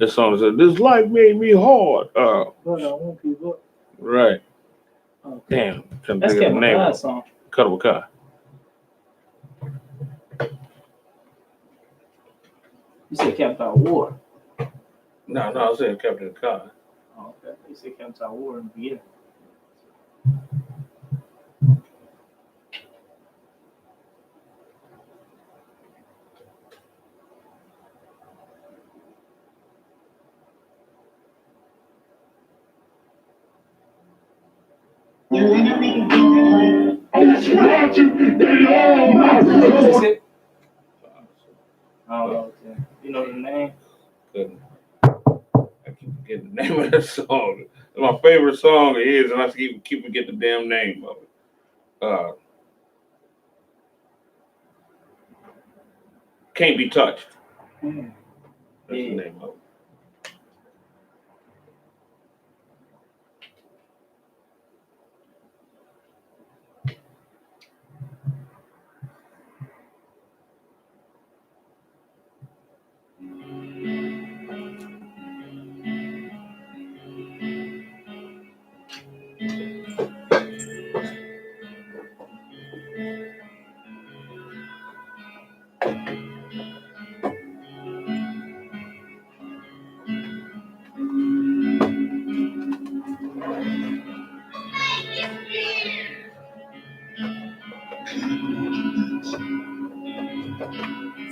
This song said, "This life made me hard." No, I won't keep up. Right. Okay. Damn. That's Kevin song. Cuddable Car. You said Captain War. No, I said Captain Car. Oh, okay. You said Captain War in the beginning. Oh, okay. You know the name? Couldn't. I keep forgetting the name of that song. My favorite song is, and I keep forgetting the damn name of it. Can't Be Touched. That's the name of it.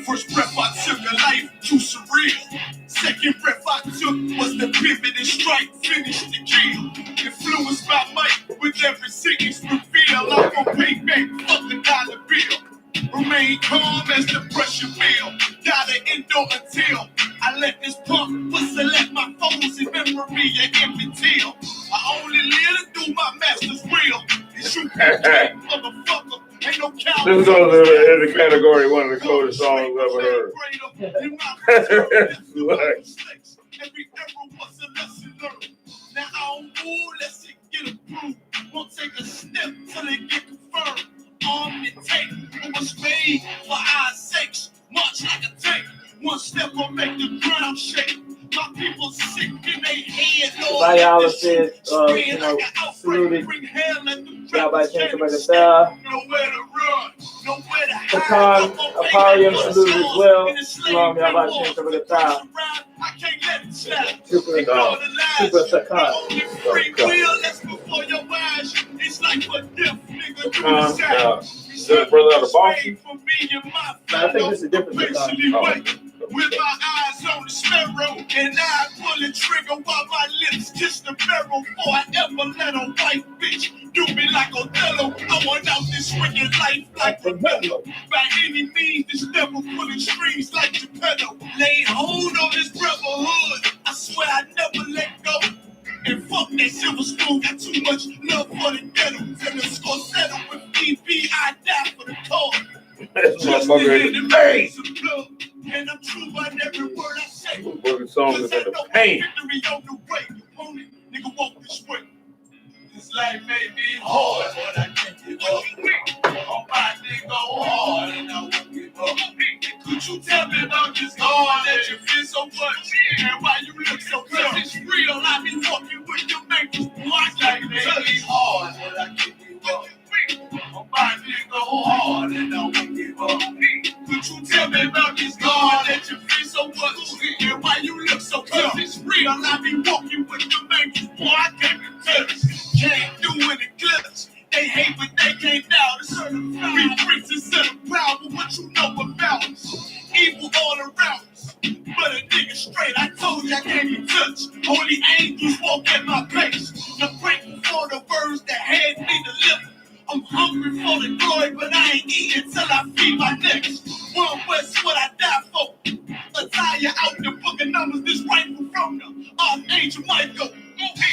First breath I took, a life too surreal. Second breath I took was the pivot and strike, finish the kill. Influenced by Mike with every sentence reveal. I'm gonna pay back, fuck the dollar bill. Remain calm as the pressure build. Gotta endure until I let this pump whistle at my foes in memory and empty till. I only live to do my master's will. I.S.U.P.K, motherfucker. Ain't no cow. This goes in the category one of the coolest songs I've ever heard. Every error was a lesson learned. Now I don't move, let's get approved. Won't take a step till it get confirmed. Arm and take what was made for our sakes. March like a tank. One step will make the ground shake. My people sick in their head. Y'all said, saluted. Y'all by chance about the style. Pecan, Aparium saluted as well. Y'all by chance about the style. Super Sakan. Is that a brother out of Boston? I think this is a different Sakan. With my eyes on the sparrow, and I pull the trigger while my lips kiss the barrel. Before I ever let a white bitch do me like Othello. I want out this wicked life like Rebello. By any means, this devil pulling strings like Geppetto. Lay hold on this brotherhood. I swear I never let go. And fuck that silver spoon, got too much love for the ghetto. And the score settle with DB, I die for the cause. Just to hear the praise of blood. And I'm true about every word I say. What song is that? The Pain. Victory on the way. Opponent, nigga, walk this way. This life may be hard, but I can't give up. On my nigga hard, and I won't give up. Could you tell me about this God that you feel so much? And why you look so tough? It's real, I be walking with your makers. Watch like may be hard, but I can't give up. On my nigga hard, and I won't give up. Could you tell me about this God that you feel so much? And why you look so tough? It's real, I be walking with your makers. Boy, I can't be touched. Can't do it in clutch. They hate, but they can't doubt us. We freaks instead of proud, but what you know about us? Evil all around us. But a nigga straight, I told you I can't be touched. Only angels walk at my pace. I'm grateful for the words that had me delivered. I'm hungry for the glory, but I ain't eating till I feed my next. One West, what I die for. Attire out the book of numbers, this rifle from the Archangel Michael.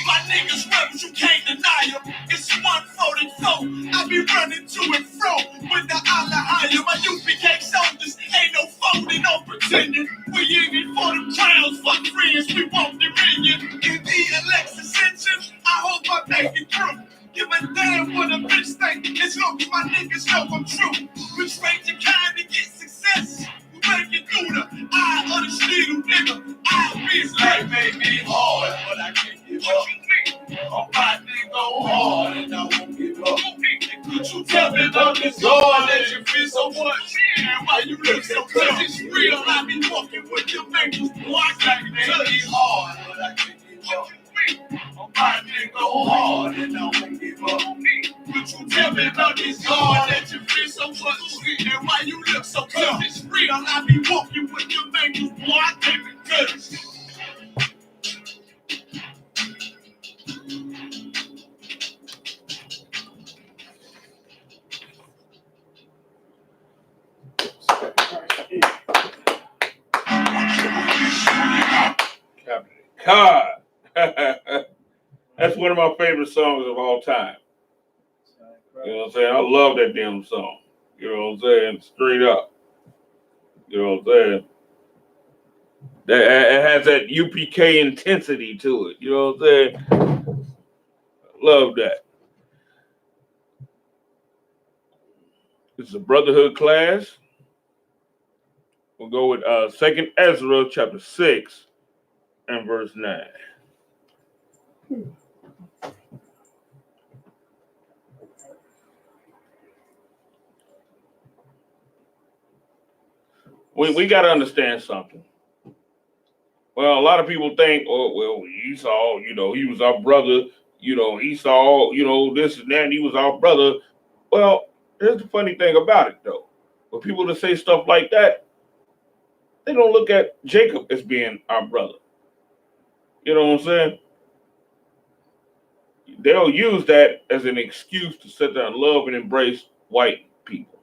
My niggas rebels, you can't deny them. It's 144, I be running to and fro with the Allah higher. My UPK soldiers ain't no folding, no pretending. We in it for the crowns, fuck friends, we want dominion. In the election ascension, I hope I make it through. Give a damn what a bitch think, as long as my niggas know I'm true. We trade your kind to get success. We make it shooter. I understand you, nigga. I be like, baby, hard, but I can't give up. I'm about to go hard and I won't give up. Could you tell me about this hard that you feel so much? And why you look so tough? It's real. I be walking with your fingers. Boy, I got to tell you hard, but I can't give up. I'm about to go hard and I won't give up. Could you tell me about this hard that you feel so much? And why you look so tough? It's real. I be walking with your fingers. Boy, I can't tell you. God. That's one of my favorite songs of all time. You know what I'm saying? I love that damn song. You know what I'm saying? Straight up. You know what I'm saying? It has that UPK intensity to it. You know what I'm saying? Love that. This is a brotherhood class. We'll go with 2nd Ezra chapter 6 and verse 9. We got to understand something. Well, a lot of people think, oh, well, Esau, you know, he was our brother. You know, Esau, you know, this and that, and he was our brother. Well, here's the funny thing about it, though. For people to say stuff like that, they don't look at Jacob as being our brother. You know what I'm saying? They'll use that as an excuse to sit there and love and embrace white people.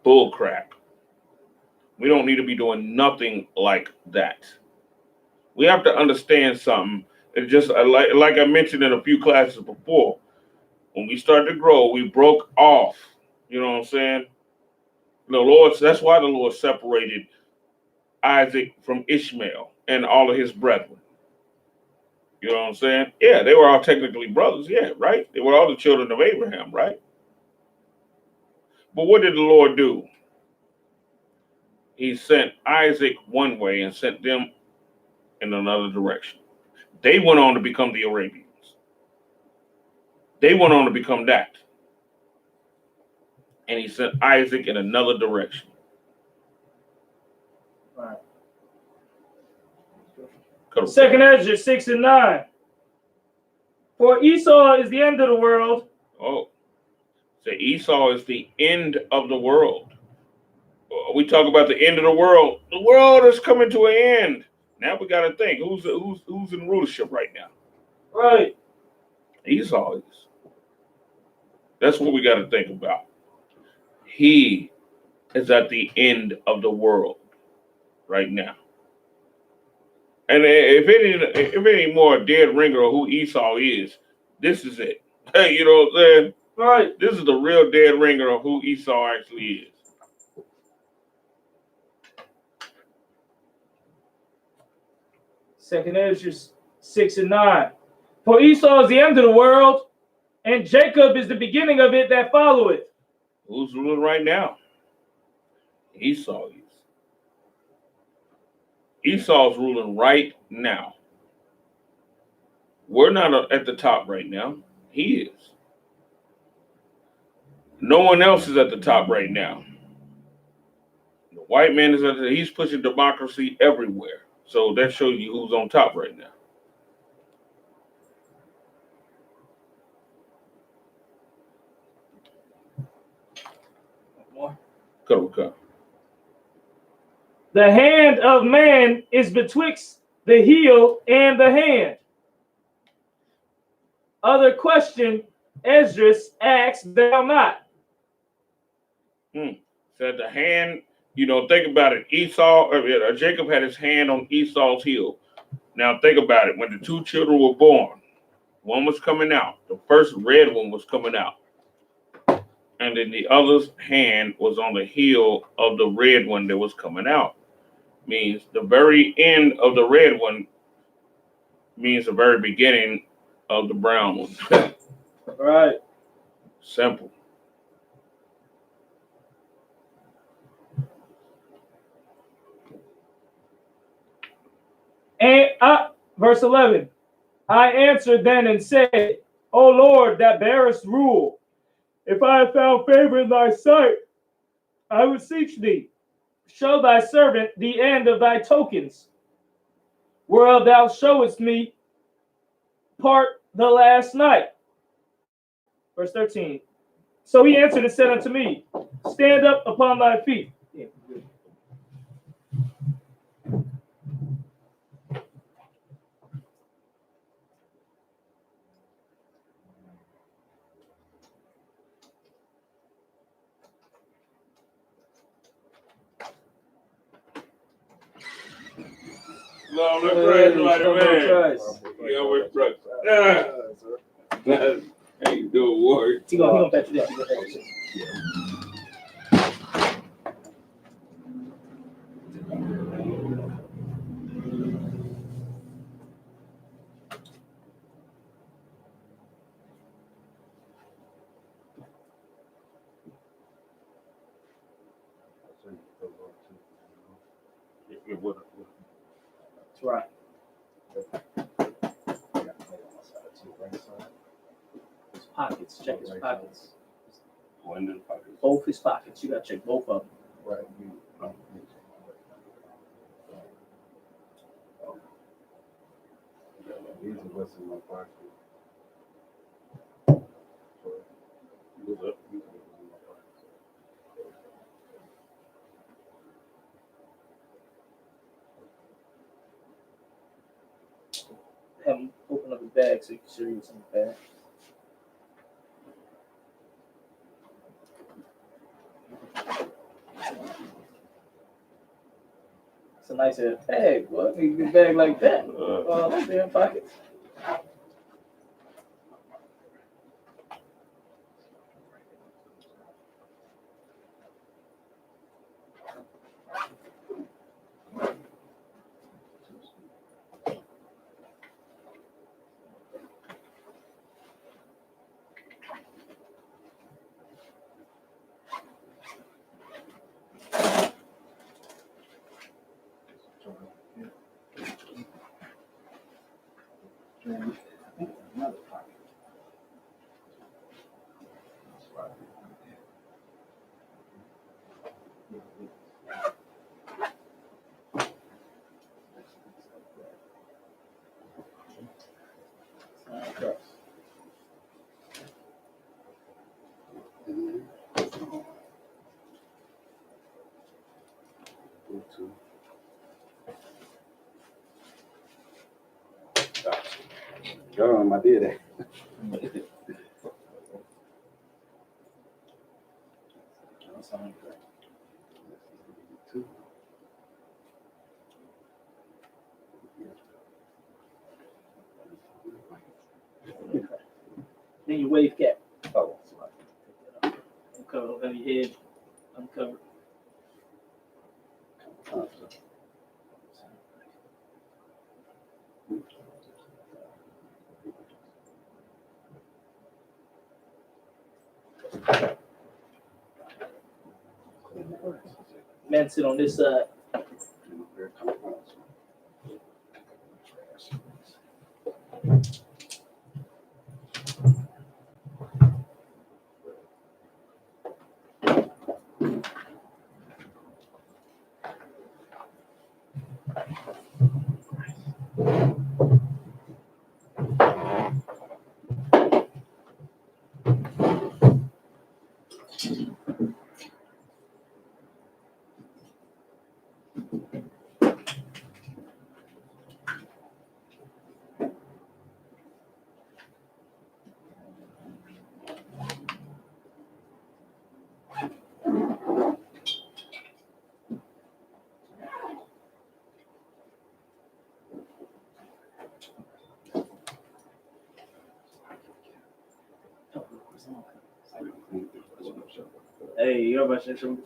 Bull crap. We don't need to be doing nothing like that. We have to understand something. It just like I mentioned in a few classes before. When we started to grow, we broke off. You know what I'm saying? The Lord. That's why the Lord separated Isaac from Ishmael and all of his brethren. You know what I'm saying? Yeah, they were all technically brothers. Yeah, right. They were all the children of Abraham, right? But what did the Lord do? He sent Isaac one way and sent them in another direction. They went on to become the Arabians. They went on to become that. And he sent Isaac in another direction. Right. Second Ezra 6 and 9. For Esau is the end of the world. Oh, so Esau is the end of the world. We talk about the end of the world. The world is coming to an end. Now we got to think who's in rulership right now. Right. Esau is. That's what we got to think about. He is at the end of the world right now. And if any more dead ringer of who Esau is, this is it. Hey, you know what I'm saying? Right. This is the real dead ringer of who Esau actually is. Second Ezra 6 and 9. For Esau is the end of the world, and Jacob is the beginning of it that followeth. Who's ruling right now? Esau is. Esau's ruling right now. We're not at the top right now. He is. No one else is at the top right now. The white man is he's pushing democracy everywhere. So that shows you who's on top right now. Come. The hand of man is betwixt the heel and the hand. Other question, Esdras asks thou not. Said the hand, you know, think about it. Jacob had his hand on Esau's heel. Now think about it. When the two children were born, one was coming out. The first red one was coming out. And then the other's hand was on the heel of the red one that was coming out. Means the very end of the red one means the very beginning of the brown one. Right. Simple. And verse 11, I answered then and said, O Lord, that bearest rule, if I have found favor in thy sight, I beseech thee, show thy servant the end of thy tokens, whereof thou showest me part the last night. Verse 13. So he answered and said unto me, stand up upon thy feet. Lord, let's pray, man. Christ. Yeah, we're right. How you doing, Ward? He gonna bet you that. That's right. His pockets. Check his pockets. Both his pockets. You gotta check both of them. Right. These are what's in my pocket. What's up? Have him open up his bag so you can show you what's in the bag. It's a nice bag. What? You get a bag like that? Those damn pockets. Another pocket. I did it. Then you wave cap. Oh, Uncover, don't have your head uncovered. Men sit on this side. Hey, you're about to show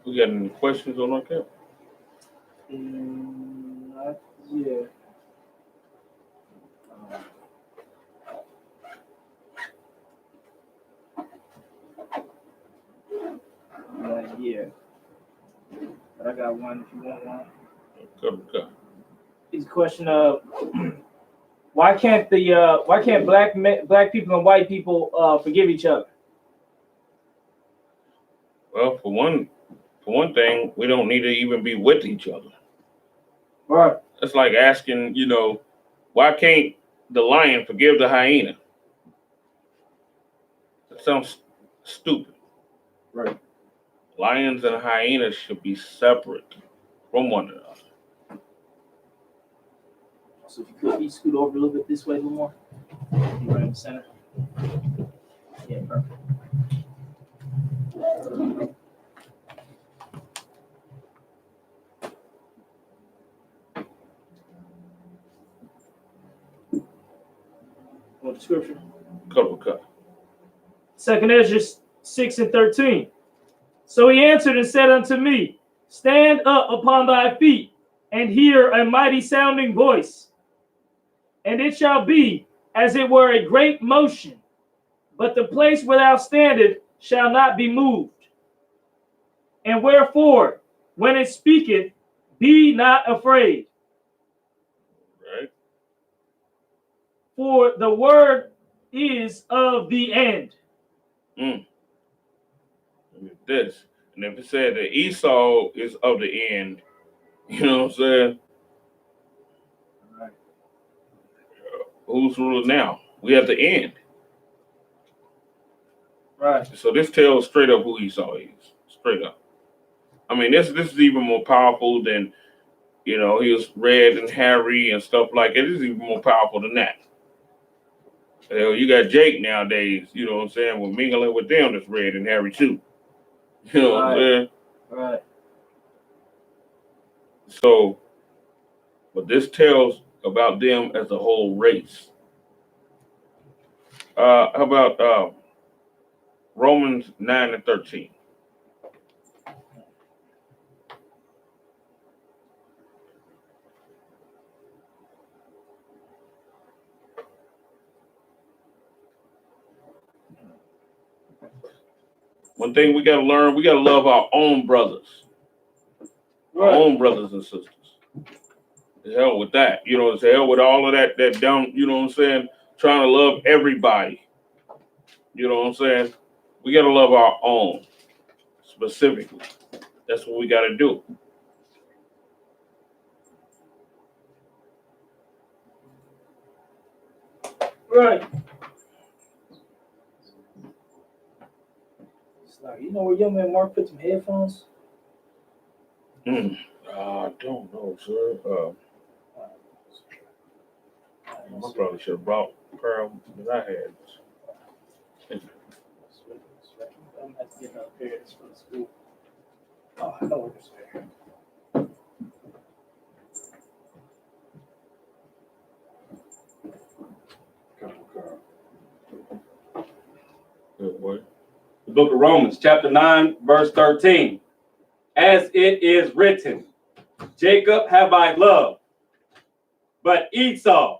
We got any questions on our camp? Yeah. Yeah. But I got one if you want one. Go. It's a question of why can't black people and white people forgive each other? Well, for one thing, we don't need to even be with each other. Right. It's like asking, why can't the lion forgive the hyena? That sounds stupid. Right. Lions and hyenas should be separate from one another. So if you could, you scoot over a little bit this way a little more. You right in the center. Yeah, perfect. What the scripture? Cut. 2nd Ezra 6:13. So he answered and said unto me, stand up upon thy feet, and hear a mighty sounding voice. And it shall be as it were a great motion, but the place where thou standest shall not be moved. And wherefore, when it speaketh, be not afraid. Right? For the word is of the end. Look at this. And if it said that Esau is of the end, you know what I'm saying? Right. Who's ruling now? We at the end. Right. So this tells straight up who Esau is. Straight up. I mean, this is even more powerful than, he was red and hairy and stuff like that. This is even more powerful than that. You got Jake nowadays, you know what I'm saying? We're mingling with them that's red and hairy too. You know what I'm saying? Right. So, but this tells about them as a whole race. How about Romans 9:13? One thing we got to learn, we got to love our own brothers. Our own brothers and sisters. The hell with that. The hell with all of that dumb, you know what I'm saying? Trying to love everybody. You know what I'm saying? We got to love our own specifically. That's what we got to do. Right. It's like, you know where young man Mark put some headphones? I don't know, sir. I probably should have brought a pair that I had. I'm gonna have to get another pair of this for the school. Oh, I know where this pair. Good boy. The book of Romans, chapter 9, verse 13. As it is written, Jacob have I loved, but Esau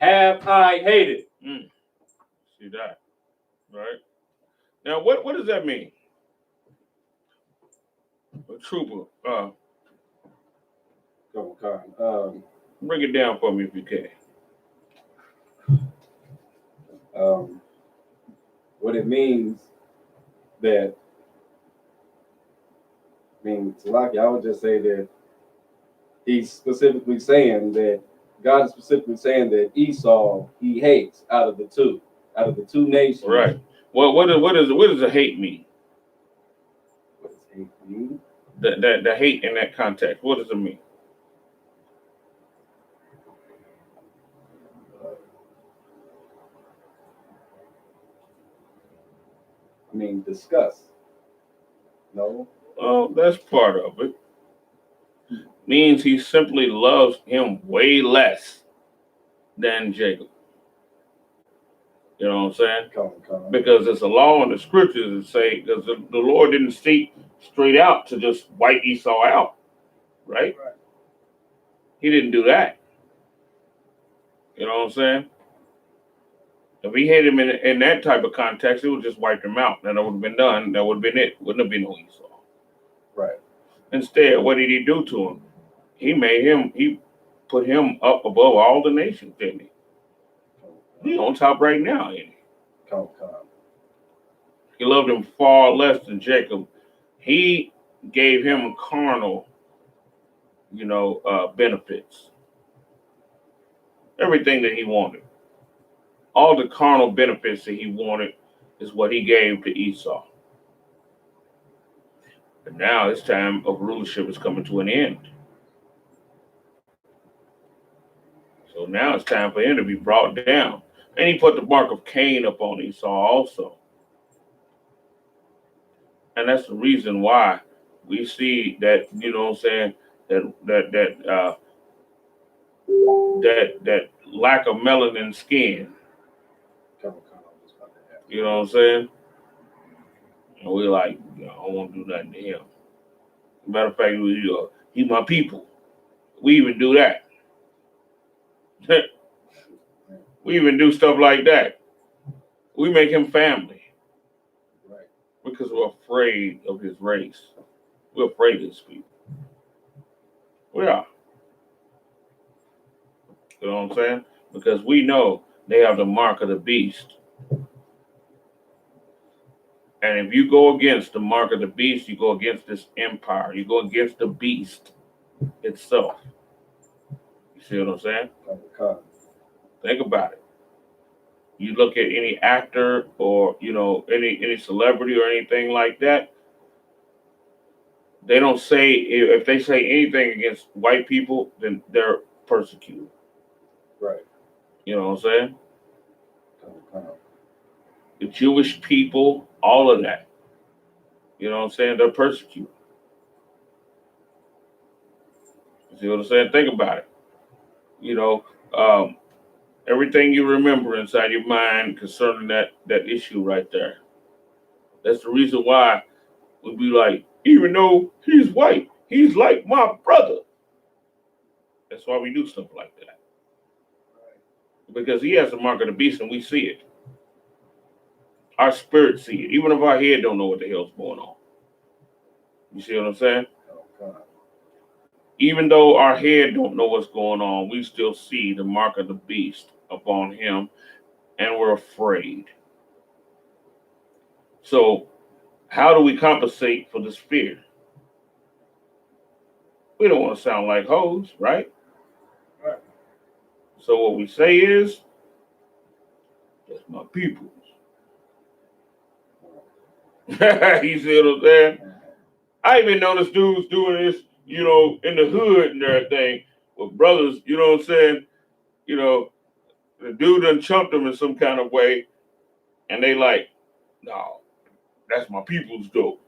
have I hated. See that, right? Now, what does that mean? A trooper, bring it down for me if you can. What it means that, Salaki, I would just say that he's specifically saying that God is specifically saying that Esau he hates out of the two nations. Right. Well, what does a hate mean? What does hate mean? The hate in that context. What does it mean? Disgust. No. Well, that's part of it. Means he simply loves him way less than Jacob. You know what I'm saying? Come. Because there's a law in the scriptures that say, because the Lord didn't speak straight out to just wipe Esau out, right? He didn't do that. You know what I'm saying? If he hit him in that type of context, it would just wipe him out. Then that would have been done. That would have been it. Wouldn't have been no Esau. Right. Instead, what did he do to him? He put him up above all the nations, didn't he? He on top right now, ain't he? Come. He loved him far less than Jacob. He gave him carnal, benefits. Everything that he wanted. All the carnal benefits that he wanted is what he gave to Esau. But now his time of rulership is coming to an end. So now it's time for him to be brought down. And he put the mark of Cain upon Esau also. And that's the reason why we see that, that lack of melanin skin. You know what I'm saying? And we're like, I don't want to do nothing to him. Matter of fact, he's my people. We even do that. We even do stuff like that. We make him family. Right. Because we're afraid of his race. We're afraid of his people. We are. You know what I'm saying? Because we know they have the mark of the beast. And if you go against the mark of the beast, you go against this empire. You go against the beast itself. You see what I'm saying? Come. Think about it. You look at any actor or, any celebrity or anything like that, they don't say, if they say anything against white people, then they're persecuted. Right. You know what I'm saying? Come. The Jewish people, all of that. You know what I'm saying? They're persecuted. You see what I'm saying? Think about it. Everything you remember inside your mind concerning that issue right there. That's the reason why we'd be like, even though he's white, he's like my brother. That's why we do stuff like that. Because he has the mark of the beast and we see it. Our spirit see it. Even if our head don't know what the hell's going on. You see what I'm saying? Come. Even though our head don't know what's going on, we still see the mark of the beast upon him, and we're afraid. So, how do we compensate for this fear? We don't want to sound like hoes, right? Right. So what we say is, that's my people. You see what I'm saying? I even noticed dudes doing this, in the hood and everything with brothers, you know what I'm saying? The dude done chumped them in some kind of way, and they like, no, that's my people's dope.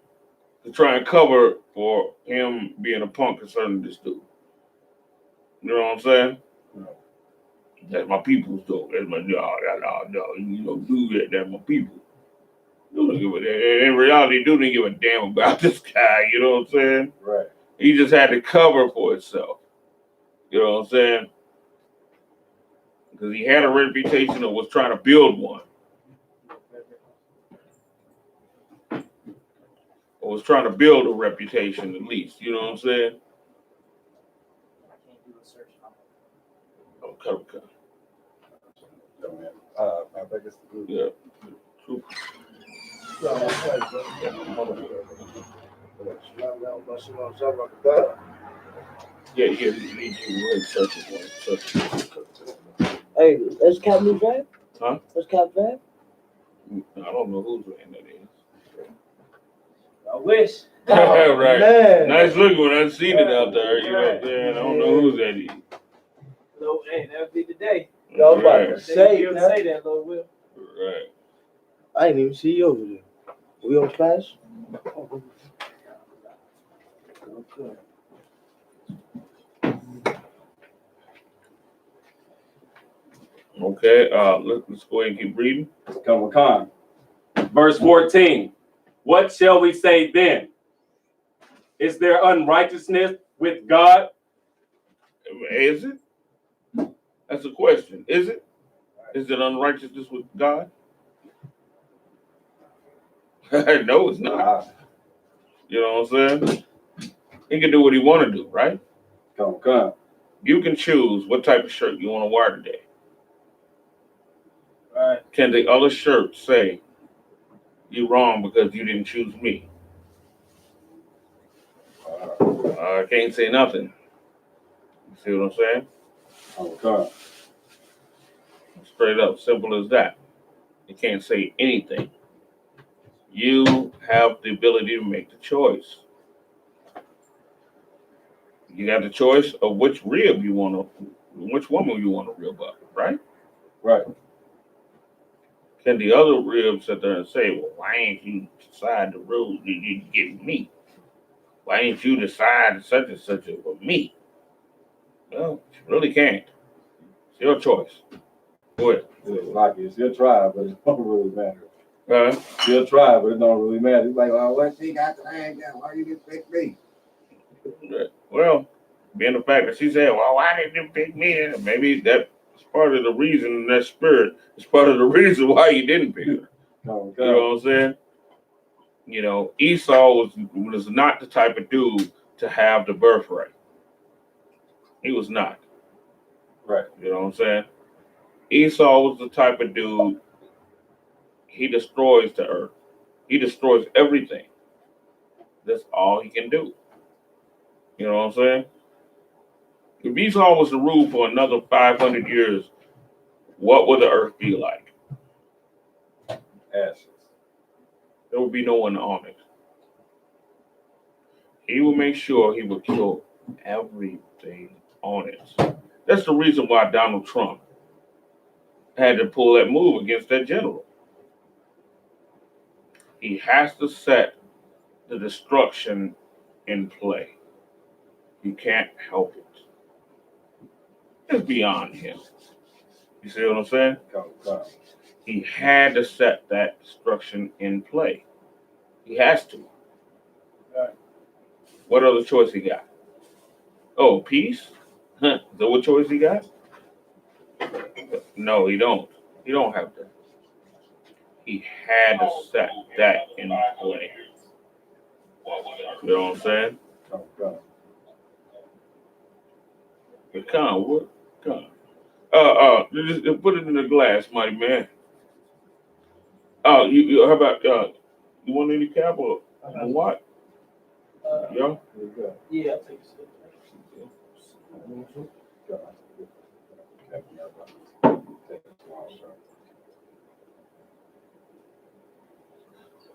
To try and cover for him being a punk concerning this dude. You know what I'm saying? No. That's my people's dope. That's my, no, do that. That's my people. In reality, dude didn't give a damn about this guy. You know what I'm saying? Right. He just had to cover for himself. You know what I'm saying? Because he had a reputation and was trying to build one. Or was trying to build a reputation at least. You know what I'm saying? Okay. I think it's the group. Yeah. True. Yeah, you need to search it. Hey, let's Cap New Drive? Huh? Let's Cap Drive? I don't know whose man that is. I wish. Right. Man. Nice looking when I seen it out there. You know what I'm saying? I don't know who's that is. Lil, hey, that'll be the day. Yo, I'm about to Right. say, You'll man. say that, Lil Will. Right. I didn't even see you over there. We on Splash? Okay. Okay. Let's go ahead and keep reading. Come. Verse 14. What shall we say then? Is there unrighteousness with God? Is it? That's the question. Is it? Is it unrighteousness with God? No, it's not. You know what I'm saying? He can do what he want to do, right? Come. You can choose what type of shirt you want to wear today. Right. Can the other shirt say you're wrong because you didn't choose me? I can't say nothing. You see what I'm saying? Come. Straight up, simple as that. You can't say anything. You have the ability to make the choice. You got the choice of which rib you want to, which woman you want to rib up, right? Right. Can the other rib sit there and say, well, why ain't you decide the rules you get me? Why ain't you decide such and such for me? Well, you really can't. It's your choice. Go ahead. Like it's your tribe, but it don't really matter. Your tribe, but it don't really matter. It's like, well, what she got to hang down? Why you get pick me? Well, being the fact that she said, well, why didn't you pick me? Maybe that's part of the reason, that spirit is part of the reason why you didn't pick her. You know what I'm saying? You know, Esau was not the type of dude to have the birthright. He was not. Right. You know what I'm saying? Esau was the type of dude, he destroys the earth. He destroys everything. That's all he can do. You know what I'm saying? If Esau was to rule for another 500 years, what would the earth be like? Ashes. There would be no one on it. He would make sure he would kill everything on it. That's the reason why Donald Trump had to pull that move against that general. He has to set the destruction in play. You can't help it. It's beyond him. You see what I'm saying? Come. He had to set that destruction in play. He has to. What other choice he got? Oh, peace? Huh. Is that what choice he got? No, he don't. He don't have that. He had to set that in play. You know what I'm saying? Come. But Con, what? Con. Just put it in the glass, mighty man. Oh, how about you want any cap or what? Yeah. Yeah, I'll take it.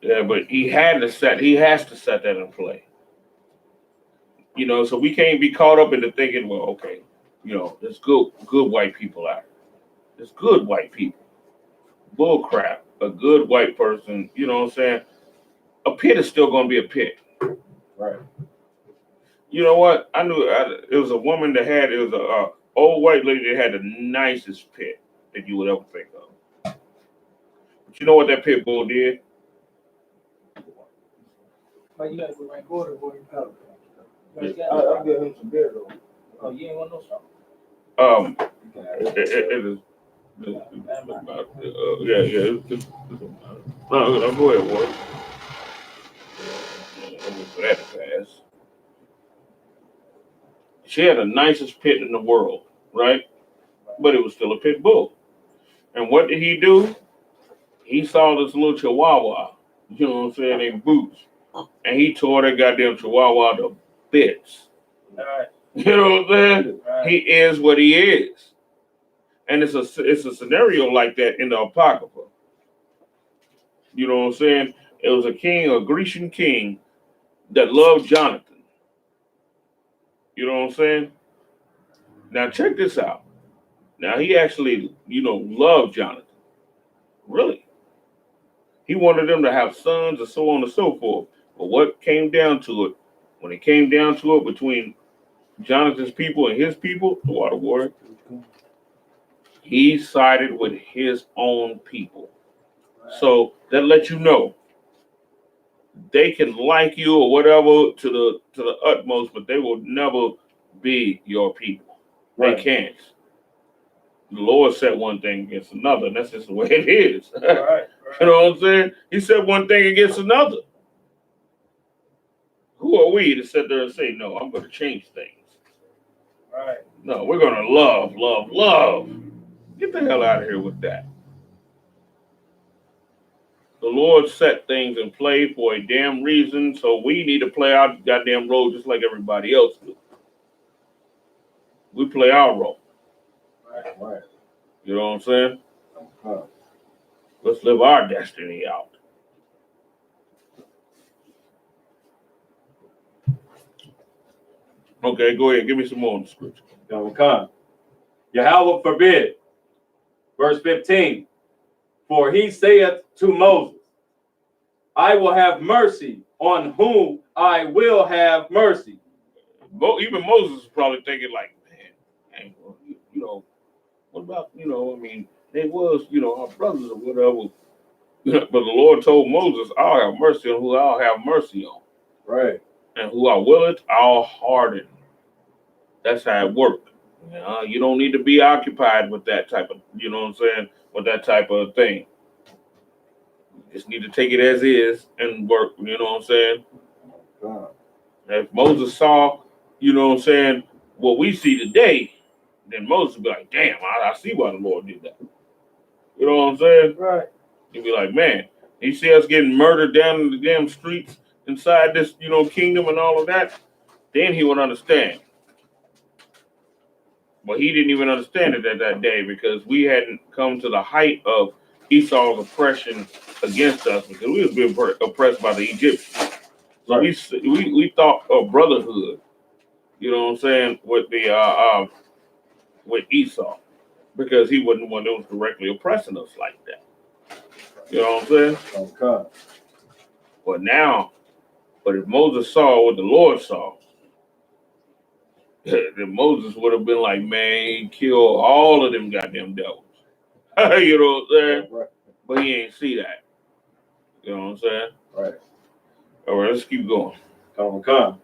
Yeah, but he has to set that in play. You know, so we can't be caught up into thinking, well, okay, you know, there's good white people out. There's good white people. Bull crap. A good white person, you know what I'm saying? A pit is still gonna be a pit. Right. You know what? It was a woman that had, it was a old white lady that had the nicest pit that you would ever think of. But you know what that pit bull did? But you gotta go right order, boy. I'll get him some beer though. Oh, you ain't want no something? It is. No, go ahead, boy. That fast. She had the nicest pit in the world, right? But it was still a pit bull. And what did he do? He saw this little chihuahua, you know what I'm saying, named Boots. And he tore that goddamn chihuahua to bits. All right. You know what I'm saying? Right. He is what he is. And it's a scenario like that in the Apocrypha. You know what I'm saying? It was a Grecian king that loved Jonathan. You know what I'm saying? Now check this out. Now he actually, loved Jonathan. Really. He wanted them to have sons and so on and so forth. But what came down to it, when it came down to it between Jonathan's people and his people, the water warrior, he sided with his own people. So that lets you know they can like you or whatever to the utmost, but they will never be your people. Right. They can't. The Lord said one thing against another, and that's just the way it is. Right. You know what I'm saying? He said one thing against another. Who are we to sit there and say, no, I'm going to change things? Right. No, we're going to love, love, love. Get the hell out of here with that. The Lord set things in play for a damn reason, so we need to play our goddamn role just like everybody else do. We play our role. Right. You know what I'm saying? Huh. Let's live our destiny out. Okay, go ahead. Give me some more on the scripture. Yahweh forbid. Verse 15. For he saith to Moses, I will have mercy on whom I will have mercy. Even Moses is probably thinking like, man, well, you know, what about, I mean, they was, our brothers or whatever. But the Lord told Moses, I'll have mercy on who I'll have mercy on. Right. And who I will it, I'll harden. That's how it works. You don't need to be occupied with that type of, with that type of thing. You just need to take it as is and work, Huh. If Moses saw, what we see today, then Moses would be like, damn, I see why the Lord did that. You know what I'm saying? Right. He'd be like, man, you see us getting murdered down in the damn streets inside this, kingdom and all of that, then he would understand. But he didn't even understand it at that day because we hadn't come to the height of Esau's oppression against us because we was being oppressed by the Egyptians. So we thought of brotherhood, with the with Esau because he wasn't the one that was directly oppressing us like that. You know what I'm saying? Okay. But if Moses saw what the Lord saw, then Moses would have been like, man, kill all of them goddamn devils. You know what I'm saying? Right. But he ain't see that. You know what I'm saying? Right. All right, let's keep going. Come.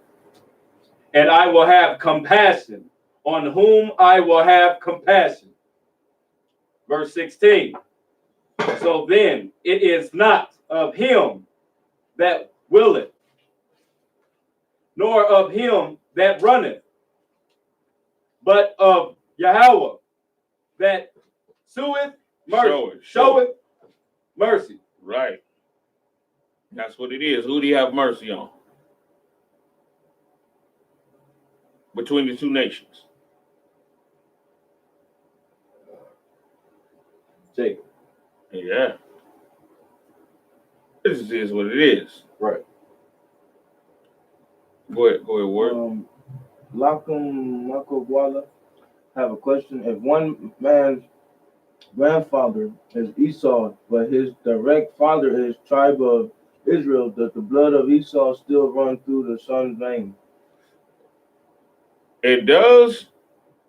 And I will have compassion on whom I will have compassion. Verse 16. So then it is not of him that willeth, nor of him that runneth, but of Yahweh that sueth mercy. Showeth mercy. Right. That's what it is. Who do you have mercy on? Between the two nations. Jacob. Yeah. This is what it is. Right. Go ahead, word. Lakum Makogwala have a question. If one man's grandfather is Esau, but his direct father is tribe of Israel, does the blood of Esau still run through the son's vein? It does.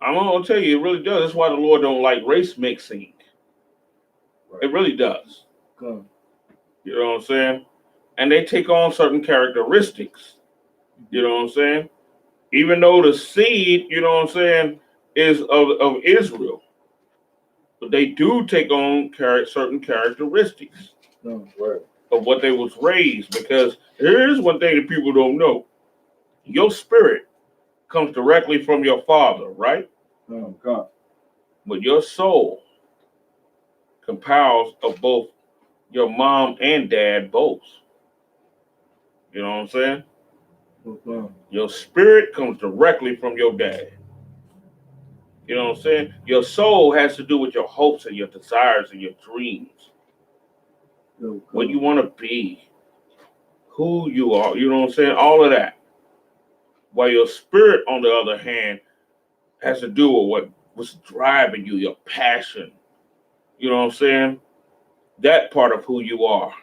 I'm gonna tell you, it really does. That's why the Lord don't like race mixing. Right. It really does. Come. You know what I'm saying? And they take on certain characteristics. You know what I'm saying? Even though the seed, is of Israel, but they do take on certain characteristics Right. of what they was raised. Because here's one thing that people don't know: your spirit comes directly from your father, right? Come. But your soul compiles of both your mom and dad, both. You know what I'm saying? Okay. Your spirit comes directly from your dad. You know what I'm saying? Your soul has to do with your hopes and your desires and your dreams. Okay. What you want to be, who you are, you know what I'm saying? All of that. While your spirit, on the other hand, has to do with what's driving you, your passion. You know what I'm saying? That part of who you are.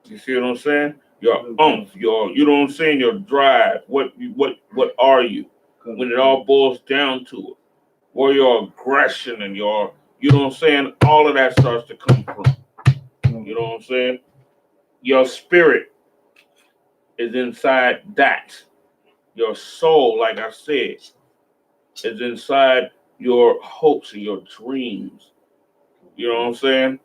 You see what I'm saying? Your umph, you know what I'm saying? Your drive. What are you? When it all boils down to it. Where your aggression and your, you know what I'm saying? All of that starts to come from. You know what I'm saying? Your spirit is inside that. Your soul, like I said, is inside, your hopes and your dreams. You know what I'm saying?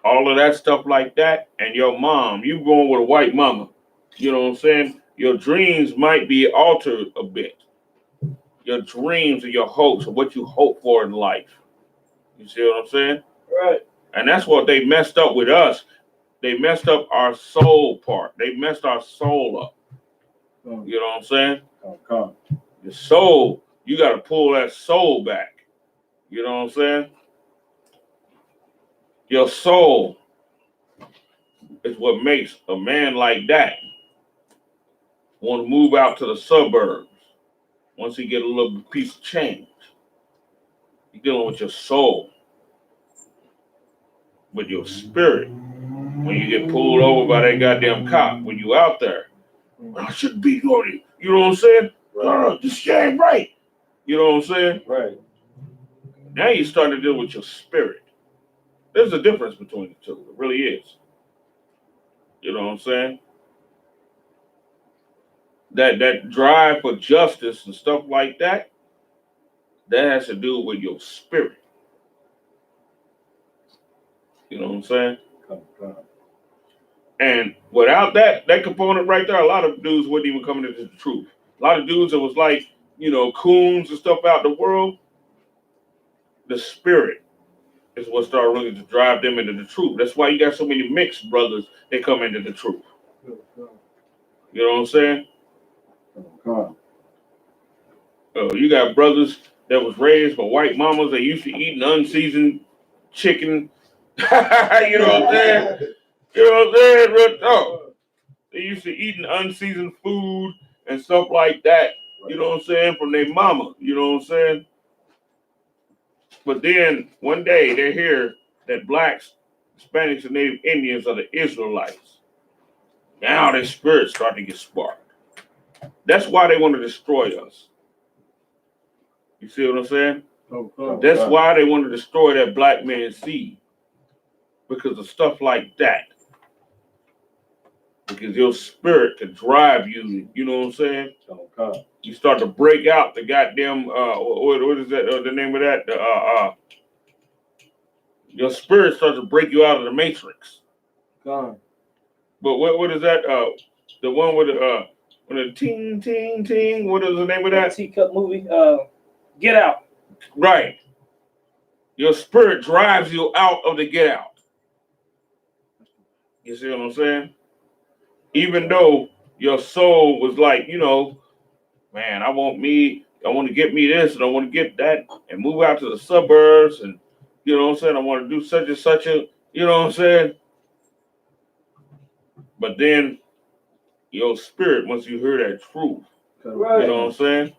All of that stuff like that, and your mom, you going with a white mama. You know what I'm saying? Your dreams might be altered a bit. Your dreams and your hopes and what you hope for in life. You see what I'm saying? Right. And that's what they messed up with us. They messed up our soul part. They messed our soul up. You know what I'm saying? Come. The soul, you got to pull that soul back. You know what I'm saying? Your soul is what makes a man like that want to move out to the suburbs once he get a little piece of change. You're dealing with your soul, with your spirit. When you get pulled over by that goddamn cop, when you out there, I shouldn't be doing it. You know what I'm saying? Right. This ain't right. You know what I'm saying? Right. Now you're starting to deal with your spirit. There's a difference between the two. It really is. You know what I'm saying? That drive for justice and stuff like that, that has to do with your spirit. You know what I'm saying? Come. And without that component right there, a lot of dudes wouldn't even come into the truth. A lot of dudes that was like, coons and stuff out the world, the spirit is what started really to drive them into the truth. That's why you got so many mixed brothers that come into the truth. You know what I'm saying? Come. You got brothers that was raised by white mamas that used to eat unseasoned chicken. You know what I'm saying? You know what I'm saying? Real talk. They used to eating unseasoned food and stuff like that. You know what I'm saying? From their mama. You know what I'm saying? But then one day they hear that blacks, Hispanics, and Native Indians are the Israelites. Now their spirits start to get sparked. That's why they want to destroy us. You see what I'm saying? That's why they want to destroy that black man's seed. Because of stuff like that. Because your spirit can drive you, you know what I'm saying? You start to break out the goddamn, what is that, the name of that? Your spirit starts to break you out of the matrix. Gone. But what is that? The one with the ting, ting, ting, what is the name of that? Teacup movie, Get Out. Right. Your spirit drives you out of the get out. You see what I'm saying? Even though your soul was like, man, I want to get me this and I want to get that and move out to the suburbs and, you know what I'm saying? I want to do such and such a, you know what I'm saying? But then your spirit, once you hear that truth, Right. you know what I'm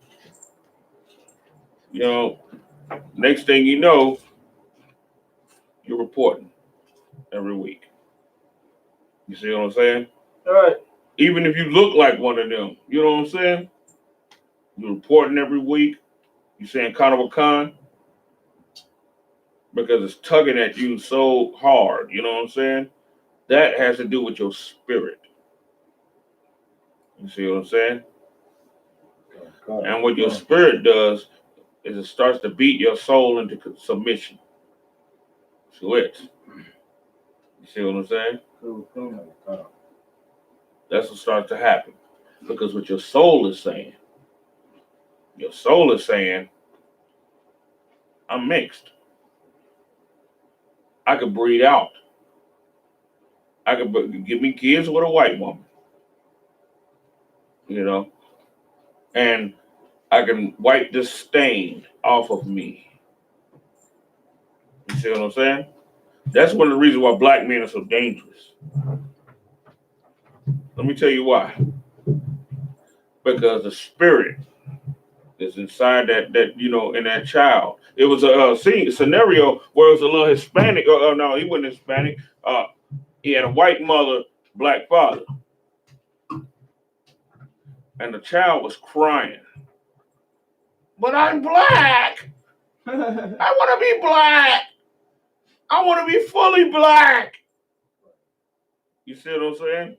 saying? Next thing you know, you're reporting every week. You see what I'm saying? All right. Even if you look like one of them, you know what I'm saying? You're reporting every week. You're saying Carnival Con because it's tugging at you so hard. You know what I'm saying? That has to do with your spirit. You see what I'm saying? And what your spirit does is it starts to beat your soul into submission. Switch. You see what I'm saying? That's what starts to happen. Because what your soul is saying, I'm mixed. I could breed out. I could give me kids with a white woman. And I can wipe this stain off of me. You see what I'm saying? That's one of the reasons why black men are so dangerous. Let me tell you why. Because the spirit is inside that in that child. It was a scenario where it was a little Hispanic. No, he wasn't Hispanic. He had a white mother, black father. And the child was crying. But I'm black. I want to be black. I want to be fully black. You see what I'm saying?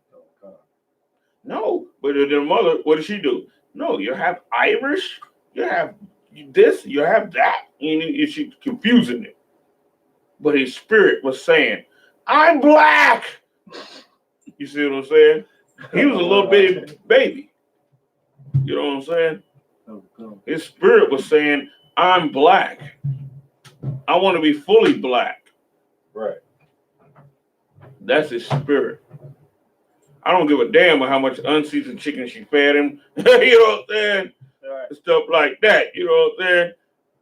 No, but the mother, what did she do? No, you have Irish, you have this, you have that. And she's confusing it. But his spirit was saying, I'm black. You see what I'm saying? He was a little bitty baby. You know what I'm saying? His spirit was saying, I'm black. I want to be fully black. Right. That's his spirit. I don't give a damn how much unseasoned chicken she fed him. You know what I'm saying? Right. Stuff like that. You know what I'm saying?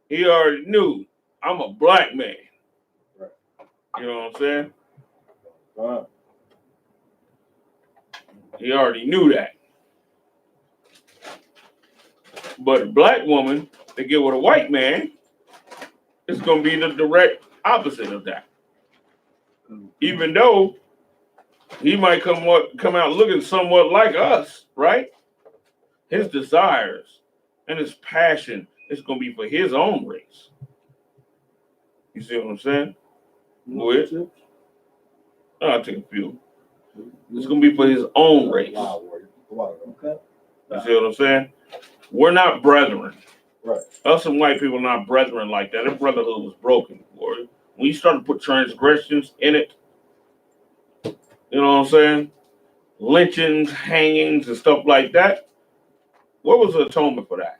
He already knew I'm a black man. Right. You know what I'm saying? Wow. He already knew that. But a black woman that get with a white man, it's going to be the direct opposite of that. Even though he might come out looking somewhat like us, right? His desires and his passion is going to be for his own race. You see what I'm saying? With? I'll take a few. It's going to be for his own race. Okay. You see what I'm saying? We're not brethren. Right. Us and white people are not brethren like that. That brotherhood was broken, boy. When you start to put transgressions in it, you know what I'm saying? Lynchings, hangings, and stuff like that. What was the atonement for that?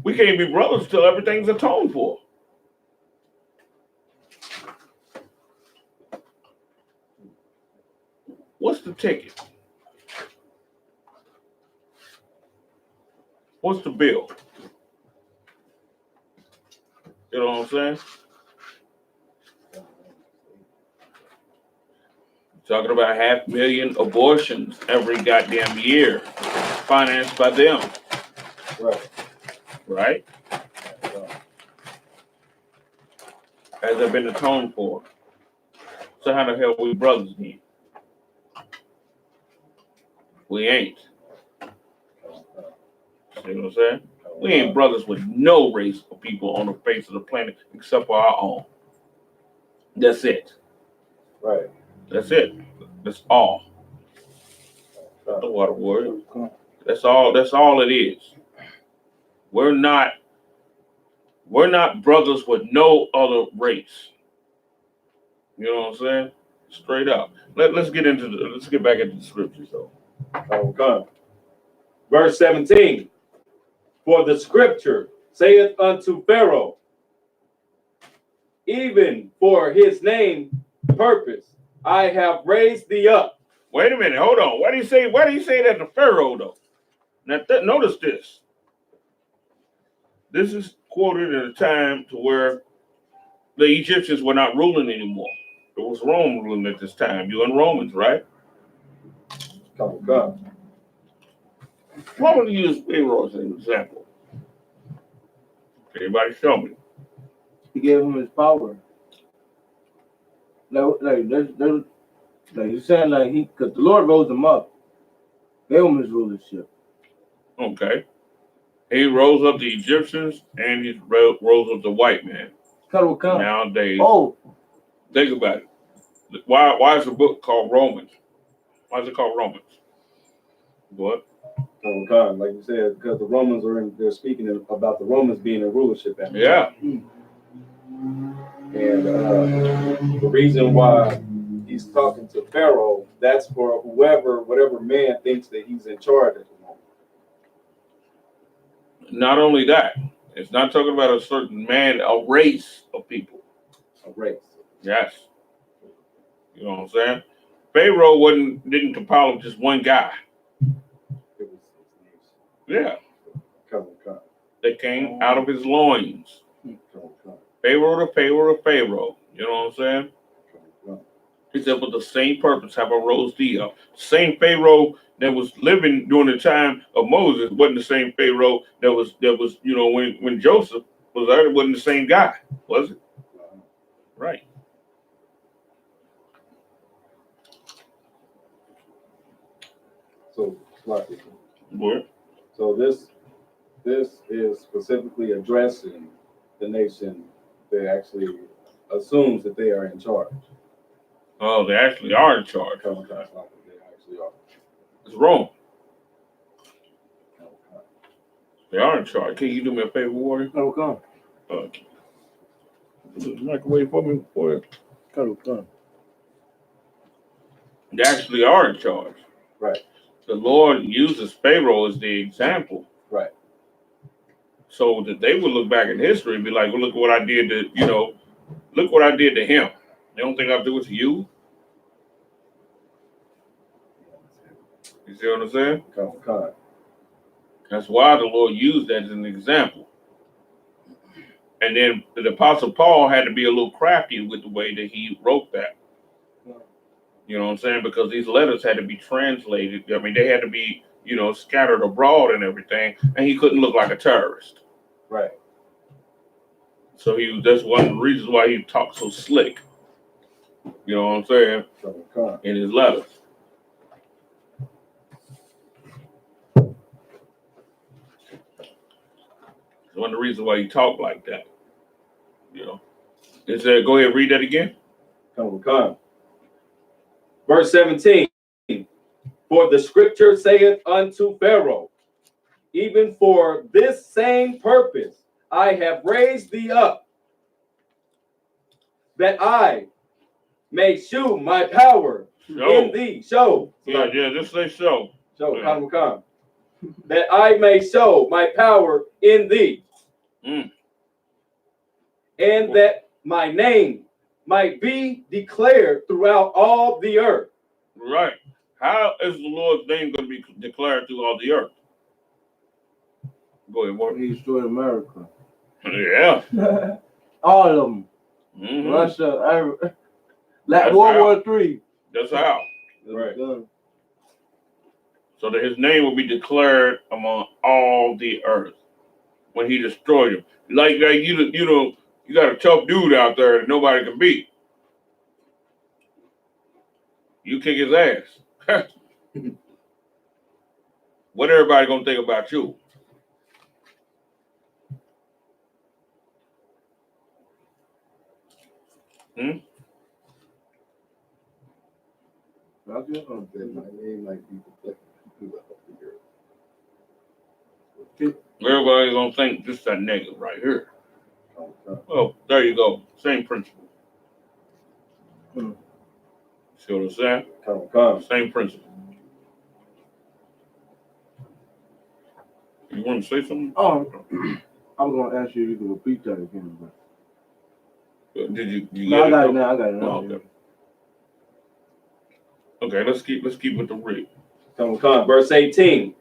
We can't be brothers till everything's atoned for. What's the ticket? What's the bill? You know what I'm saying? Talking about 500,000 abortions every goddamn year, financed by them. Right. Right? Has that been atoned for? So how the hell we brothers then? We ain't. See what I'm saying? We ain't brothers with no race of people on the face of the planet except for our own. That's it. Right. That's it. That's all. The water warrior. That's all. That's all it is. We're not brothers with no other race. You know what I'm saying? Straight up. Let's get back into the scriptures though. Okay. Verse 17. For the scripture saith unto Pharaoh, even for his name purpose, I have raised thee up. Wait a minute, hold on. Why do you say that to Pharaoh though? Now notice this. This is quoted at a time to where the Egyptians were not ruling anymore. It was Rome ruling at this time. You in Romans, right? Come. Why would you use Pharaoh as an example? Anybody show me? He gave him his power. Like you're saying, like because the Lord rose him up, gave him his rulership. Okay. He rose up the Egyptians and he rose up the white man. Come. Nowadays, Oh, think about it. Why is the book called Romans? Why is it called Romans? What? Come. Like you said, because the Romans they're speaking about the Romans being in rulership at the Yeah. time. And the reason why he's talking to Pharaoh, that's for whatever man thinks that he's in charge at the moment. Not only that, it's not talking about a certain man, a race of people. A race. Yes. You know what I'm saying? Pharaoh didn't compile of just one guy. It was Yeah. Come. They came out of his loins. Come. Pharaoh to Pharaoh to Pharaoh. You know what I'm saying? Come. He said, with the same purpose have I rose thee up. Same Pharaoh that was living during the time of Moses wasn't the same Pharaoh that was when Joseph was there. It wasn't the same guy, was it? Right. So, like, What? so this is specifically addressing the nation that actually assumes that they are in charge. Oh, they actually are in charge. Come. They actually are. It's Rome. They are in charge. Can you do me a favor, Warrior? Come, come. Microwave for me, Warrior. Come, come. They actually are in charge. Right. The Lord uses Pharaoh as the example. Right. So that they would look back in history and be like, well, look what I did to, look what I did to him. You don't think I'll do it to you? You see what I'm saying? Come. That's why the Lord used that as an example. And then the Apostle Paul had to be a little crafty with the way that he wrote that. You know what I'm saying? Because these letters had to be translated. I mean, they had to be, scattered abroad and everything. And he couldn't look like a terrorist. Right. So that's one of the reasons why he talked so slick. You know what I'm saying? Come. In his letters. It's one of the reasons why he talked like that. Go ahead, read that again. Come. Verse 17. For the scripture saith unto Pharaoh, even for this same purpose I have raised thee up, that I may shew my power in thee. Show. Yeah, just say show. Show. Come. That I may show my power in thee. Mm. And that my name might be declared throughout all the earth. Right. How is the Lord's name going to be declared through all the earth? Go ahead, Mark. He destroyed America. Yeah. All of them. Mm-hmm. Russia, like That's World how. War III. That's how. Right. So that his name will be declared among all the earth when he destroyed him. Like you got a tough dude out there that nobody can beat. You kick his ass. What everybody gonna think about you? Hmm? My name might be Everybody's gonna think this is that nigga right here. Oh, there you go. Same principle. See what I'm saying? Come. Same principle. You want to say something? Oh, I was gonna ask you if you could repeat that again. But... Did you No, get I it? got it now. Oh, okay, let's keep with the read. Come. Verse 18.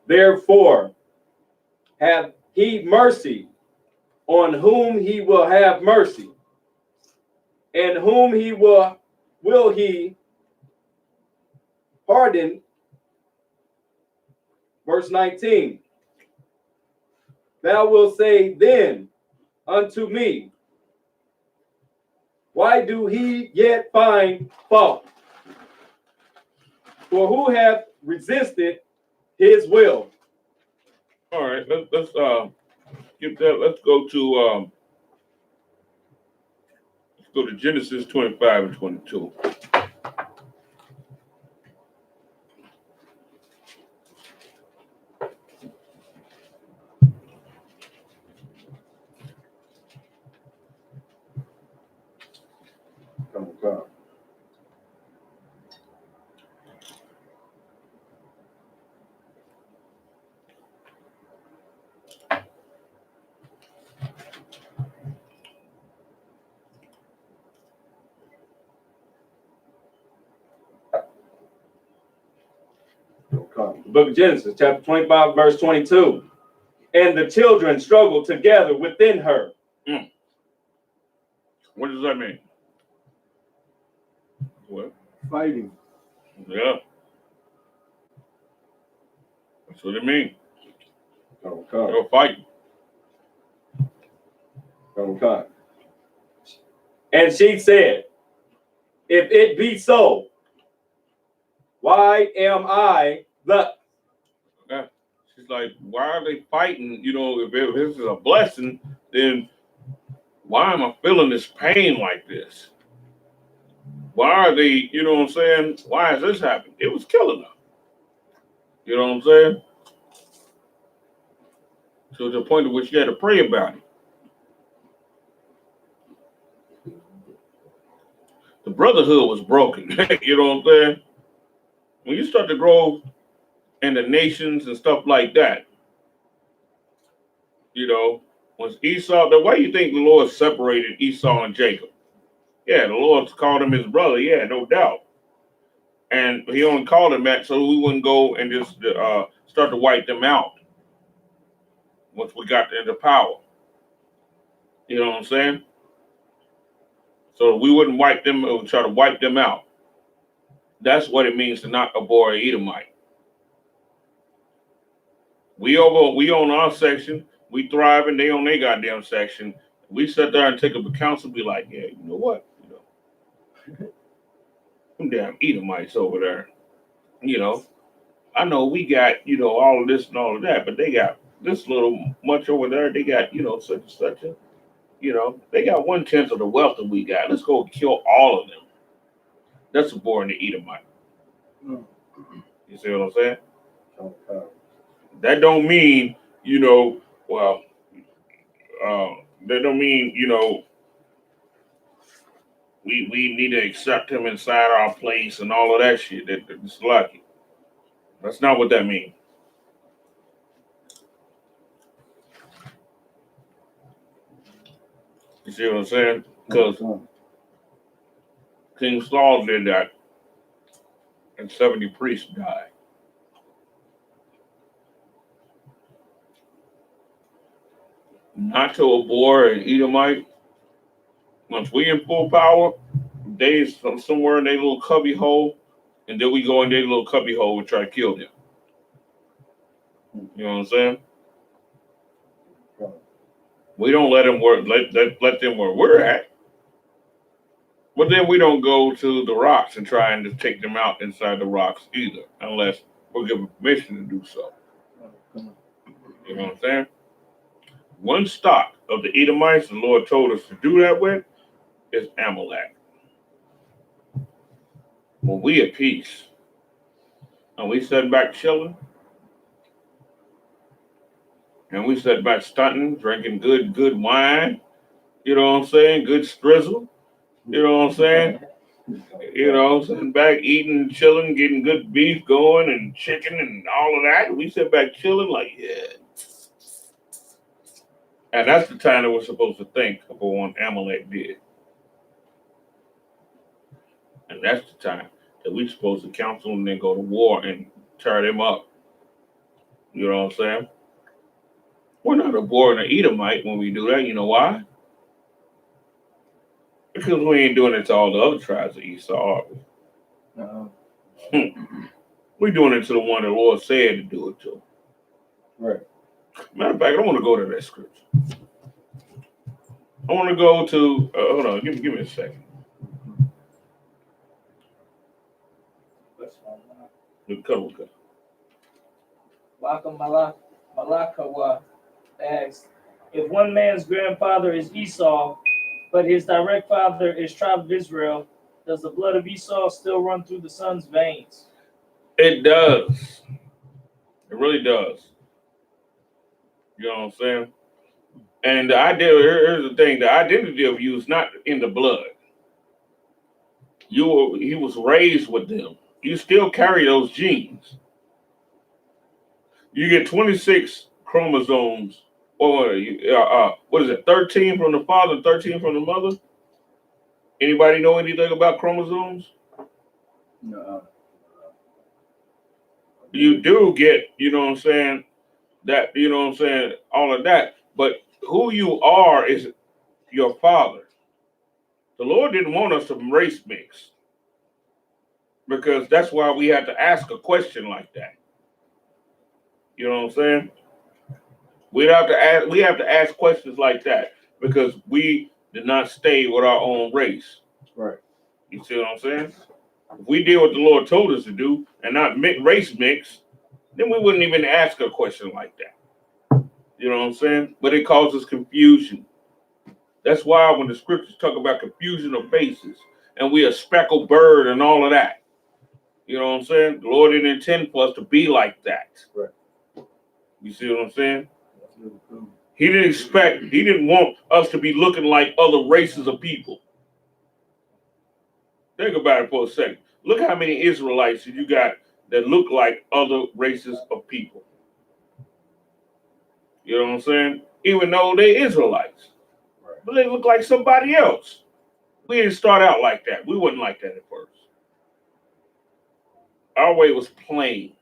Therefore have he mercy on whom he will have mercy, and whom he will he pardon. Verse 19. Thou wilt say then unto me, why do he yet find fault? For who hath resisted his will? All right, let's get that. Let's go to Genesis 25 and 22. Come. The book of Genesis, chapter 25, verse 22. And the children struggled together within her. What does that mean? What? Fighting. Yeah. That's what it means. Come. They're fighting. Come. And she said, if it be so, why am I the... Okay. She's like, why are they fighting? If this is a blessing, then why am I feeling this pain like this? Why are they, you know what I'm saying? Why is this happening? It was killing her. You know what I'm saying? to the point at which you had to pray about it. The brotherhood was broken. You know what I'm saying? When you start to grow in the nations and stuff like that, you know, was Esau, why do you think the Lord separated Esau and Jacob? Yeah, the Lord called him his brother. Yeah, no doubt. And he only called him that so we wouldn't go and just start to wipe them out once we got into power. You know what I'm saying? So we wouldn't wipe them or try to wipe them out. That's what it means to not abhor an Edomite. We on our section, we thrive, and they on their goddamn section. We sit there and take up a counsel, be like, yeah, you know what? You know, them damn Edomites over there. You know, I know we got, you know, all of this and all of that, but they got this little much over there. They got, you know, such and such a, you know, they got 1/10 of the wealth that we got. Let's go kill all of them. That's abhorring the Edomite. You see what I'm saying? That don't mean, you know, well, that don't mean, you know, we need to accept him inside our place and all of that shit. That's lucky. That's not what that means. You see what I'm saying? Because King Saul did that, and 70 priests died. Not to abhor an Edomite. Once we in full power, they somewhere in their little cubby hole, and then we go in their little cubby hole and try to kill them. You know what I'm saying? We don't let them work. Let them where we're at. But then we don't go to the rocks and try and just take them out inside the rocks either, unless we're given permission to do so. You know what I'm saying? One stock of the Edomites the Lord told us to do that with is Amalek. When we at peace and we sat back chilling, and we sat back stunting, drinking good wine, you know what I'm saying? Good strizzle, you know what I'm saying? You know, sitting back eating, chilling, getting good beef going and chicken and all of that. We sit back chilling like, yeah. And that's the time that we're supposed to think about what Amalek did. And that's the time that we're supposed to counsel and then go to war and tear them up. You know what I'm saying? We're not abhorring an Edomite when we do that. You know why? Because we ain't doing it to all the other tribes of Esau, are we? We're doing it to the one the Lord said to do it to. Right. Matter of fact, I want to go to that scripture. I want to go to, hold on, give me a second. Malakawa asks, if one man's grandfather is Esau, but his direct father is tribe of Israel, does the blood of Esau still run through the son's veins? It does. It really does. You know what I'm saying? And the idea, here's the thing, the identity of you is not in the blood. He was raised with them. You still carry those genes. You get 26 chromosomes, or what is it, 13 from the father, 13 from the mother? Anybody know anything about chromosomes? No. You do get, you know what I'm saying, that, you know what I'm saying, all of that. But who you are is your father. The Lord didn't want us to race mix, because that's why we have to ask a question like that. You know what I'm saying? We have to ask questions like that because we did not stay with our own race. Right. You see what I'm saying? If we did what the Lord told us to do and not race mix, then we wouldn't even ask a question like that. You know what I'm saying? But it causes confusion. That's why when the scriptures talk about confusion of faces and we a speckled bird and all of that, you know what I'm saying? The Lord didn't intend for us to be like that. Right. You see what I'm saying? He didn't want us to be looking like other races of people. Think about it for a second. Look how many Israelites you got that look like other races of people. You know what I'm saying? Even though they're Israelites. Right. But they look like somebody else. We didn't start out like that. We wasn't like that at first. Our way was plain.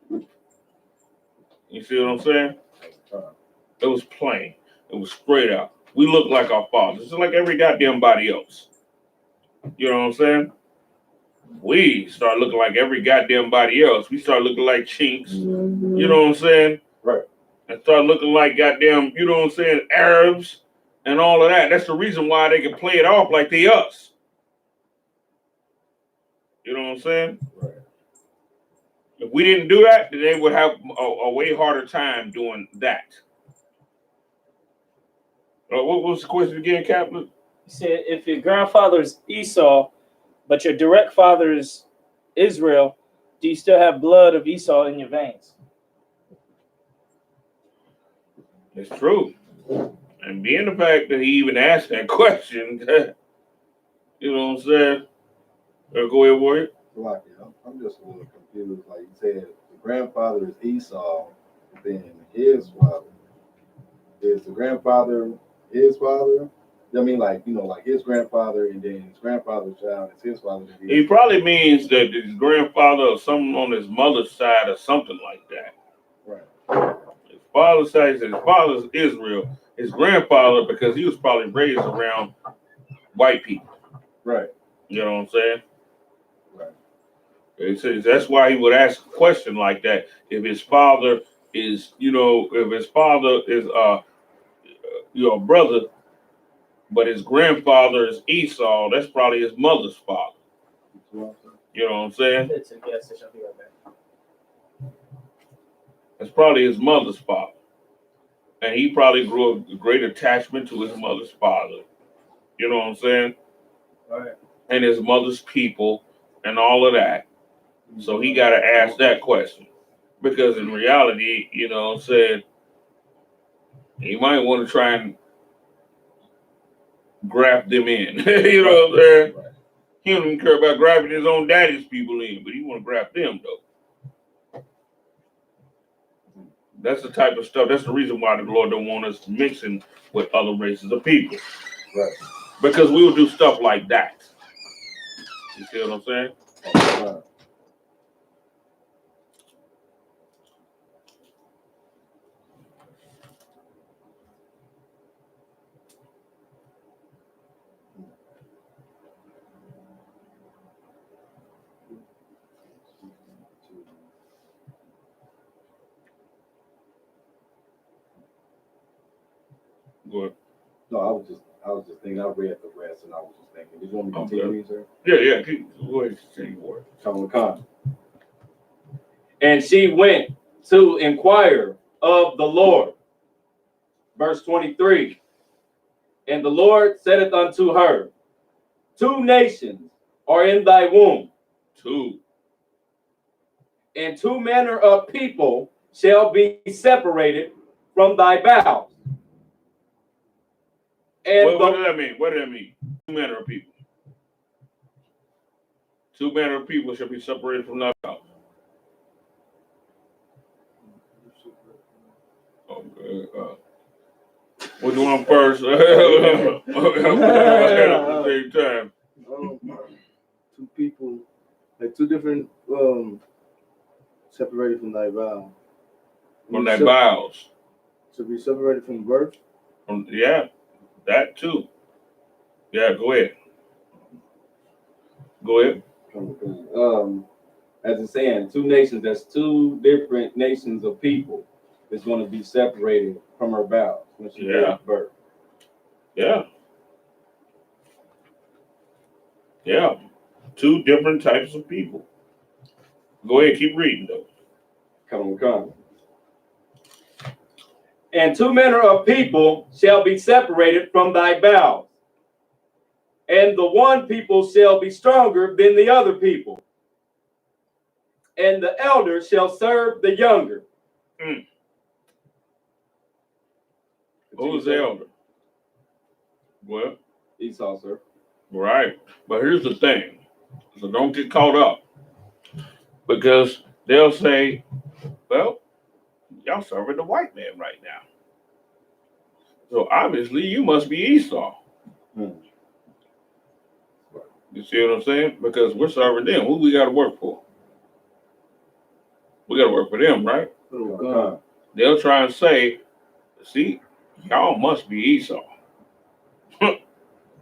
You see what I'm saying? It was plain. It was straight out. We look like our fathers, just like every goddamn body else. You know what I'm saying? We start looking like every goddamn body else. We start looking like chinks. You know what I'm saying? Right. And start looking like goddamn, you know what I'm saying, Arabs and all of that. That's the reason why they can play it off like they us. You know what I'm saying? Right. If we didn't do that, then they would have a way harder time doing that. What was the question again, Captain? He said, if your grandfather is Esau, but your direct father is Israel, do you still have blood of Esau in your veins? It's true. And being the fact that he even asked that question, you know what I'm saying? Go ahead, Warrior. Like, I'm just a little confused. Like you said, the grandfather is Esau, then his father. Is the grandfather his father? I mean, like, you know, like his grandfather, and then his grandfather's child is his father. He probably means that his grandfather or someone on his mother's side or something like that. Right. His father's side, his father's Israel. His grandfather, because he was probably raised around white people. Right. You know what I'm saying? Right. It says that's why he would ask a question like that. If his father is, you know, if his father is your brother, but his grandfather is Esau, that's probably his mother's father. You know what I'm saying? It's a gas station. I'll be right back. That's probably his mother's father. And he probably grew a great attachment to his mother's father. You know what I'm saying? Right. And his mother's people and all of that. So he got to ask that question. Because in reality, you know what I'm saying, he might want to try and graft them in. You know what I'm saying? Right. He don't even care about grafting his own daddy's people in, but he want to graft them, though. That's the type of stuff. That's the reason why the Lord don't want us mixing with other races of people. Right. Because we will do stuff like that. You see what I'm saying? Right. Go ahead. No, I was just thinking. I read the rest, and I was just thinking. Did you want me to continue, sir? Yeah. Go ahead. Say your word. Come. And she went to inquire of the Lord. Verse 23. And the Lord saith unto her, 2 nations are in thy womb, 2. and 2 manner of people shall be separated from thy bowels. And What does that mean? What does that mean? 2 manner of people. 2 manner of people shall be separated from thy house. Okay. Which one first? At the same time. 2 people, like 2 different, separated from thy vow. From thy bowels. To be separated from birth? Yeah, that too. Yeah, go ahead. As it's saying, 2 nations. That's 2 different nations of people that's going to be separated from her bowels when she gives birth. Yeah. 2 different types of people. Go ahead, keep reading though. Come. And 2 manner of people shall be separated from thy bowels. And the one people shall be stronger than the other people. And the elder shall serve the younger. Who's the elder? Well, Esau, sir. right. But here's the thing. So don't get caught up. Because they'll say, well, y'all serving the white man right now. So obviously you must be Esau. Hmm. You see what I'm saying? Because we're serving them. Who we got to work for? We got to work for them, right? Oh, God. They'll try and say, see, y'all must be Esau.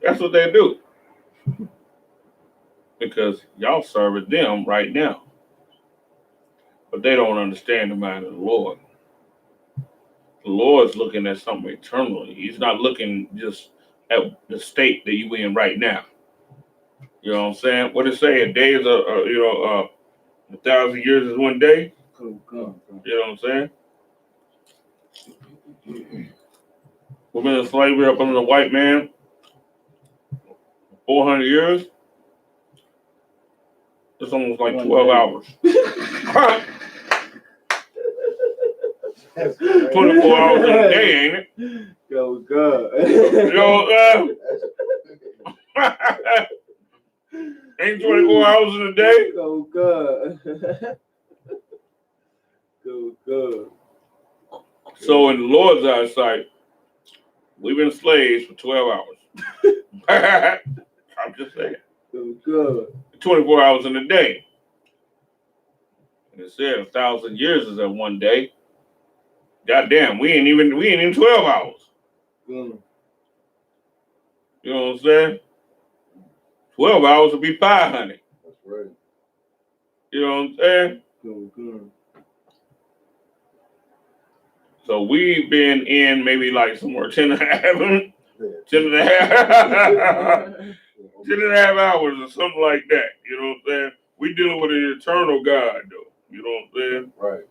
That's what they do. Because y'all serving them right now. But they don't understand the mind of the Lord. The Lord's looking at something eternally. He's not looking just at the state that you in right now. You know what I'm saying? What it say? A day is a 1,000 years is one day. Oh, God. You know what I'm saying? We've been in slavery up under the white man 400 years. It's almost like 12 hours. 24 hours in a day, ain't it? Go, God. You know, ain't 24 hours in a day? Go, God. Go, God. So in the Lord's eyesight, we've been slaves for 12 hours. I'm just saying. Go, God. 24 hours in a day. And it said 1,000 years is at one day. Goddamn, we ain't even 12 hours. Mm. You know what I'm saying? 12 hours would be 500. That's right. You know what I'm saying? Go, God. So we've been in maybe like somewhere 10 and a half, 10 Yeah. and a half, 10 and a half hours or something like that. You know what I'm saying? We dealing with an eternal God though. You know what I'm saying? Right.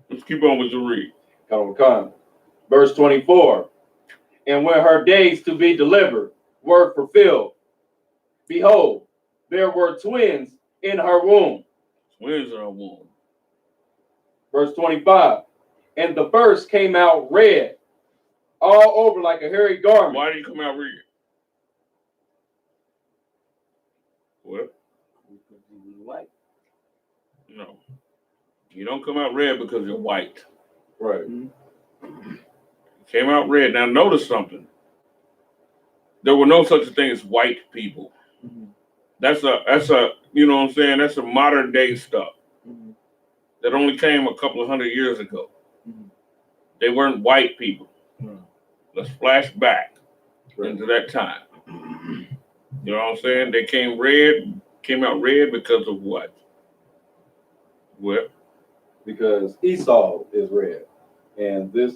Let's keep on with the read. Come. Verse 24. And when her days to be delivered were fulfilled, behold, there were twins in her womb. Twins in our womb. Verse 25. And the first came out red, all over like a hairy garment. Why did he come out red? What? White. No. You don't come out red because you're white. Right. You came out red. Now notice something. There were no such a thing as white people. Mm-hmm. That's a you know what I'm saying? That's a modern day stuff. Mm-hmm. That only came a couple of 100 years ago. Mm-hmm. They weren't white people. Mm-hmm. Let's flash back Right. into that time. You know what I'm saying? They came out red because of what? What? Because Esau is red. And this.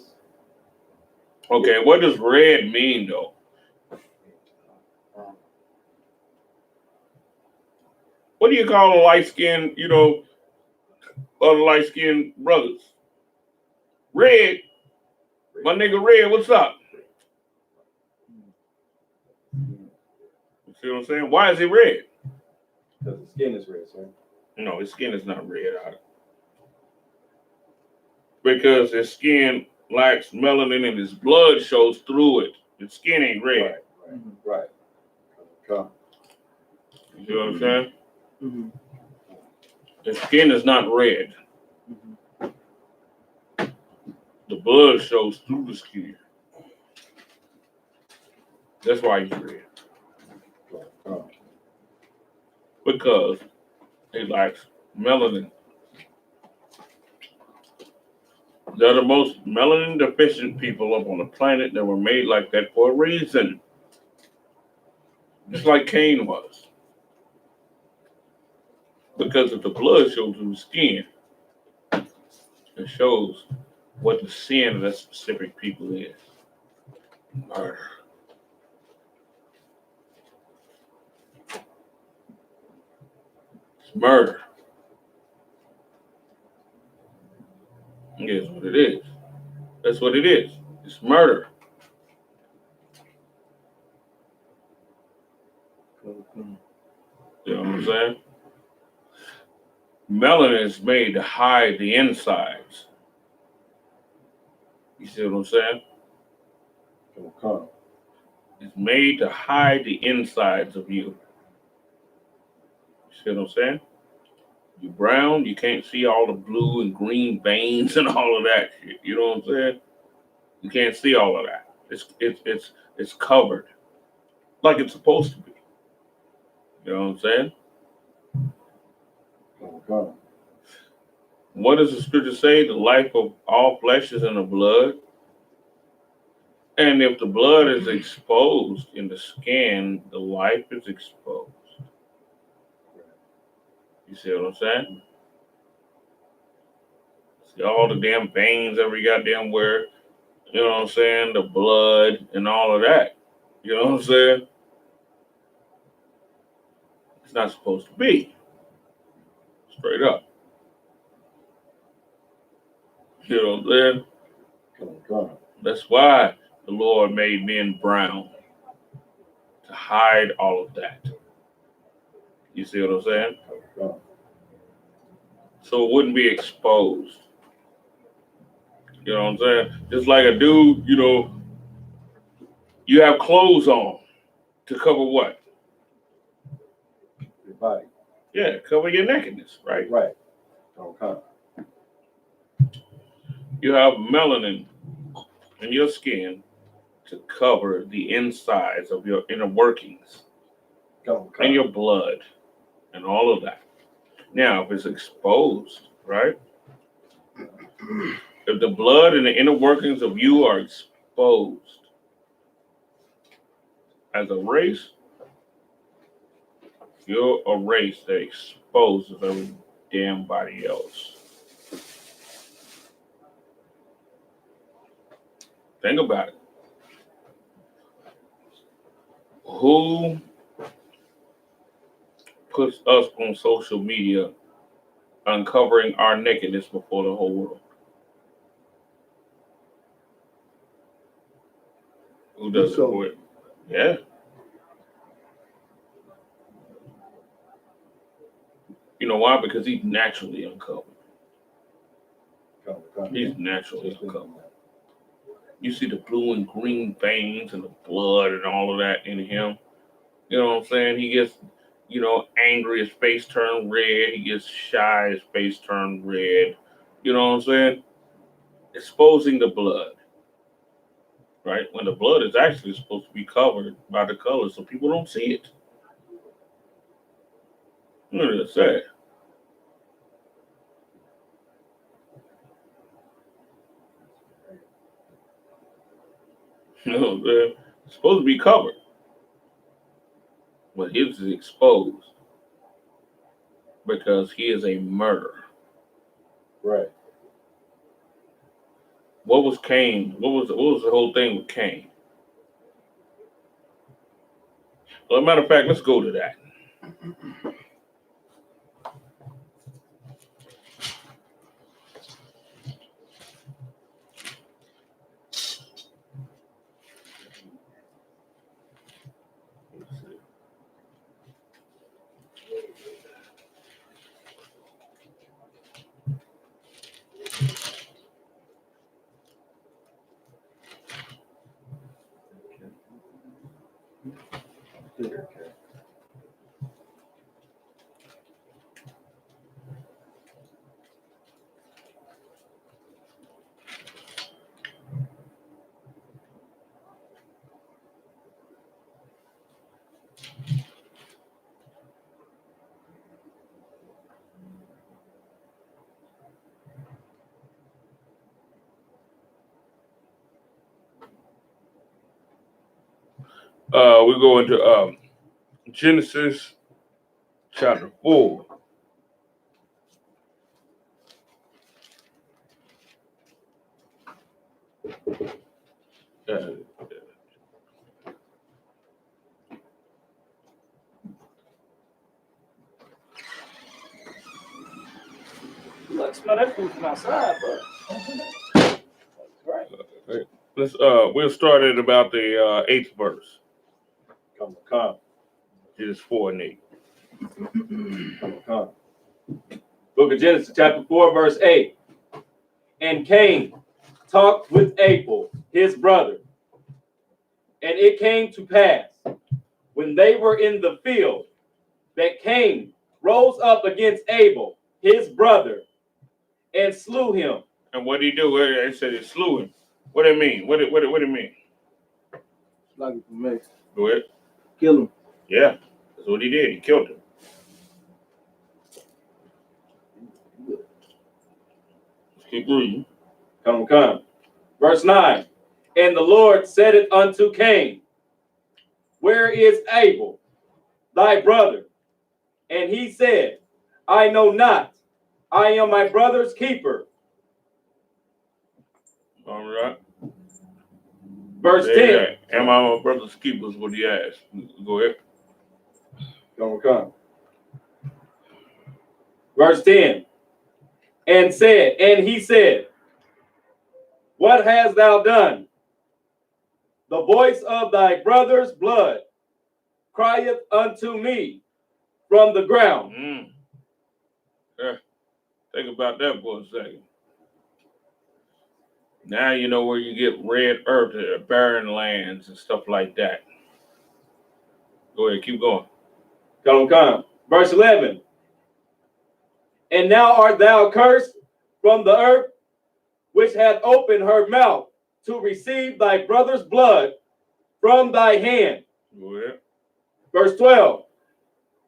Okay, what does red mean though? What do you call a light-skinned, other light-skinned brothers? Red. My nigga Red, what's up? You see what I'm saying? Why is he red? Because the skin is red, sir. No, his skin is not red. Because his skin lacks melanin and his blood shows through it. His skin ain't red. Right. Come. You see what I'm saying? Mm-hmm. His skin is not red. Mm-hmm. The blood shows through the skin. That's why he's red. Come. Because he lacks melanin. They're the most melanin deficient people up on the planet that were made like that for a reason. Just like Cain was. Because if the blood shows through the skin, it shows what the sin of that specific people is. Murder. It's murder. That's what it is. That's what it is. It's murder. You know what I'm saying? Melanin is made to hide the insides. You see what I'm saying? Okay. It's made to hide the insides of you. You see what I'm saying? You brown, you can't see all the blue and green veins and all of that shit. You know what I'm saying? You can't see all of that. It's covered like it's supposed to be. You know what I'm saying? Okay. What does the scripture say? The life of all flesh is in the blood. And if the blood is exposed in the skin, the life is exposed. You see what I'm saying? See all the damn veins every goddamn where, you know what I'm saying? The blood and all of that. You know what I'm saying? It's not supposed to be. Straight up. You know what I'm saying? Okay. That's why the Lord made men brown, to hide all of that. You see what I'm saying? Okay. So it wouldn't be exposed. You know what I'm saying? Just like a dude, you know, you have clothes on to cover what? Your body. Yeah, cover your nakedness, right? Right. Okay. You have melanin in your skin to cover the insides of your inner workings Okay. and your blood and all of that. Now, if it's exposed, right? If the blood and the inner workings of you are exposed as a race, you're a race that exposes every damn body else. Think about it. Who puts us on social media uncovering our nakedness before the whole world? Who does it So- for it? Yeah. You know why? Because he's naturally uncovered. Okay. He's naturally uncovered. You see the blue and green veins and the blood and all of that in him. You know what I'm saying? He gets, you know, angry, his face turned red. He gets shy, his face turned red. You know what I'm saying? Exposing the blood, right? When the blood is actually supposed to be covered by the color so people don't see it. Look at that. You know what I'm saying? It's supposed to be covered, but his is exposed because he is a murderer. Right. What was Cain? What was the whole thing with Cain? Well, as a matter of fact, let's go to that. Okay. We go into Genesis chapter 4. Look, smell that food from outside, bro. Right. We'll start at about the 8th verse. Okay. Genesis 4 and 8. Okay. Book of Genesis, chapter 4, verse 8. And Cain talked with Abel, his brother. And it came to pass, when they were in the field, that Cain rose up against Abel, his brother, and slew him. And what did he do? They said he slew him. What do it mean? What do it mean? Like it for me. Go ahead. Kill him. Yeah, that's what he did. He killed him. Let's keep reading. Come. Verse 9. And the Lord said it unto Cain, where is Abel, thy brother? And he said, I know not. I am my brother's keeper. All right. Verse 10. Am I my brother's keeper is what he asked. Go ahead. Come. Verse 10. And he said, what hast thou done? The voice of thy brother's blood crieth unto me from the ground. Yeah. Think about that for a second. Now you know where you get red earth, barren lands, and stuff like that. Go ahead, keep going. Come. Verse 11. And now art thou cursed from the earth, which hath opened her mouth to receive thy brother's blood from thy hand. Go ahead. Verse 12.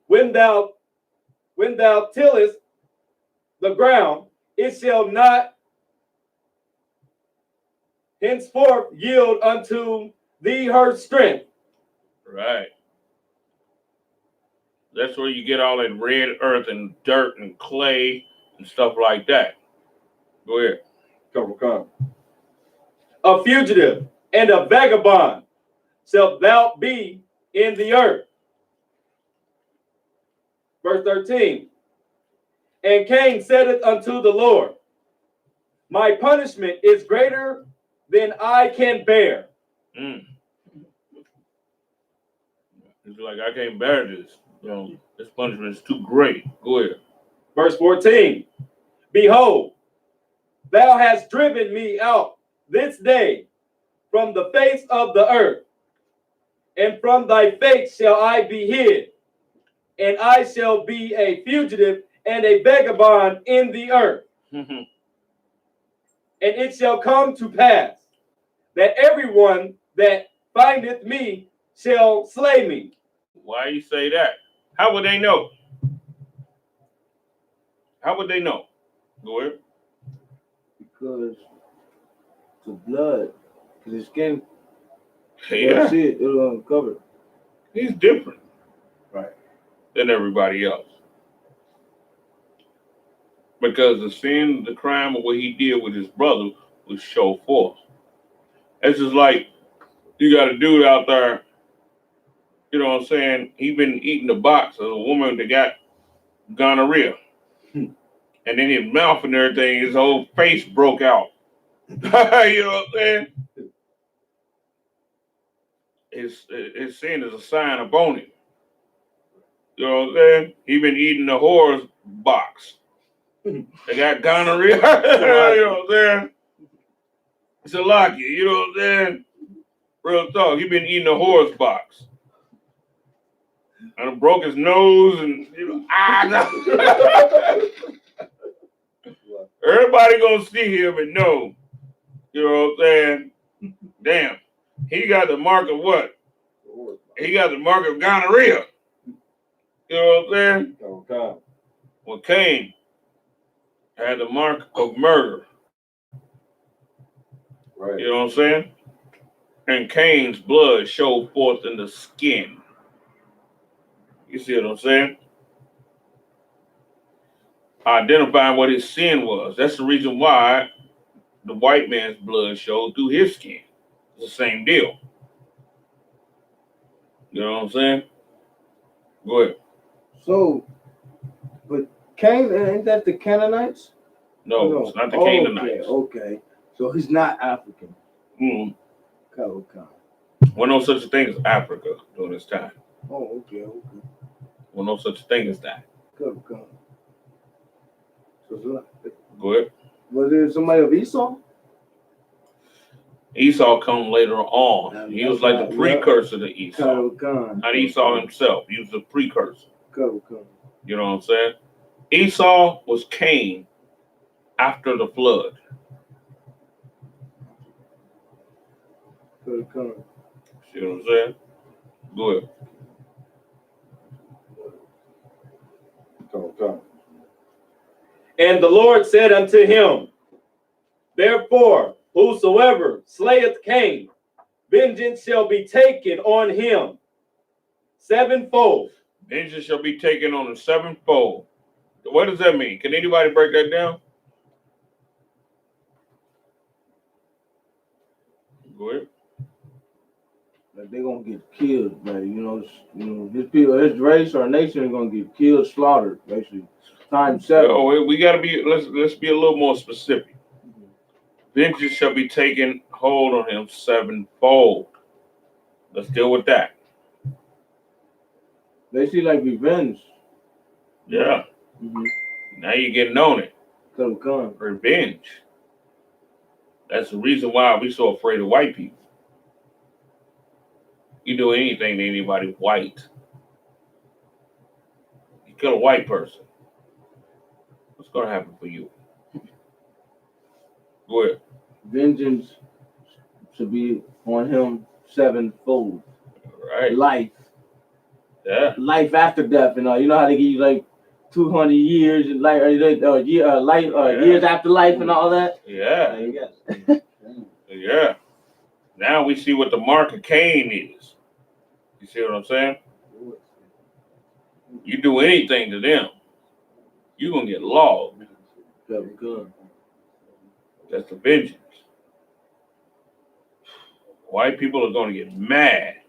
When thou tillest the ground, it shall not henceforth yield unto thee her strength. Right. That's where you get all that red earth and dirt and clay and stuff like that. Go ahead. Come. A fugitive and a vagabond shalt thou be in the earth. Verse 13. And Cain said unto the Lord, my punishment is greater than I can bear. It's like, I can't bear this. This punishment is too great. Go ahead. Verse 14. Behold, thou hast driven me out this day from the face of the earth, and from thy face shall I be hid, and I shall be a fugitive and a vagabond in the earth. And it shall come to pass that everyone that findeth me shall slay me. Why you say that? How would they know? How would they know? Go ahead. Because the blood, because his skin, Yeah. see it, it'll uncover it. He's different. Right. Than everybody else. Because the sin, the crime of what he did with his brother was show forth. It's just like you got a dude out there, you know what I'm saying? He been eating the box of a woman that got gonorrhea. And then his mouth and everything, his whole face broke out. You know what I'm saying? His sin is a sign upon him. You know what I'm saying? He been eating the whore's box. They got gonorrhea. You know what I'm saying? It's a lucky. You know what I'm saying? Real talk. He been eating the whore's box. And broke his nose and everybody gonna see him and know. You know what I'm saying? Damn. He got the mark of what? He got the mark of gonorrhea. You know what I'm saying? Well, Cain had the mark of murder. Right. You know what I'm saying? And Cain's blood showed forth in the skin. You see what I'm saying? Identifying what his sin was. That's the reason why the white man's blood showed through his skin. It's the same deal. You know what I'm saying? Go ahead. So, but Cain, ain't that the Canaanites? No, it's not the Canaanites. Okay. So he's not African. Mm. Okay. Well, no such a thing as Africa during this time. Oh, okay. Well, no such thing as that. Okay. Go ahead. Was it somebody of Esau? Esau come later on. He was like the precursor to Esau. Not Esau himself. He was the precursor. You know what I'm saying? Esau was Cain after the flood. See what I'm saying? Go ahead. And the Lord said unto him, therefore, whosoever slayeth Cain, vengeance shall be taken on him sevenfold. Vengeance shall be taken on him sevenfold. What does that mean? Can anybody break that down? Go ahead. Like they're gonna get killed, like his people, his race or nation is gonna get killed, slaughtered, basically. Times 7. Oh, we gotta be. Let's be a little more specific. Vengeance shall be taken hold on him sevenfold. Let's deal with that. They see like revenge. Yeah. Now you're getting on it. Come. Revenge. That's the reason why we're so afraid of white people. You do anything to anybody white. You kill a white person. What's gonna happen for you? Go ahead. Vengeance should be on him sevenfold. Right. Life. Yeah. Life after death, you know how they give you like 200 years and years after life and all that. Yeah. Yeah. Now we see what the mark of Cain is. You see what I'm saying? You do anything to them, you're gonna get logged. That's the vengeance. White people are gonna get mad.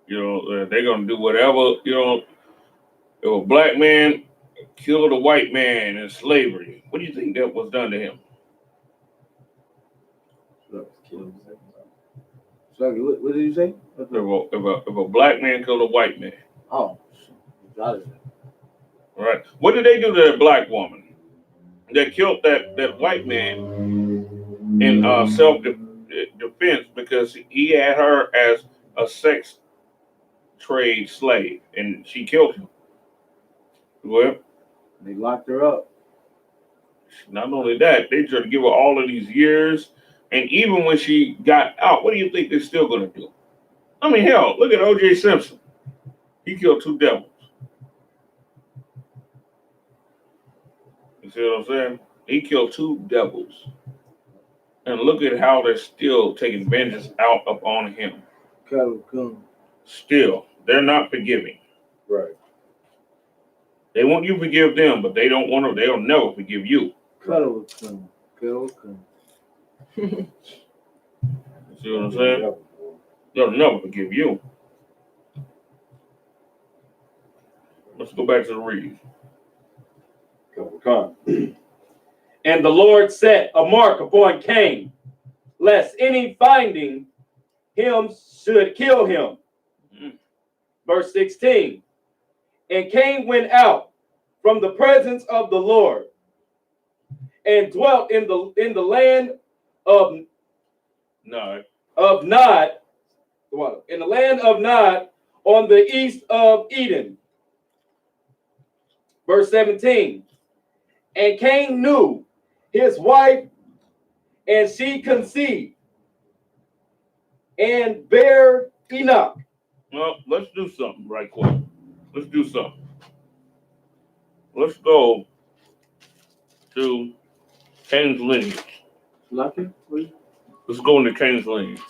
They're gonna do whatever. If a black man killed a white man in slavery, what do you think that was done to him? Sorry, what did you say? If a black man killed a white man. Oh, got it. Right. What did they do to that black woman that killed that white man in self-defense because he had her as a sex trade slave and she killed him? Well, they locked her up. Not only that, they tried to give her all of these years, and even when she got out, what do you think they're still going to do? I mean, hell, look at O.J. Simpson. He killed 2 devils. You see what I'm saying? He killed 2 devils. And look at how they're still taking vengeance out upon him. Still, they're not forgiving. Right. They want you to forgive them, but they don't want to. They'll never forgive you. You see what I'm saying? They'll never forgive you. Let's go back to the read. And the Lord set a mark upon Cain, lest any finding him should kill him. Verse 16. And Cain went out from the presence of the Lord and dwelt in the land of Nod, in the land of Nod on the east of Eden. Verse 17. And Cain knew his wife, and she conceived and bare Enoch. Well, let's do something right quick. Let's do something. Let's go to Cain's lineage. Lucky, please. Let's go into Cain's lineage.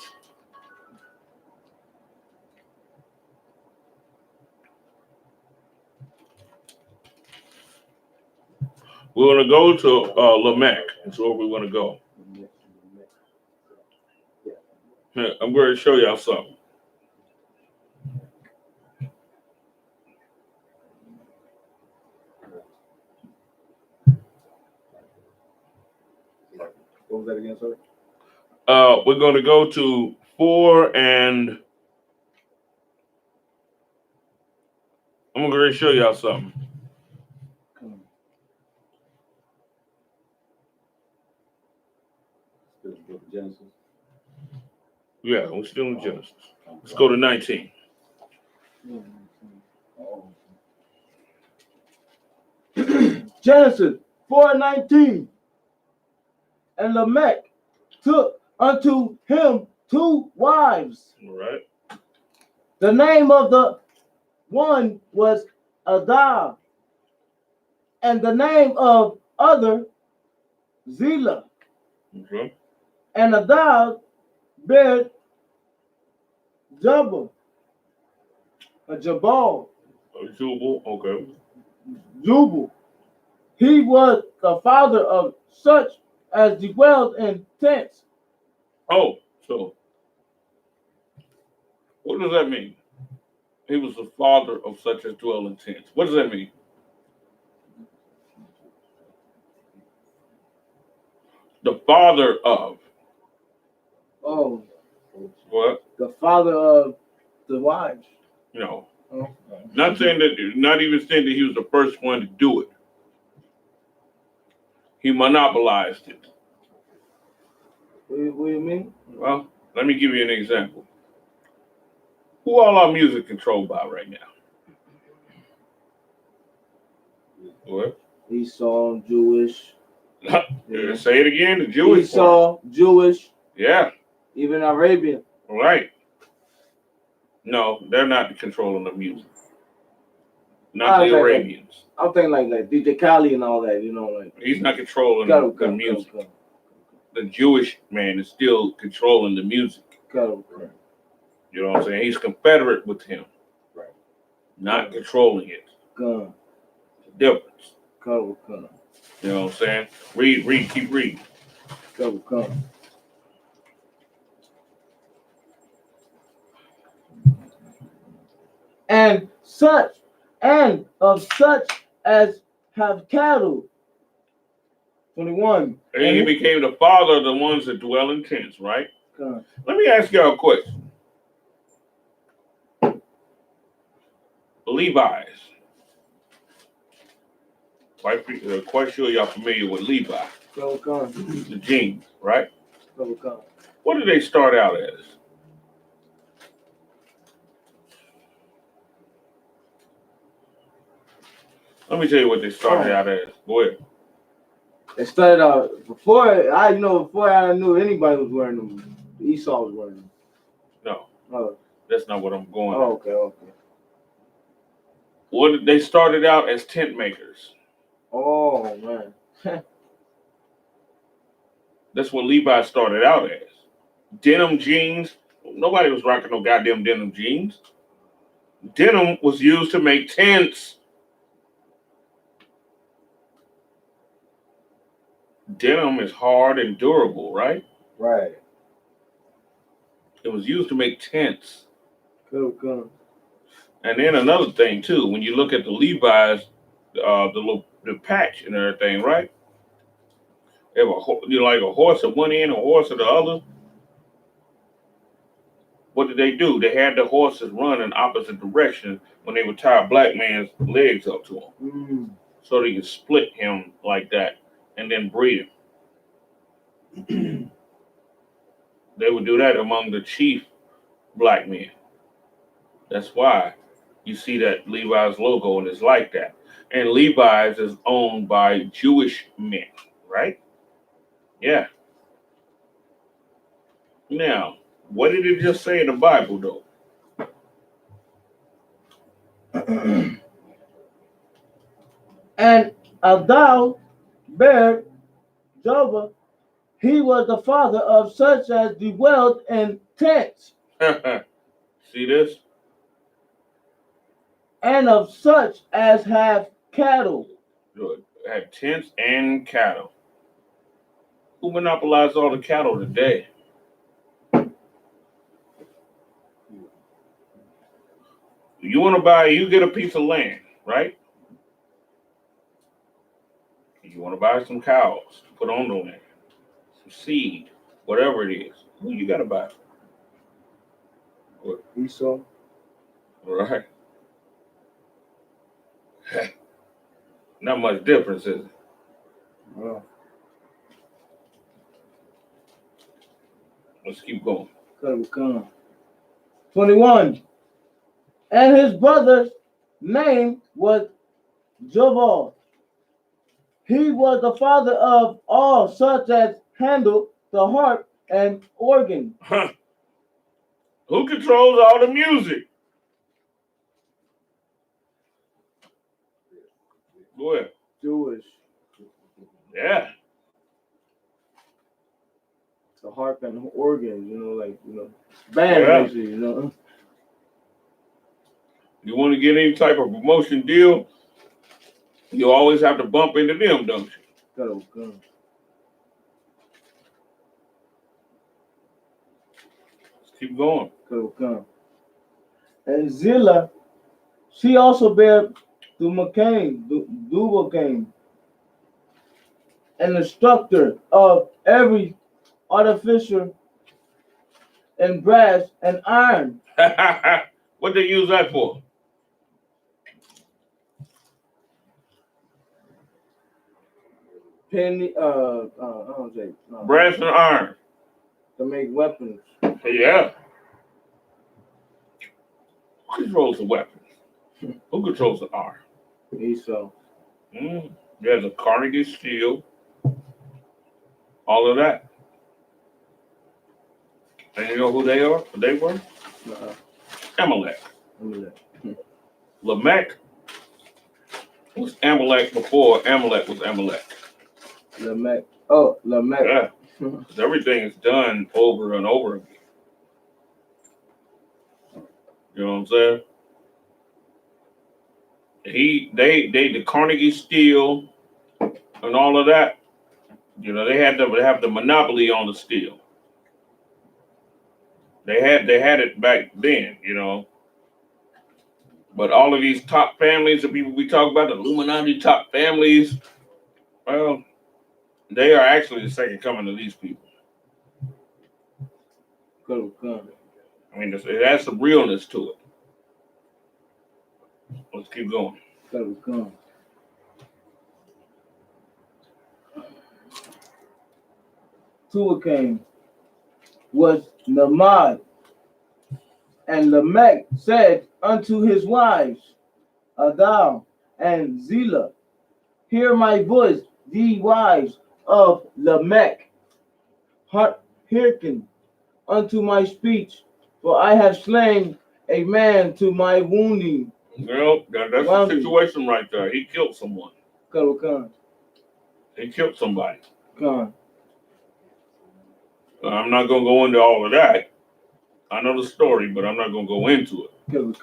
We're going to go to Lamech. That's where we want to go. I'm going to show y'all something. What was that again, sir? We're going to go to 4 and I'm going to show y'all something. Go to Genesis. Yeah, we're still in Genesis. Let's go to 19. Genesis 4:19. And Lamech took unto him 2 wives. All right. The name of the one was Adah, and the name of other Zillah. Okay. And Adah bare Jabal, Jabal, Jubal. Okay. Jubal. He was the father of such as dwelled in tents. Oh, so what does that mean? He was the father of such as dwell in tents. What does that mean? The father of Oh, what? the father of the wives. No. Oh. Not saying that, not even saying that he was the first one to do it. He monopolized it. What do you mean? Well, let me give you an example. Who all our music controlled by right now? What? Esau, Jewish. Yeah. Say it again, the Jewish part. Esau, Jewish, Yeah, even Arabian. right. No, they're not controlling the music. Not I the was like, Arabians. I'm thinking like DJ Khaled and all that, you know, like. He's not controlling Go. the music. The Jewish man is still controlling the music. Go. You know what I'm saying? He's confederate with him. Right. Not controlling it. Go. Difference. Go. You know what I'm saying? Read, keep reading. Go. And of such as have cattle. 21. And he became the father of the ones that dwell in tents, right? Go. Let me ask y'all a question. Levi's. Quite sure y'all familiar with Levi. Go. The jeans, right? Go. What did they start out as? Let me tell you what they started out as. Go ahead. They started out before I knew anybody was wearing them. Esau was wearing them. No, Oh. that's not what I'm going. Oh, okay. What they started out as tent makers. Oh man. That's what Levi started out as. Denim jeans. Nobody was rocking no goddamn denim jeans. Denim was used to make tents. Denim is hard and durable, right? Right. It was used to make tents. Go. And then another thing too, when you look at the Levi's, the patch and everything, right? They have like a horse at one end, a horse at the other. What did they do? They had the horses run in opposite direction when they would tie a black man's legs up to him, so they could split him like that and then breed him. They would do that among the chief black men. That's why you see that Levi's logo and it's like that. And Levi's is owned by Jewish men, right? Yeah. Now, what did it just say in the Bible, though? And Adal bare Java, he was the father of such as dwelled in tents. See this? And of such as have cattle. Good. Had tents and cattle. Who monopolized all the cattle today? You get a piece of land, right? You want to buy some cows to put on the land, some seed, whatever it is. Who you got to buy? What? Esau. Right. Not much difference, is it? Well. Let's keep going. 21. And his brother's name was Jobal. He was the father of all such as handle the harp and organ. Huh. Who controls all the music? Go ahead. Jewish. Yeah. The harp and organ, band Yeah. basically, You want to get any type of promotion deal, you always have to bump into them, don't you? Let's keep going. And Zillah, she also bare Dubal-Cain, an instructor of every artificer in brass and iron. What they use that for? Penny, I don't say, Brass and iron. to make weapons. Yeah. Who controls the weapons? Who controls the iron? Esau. There's a Carnegie steel. All of that. And you know who they are? Who they were? Amalek. Lamech was Amalek before Amalek was Amalek. Lamech. Oh, Lamech. Yeah. 'Cause everything is done over and over again. You know what I'm saying? They the Carnegie steel and all of that. You know, they had to have the monopoly on the steel. They had it back then, you know. But all of these top families, the people we talk about, the Illuminati top families, well, they are actually the second coming of these people. I mean, it has some realness to it. Let's keep going. Tuakim was Namad, and Lamech said unto his wives, Adal and Zillah, hear my voice, ye wives of Lamech. Hearken unto my speech, for I have slain a man to my wounding. Well, that's the situation right there. He killed someone. He killed somebody. I'm not going to go into all of that. I know the story, but I'm not going to go into it. Go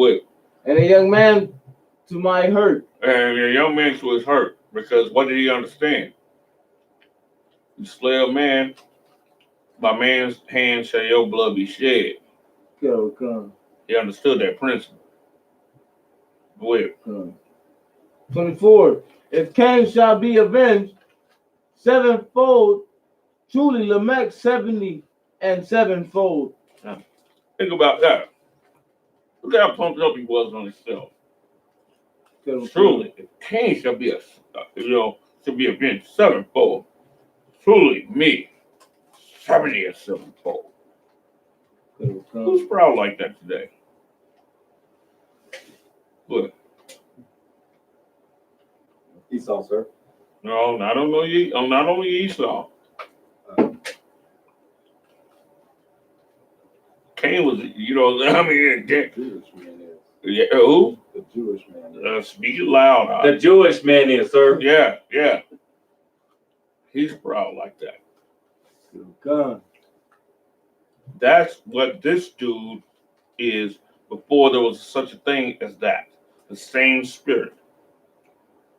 ahead. And a young man to my hurt. And a young man to his hurt, because what did he understand? You slay a man, by man's hand shall your blood be shed. He understood that principle. Go ahead. 24. If Cain shall be avenged sevenfold, truly Lamech 70 and sevenfold. Think about that. Look how pumped up he was on himself. Truly, if Cain shall be avenged sevenfold, truly me 70 and sevenfold. Who's proud like that today? Good. Esau, sir. No, not only Esau. Cain was, Jewish man is. yeah, who? The Jewish man is. Speak it loud. The Jewish man is, sir. Yeah. He's proud like that. That's what this dude is before there was such a thing as that. The same spirit.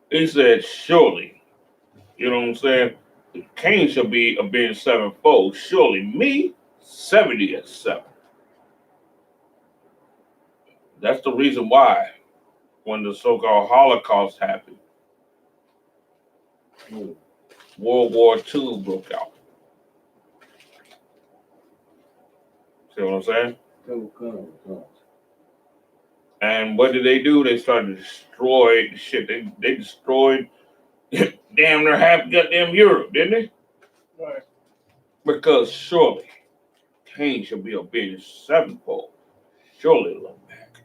He said, surely, you know what I'm saying? Cain shall be avenged sevenfold. Surely me, 70 and 7. That's the reason why when the so-called Holocaust happened, World War II broke out. See what I'm saying? And what did they do? They started to destroy the shit. They destroyed damn near half goddamn Europe, didn't they? Right. Because surely Cain shall be avenged sevenfold. Surely, Lamech,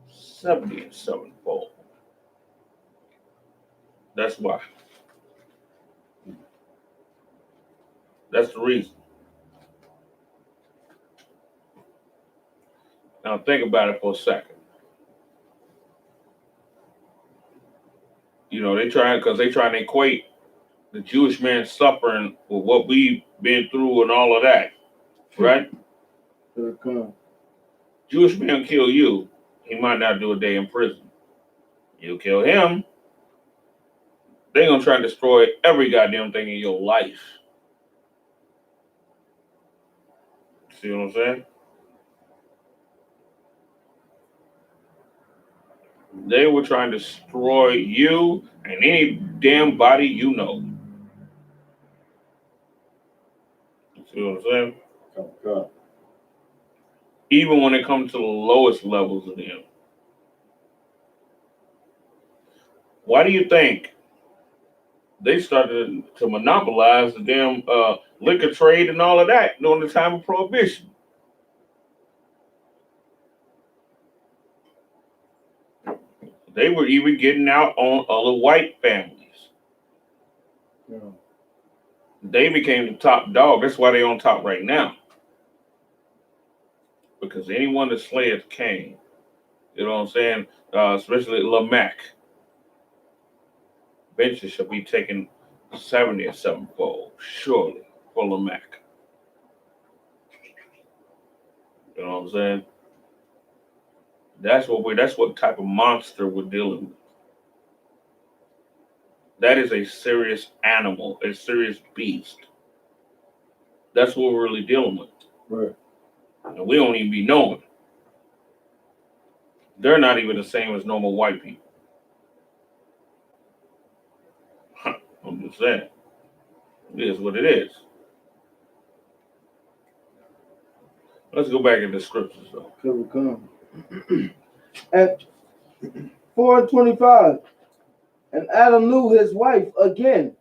70 and sevenfold. That's why. That's the reason. Now think about it for a second. You know, they trying to equate the Jewish man suffering with what we've been through and all of that, right? Jewish man kill you, he might not do a day in prison. You kill him, they're gonna try and destroy every goddamn thing in your life. See what I'm saying? They were trying to destroy you and any damn body you know. See what I'm saying? God. Even when it comes to the lowest levels of them. Why do you think they started to monopolize the damn liquor trade and all of that during the time of Prohibition? They were even getting out on other white families. Yeah. They became the top dog. That's why they're on top right now. Because anyone that slayeth Cain, you know what I'm saying? Especially Lamech, vengeance shall be taken 70 and sevenfold, surely, for Lamech. You know what I'm saying? That's what type of monster we're dealing with. That is a serious animal, a serious beast. That's what we're really dealing with. Right. And we don't even be knowing. They're not even the same as normal white people. I'm just saying. It is what it is. Let's go back into scriptures though. Here we come. At 4:25, and Adam knew his wife again,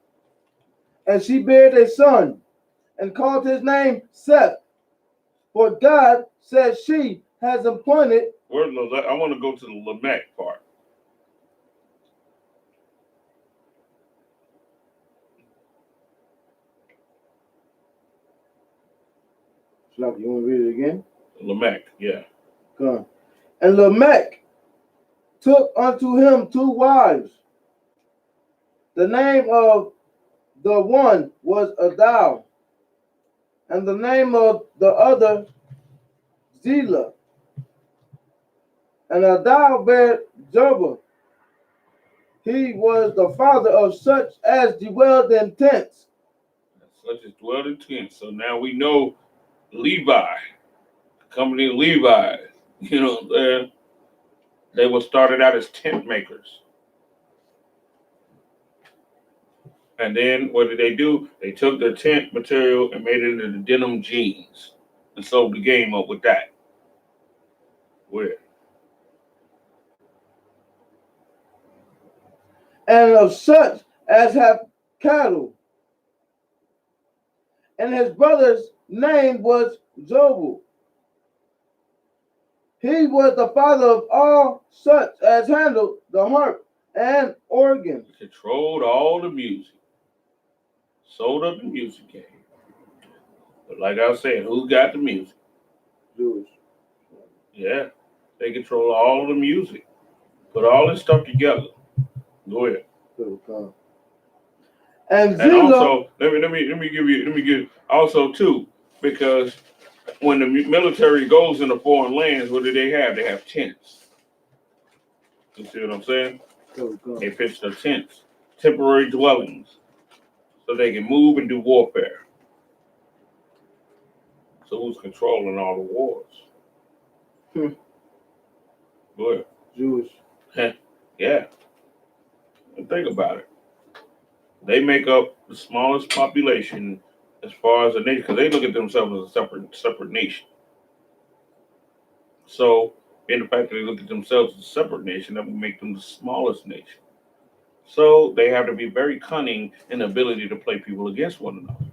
and she bare a son, and called his name Seth. For God said she has appointed. I want to go to the Lamech part. Like, you want to read it again? Lamech, yeah. Come. And Lamech took unto him 2 wives. The name of the one was Adal, and the name of the other Zillah. And Adal bare Jobab. He was the father of such as dwelled in tents. Such as dwelled in tents. So now we know Levi, the company of Levi, you know what I'm saying? They were started out as tent makers. And then what did they do? They took their tent material and made it into the denim jeans and sold the game up with that. Where? And of such as have cattle. And his brother's name was Jobab. He was the father of all such as handled the harp and organ. Controlled all the music. Sold up the music game. But like I was saying, who got the music? Jewish. Yeah. They control all the music. Put all this stuff together. Go ahead. And And Zillah, also, let me give also too, because when the military goes into foreign lands, what do they have? They have tents. You see what I'm saying? They pitch their tents, temporary dwellings, so they can move and do warfare. So who's controlling all the wars? Go ahead. Jewish. Yeah. And think about it. They make up the smallest population as far as a nation, because they look at themselves as a separate nation. So, in the fact that they look at themselves as a separate nation, that would make them the smallest nation. So, they have to be very cunning in the ability to play people against one another.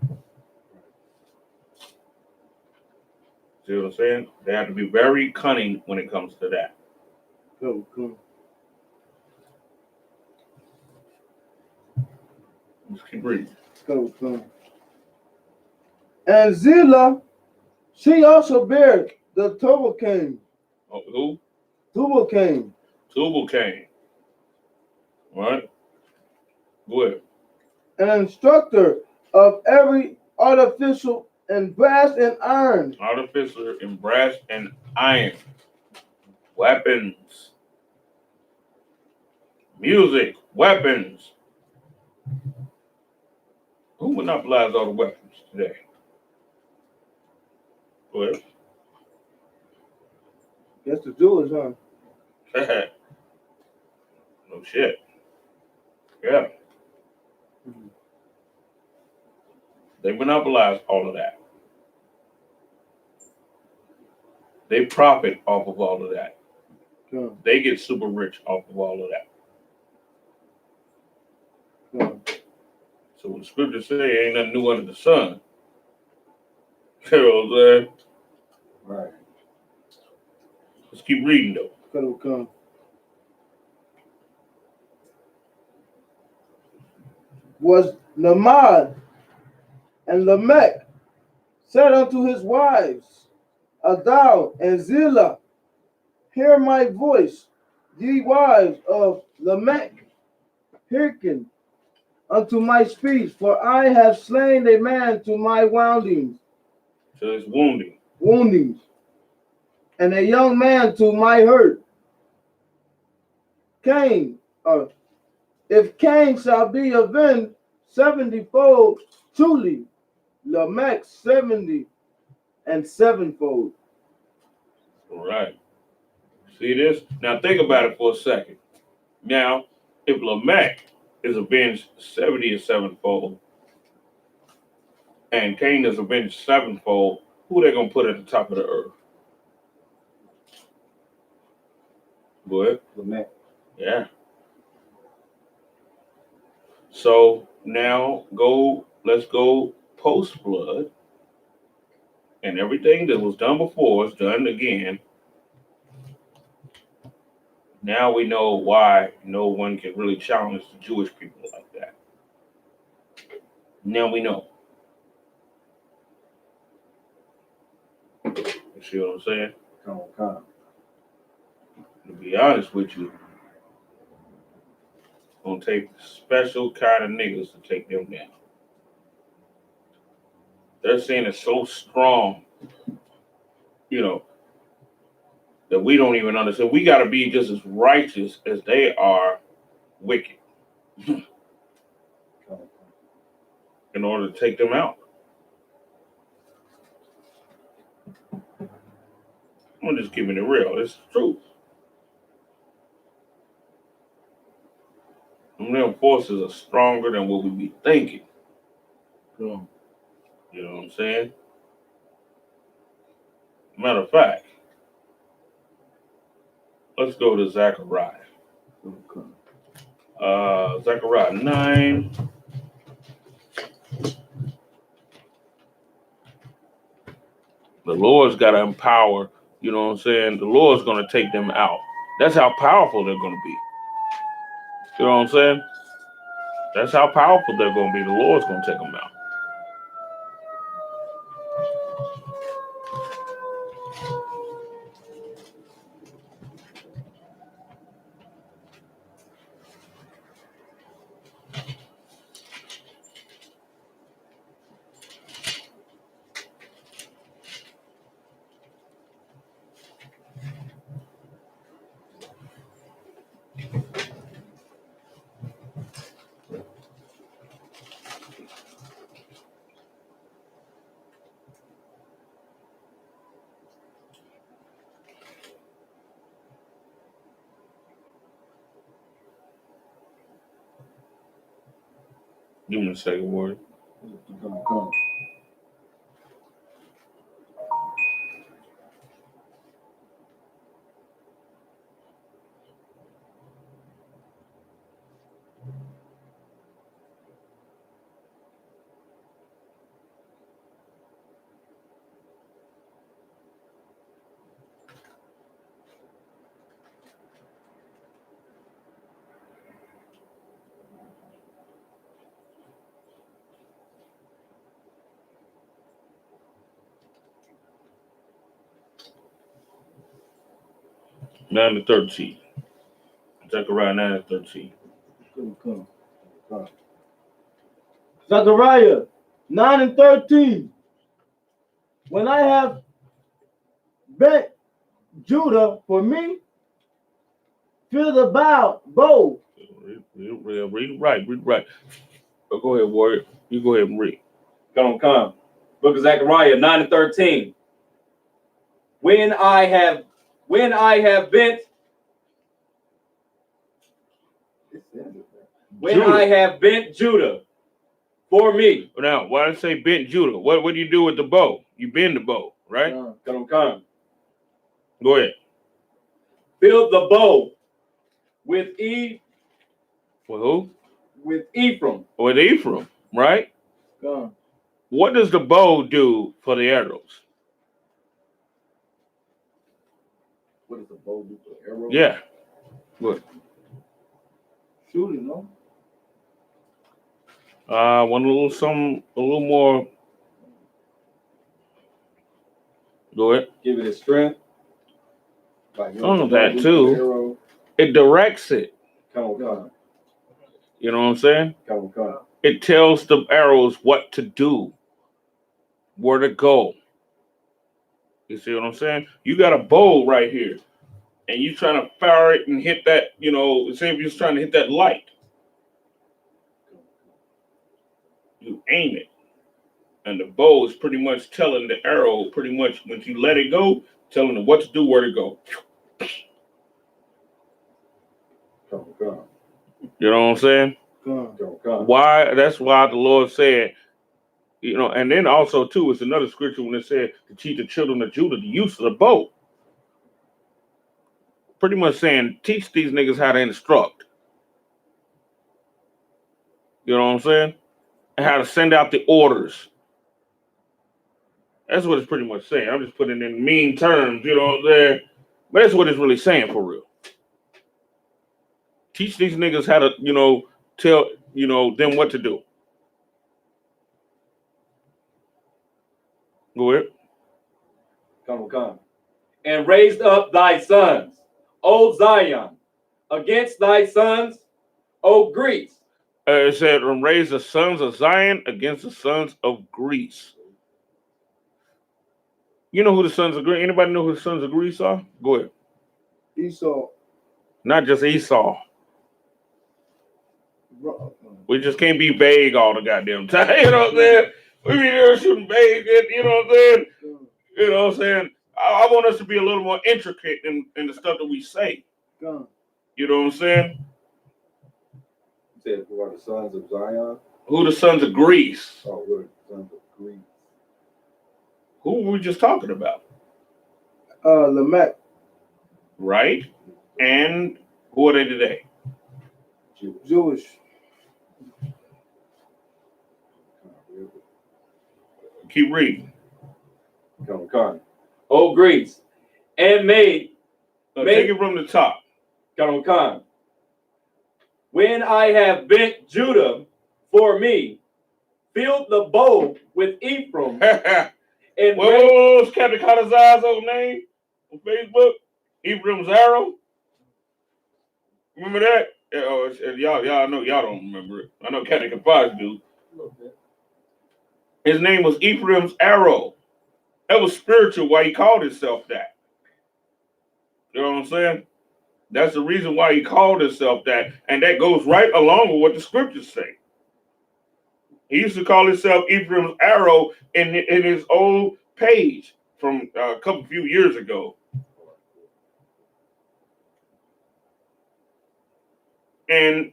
See what I'm saying? They have to be very cunning when it comes to that. Cool, cool. Let's keep reading. Cool, cool. And Zillah, she also bare the Tubal-Cain. Oh, who? Tubal-Cain. Tubal-Cain. Right? Go ahead. An instructor of every artificial in brass and iron. Artificer in brass and iron. Weapons. Music. Weapons. Who monopolized all the weapons today? Go ahead. Guess the Jews, huh? No shit. Yeah. They monopolize all of that. They profit off of all of that. Yeah. They get super rich off of all of that. Yeah. So when the scriptures say ain't nothing new under the sun, you know what I'm saying? Right. Let's keep reading though. Cool, cool. Was Namad and Lamech said unto his wives, Adal and Zillah, hear my voice, ye wives of Lamech, hearken unto my speech, for I have slain a man to my So it's wounding. woundings, and a young man to my hurt. Cain, if Cain shall be avenged 70-fold, truly, Lamech 70 and sevenfold. All right. See this? Now think about it for a second. Now, if Lamech is avenged 70 and sevenfold, and Cain is avenged sevenfold, who they gonna put at the top of the earth? Go ahead. Lamech. Yeah. So now let's go post flood, and everything that was done before is done again. Now we know why no one can really challenge the Jewish people like that. Now we know. You see what I'm saying? Come. To be honest with you, it's gonna take special kind of niggas to take them down. They're saying it's so strong, that we don't even understand. We got to be just as righteous as they are wicked in order to take them out. I'm just keeping it real. It's the truth. Them forces are stronger than what we be thinking. Cool. You know what I'm saying? Matter of fact, let's go to Zechariah. Zechariah 9. The Lord's got to empower, you know what I'm saying? The Lord's going to take them out. That's how powerful they're going to be. You know what I'm saying? That's how powerful they're going to be. The Lord's going to take them out. Give me a second word. Come. 9 and 13. Zechariah 9 and 13. Come. Zechariah 9 and 13. When I have bent Judah for me, fill the bow. Read right. Oh, go ahead, warrior. You go ahead and read. Come. Book of Zechariah 9 and 13. When I have bent Judah for me. Now, why did I say bent Judah? What do you do with the bow? You bend the bow, right? Come. Go ahead. Fill the bow with For who? with Ephraim. With Ephraim, right? Come. What does the bow do for the arrows? What does the bow do for arrows? Yeah. Good. Shooting, no? Want a little more. Go ahead. Give it its strength. Like, That too. It directs it. Come. You know what I'm saying? Come. It tells the arrows what to do, where to go. You see what I'm saying? You got a bow right here, and you trying to fire it and hit that, say if you're trying to hit that light. You aim it. And the bow is pretty much telling the arrow, pretty much when you let it go, telling it what to do, where to go. Come. You know what I'm saying? Come. Why? That's why the Lord said, and then also too, it's another scripture when it said to teach the children of Judah the use of the bow. Pretty much saying, teach these niggas how to instruct. You know what I'm saying? And how to send out the orders. That's what it's pretty much saying. I'm just putting it in mean terms, you know what I'm saying? But that's what it's really saying for real. Teach these niggas how to, tell, them what to do. Go ahead. Come. And raised up thy sons, O Zion, against thy sons, O Greece. It said, raise the sons of Zion against the sons of Greece. You know who the sons of Greece? Anybody know who the sons of Greece are? Go ahead. Esau. Not just Esau. We just can't be vague all the goddamn time. You know what I'm saying? We be there shooting vague. You know what I'm saying? You know what I'm saying? I want us to be a little more intricate in the stuff that we say. Come. You know what I'm saying? You said who are the sons of Zion? Who the sons of Greece? Oh, we're the sons of Greece. Who were we just talking about? Lamech. Right? And who are they today? Jewish. Keep reading. Come. O Greece, and made. Take it from the top. Come. When I have bent Judah for me, filled the bow with Ephraim. And what's Captain Carter's old name on Facebook? Ephraim's arrow. Remember that? Y'all know y'all don't remember it. I know Captain Kapaz do. His name was Ephraim's arrow. That was spiritual why he called himself that. You know what I'm saying? That's the reason why he called himself that. And that goes right along with what the scriptures say. He used to call himself Ephraim's arrow in his old page from a few years ago. And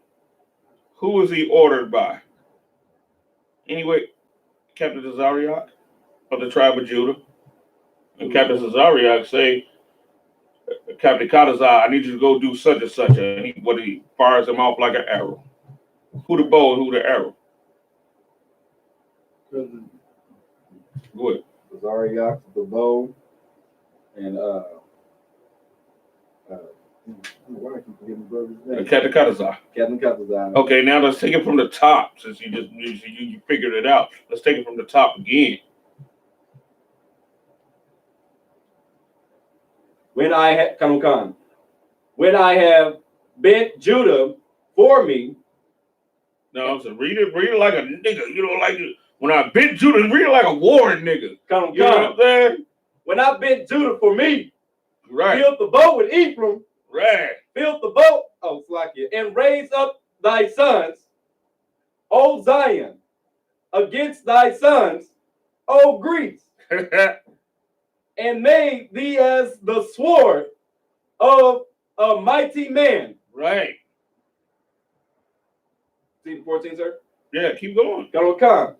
who was he ordered by? Anyway, Captain Azariah of the tribe of Judah. And Captain Azariah say, Captain Kadazar, I need you to go do such and such. And he fires him off like an arrow. Who the bow and who the arrow? Go ahead. Azariah the bow, and why I keep forgetting brother's name? Captain Kadazar. Captain Kadazar. Okay, now let's take it from the top since you figured it out. Let's take it from the top again. When I have come. when I have bent Judah for me. No, so read it like a nigga. You know, like when I bent Judah, read it like a warring nigga. Come, you know what I'm saying? When I bent Judah for me, Right. filled the boat with Ephraim, Right. filled the boat, oh, Slakia, and raised up thy sons, O Zion, against thy sons, O Greece, and made thee as the sword of a mighty man. Right. See the 14, sir? Yeah, keep going. Come.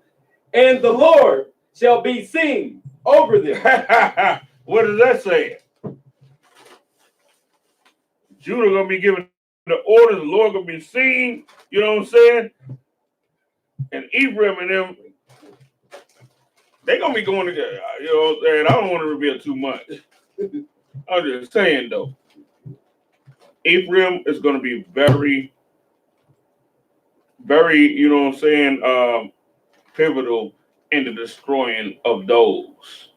And the Lord shall be seen over them. What does that say? Judah gonna be given the orders, the Lord gonna be seen, you know what I'm saying? And Ephraim and them, they gonna be going together, you know what I'm saying? I don't want to reveal too much. I'm just saying though, Ephraim is gonna be very, very, you know what I'm saying, pivotal in the destroying of those.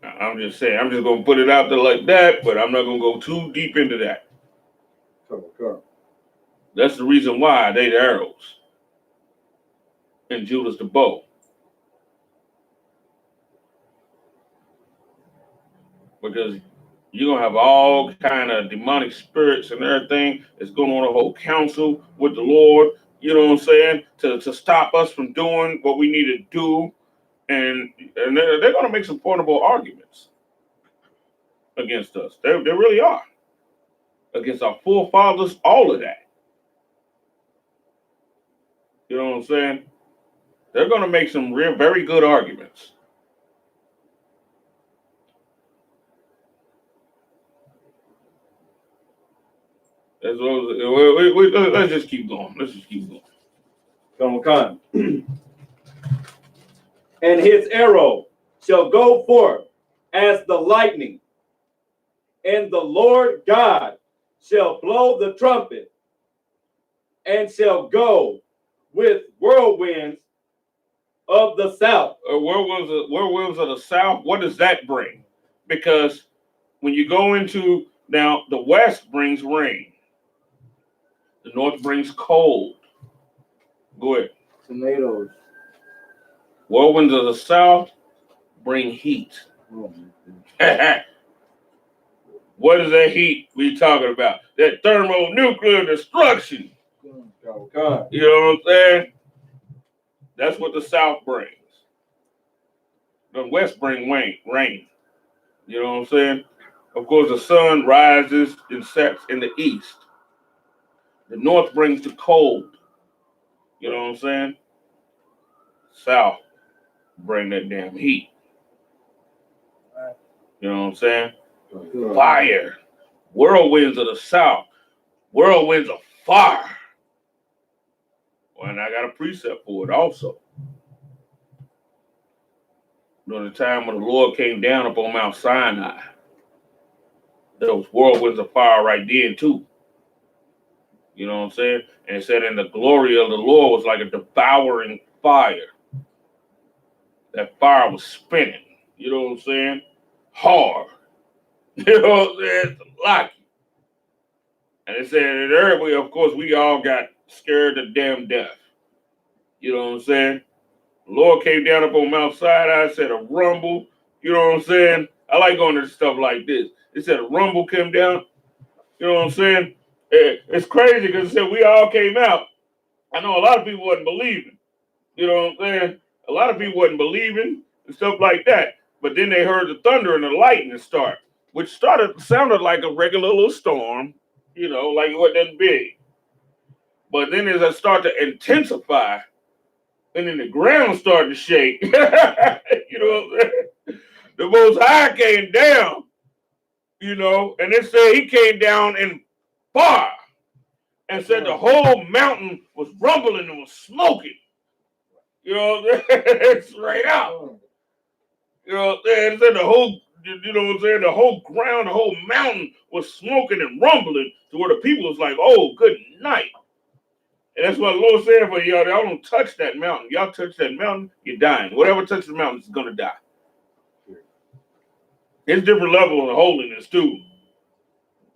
I'm just saying, I'm just gonna put it out there like that, but I'm not gonna go too deep into that. That's the reason why they the arrows and Judah's the bow. Because you're gonna have all kind of demonic spirits and everything that's going on a whole council with the Lord, you know what I'm saying, to stop us from doing what we need to do. And they're gonna make some formidable arguments against us. They really are. Against our forefathers, all of that. You know what I'm saying? They're going to make some very good arguments. As well as, let's just keep going. Come. And his arrow shall go forth as the lightning, and the Lord God shall blow the trumpet, and shall go with whirlwinds of the south. Whirlwinds of the south, what does that bring? Because when you go into, now the west brings rain. The north brings cold. Go ahead. Tomatoes. Whirlwinds of the south bring heat. What is that heat we talking about? That thermonuclear destruction. You know what I'm saying? That's what the south brings. The west brings rain. You know what I'm saying? Of course, the sun rises and sets in the east. The north brings the cold. You know what I'm saying? South bring that damn heat. You know what I'm saying? Fire. Whirlwinds of the south. Whirlwinds of fire. Well, and I got a precept for it also. During the time when the Lord came down upon Mount Sinai, there was whirlwinds of fire right then too. You know what I'm saying? And it said, and the glory of the Lord was like a devouring fire. That fire was spinning. You know what I'm saying? Hard. You know what I'm saying? Like it. And it said that everybody, of course, we all got scared to damn death. You know what I'm saying? The Lord came down upon Mount Sinai, said a rumble. You know what I'm saying? I like going to stuff like this. It said a rumble came down. You know what I'm saying? It's crazy because it said we all came out. I know a lot of people wasn't believing. You know what I'm saying? A lot of people wasn't believing and stuff like that. But then they heard the thunder and the lightning start, which sounded like a regular little storm, you know, like it wasn't big. But then as it started to intensify, and then the ground started to shake, you know what I'm saying? The Most High came down, you know, and it said he came down in fire and said the whole mountain was rumbling and was smoking. You know what I'm saying? It's straight out. You know what I'm saying? It said the whole, you know what I'm saying? The whole ground, the whole mountain was smoking and rumbling to where the people was like, oh, good night. And that's what the Lord said for y'all. Y'all don't touch that mountain. Y'all touch that mountain, you're dying. Whatever touches the mountain is going to die. It's different levels of holiness too.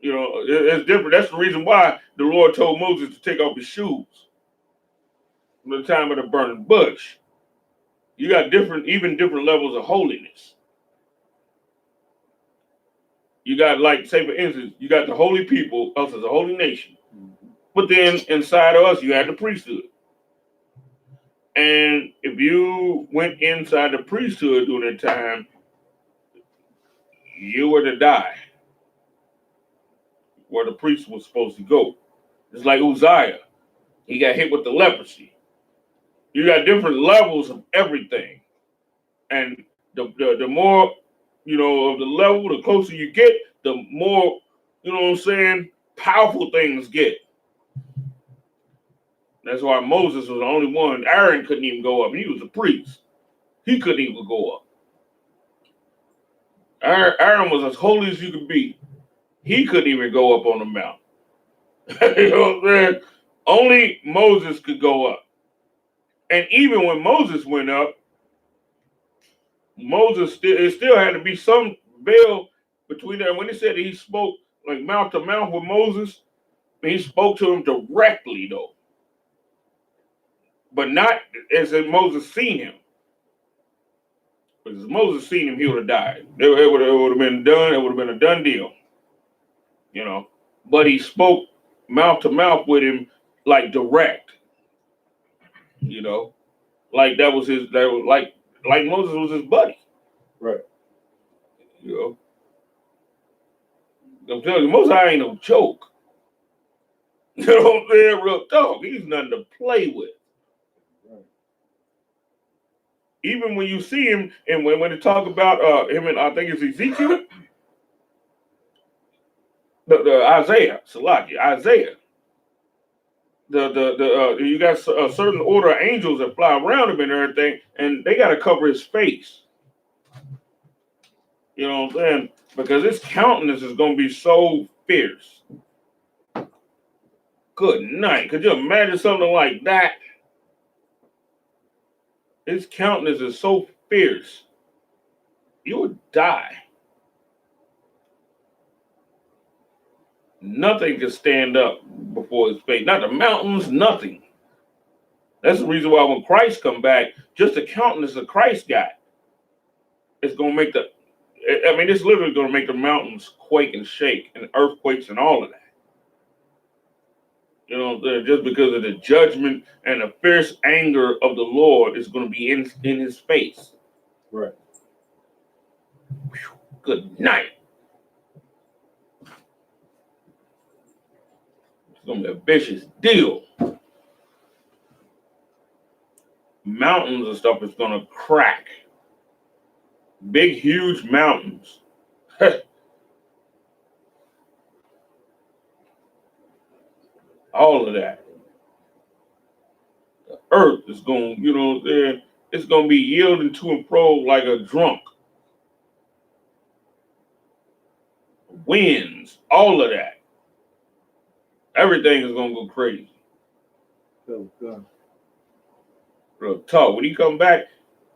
You know, it's different. That's the reason why the Lord told Moses to take off his shoes from the time of the burning bush. You got even different levels of holiness. You got, like, say for instance, you got the holy people, us as a holy nation. But then inside of us, you had the priesthood. And if you went inside the priesthood during that time, you were to die where the priest was supposed to go. It's like Uzziah. He got hit with the leprosy. You got different levels of everything. And the more, you know, of the level, the closer you get, the more, you know what I'm saying, powerful things get. That's why Moses was the only one. Aaron couldn't even go up. He was a priest. He couldn't even go up. Aaron was as holy as you could be. He couldn't even go up on the mount. You know what I'm saying? Only Moses could go up. And even when Moses went up, it still had to be some veil between them. When he said he spoke like mouth to mouth with Moses, he spoke to him directly though. But not as if Moses seen him. Because if Moses seen him, he would have died. It would have been done. It would have been a done deal. You know. But he spoke mouth to mouth with him like direct. You know. Like that was like Moses was his buddy. Right. You know. I'm telling you, Moses ain't no joke. You know what I'm saying? Real talk. He's nothing to play with. Right. Even when you see him, and when they talk about him, and I think it's Ezekiel, the Isaiah, Isaiah. You got a certain order of angels that fly around him and everything, and they got to cover his face. You know what I'm saying? Because his countenance is going to be so fierce. Good night. Could you imagine something like that? His countenance is so fierce. You would die. Nothing can stand up before his face. Not the mountains, nothing. That's the reason why when Christ come back, just the countenance of Christ got, it's going to make it's literally going to make the mountains quake and shake and earthquakes and all of that. You know, just because of the judgment and the fierce anger of the Lord is going to be in his face. Right. Whew, good night. It's going to be a vicious deal. Mountains and stuff is going to crack. Big, huge mountains. All of that. The earth is going, you know, it's going to be yielding to and fro like a drunk. Winds, all of that. Everything is going to go crazy. Real talk. When he come back,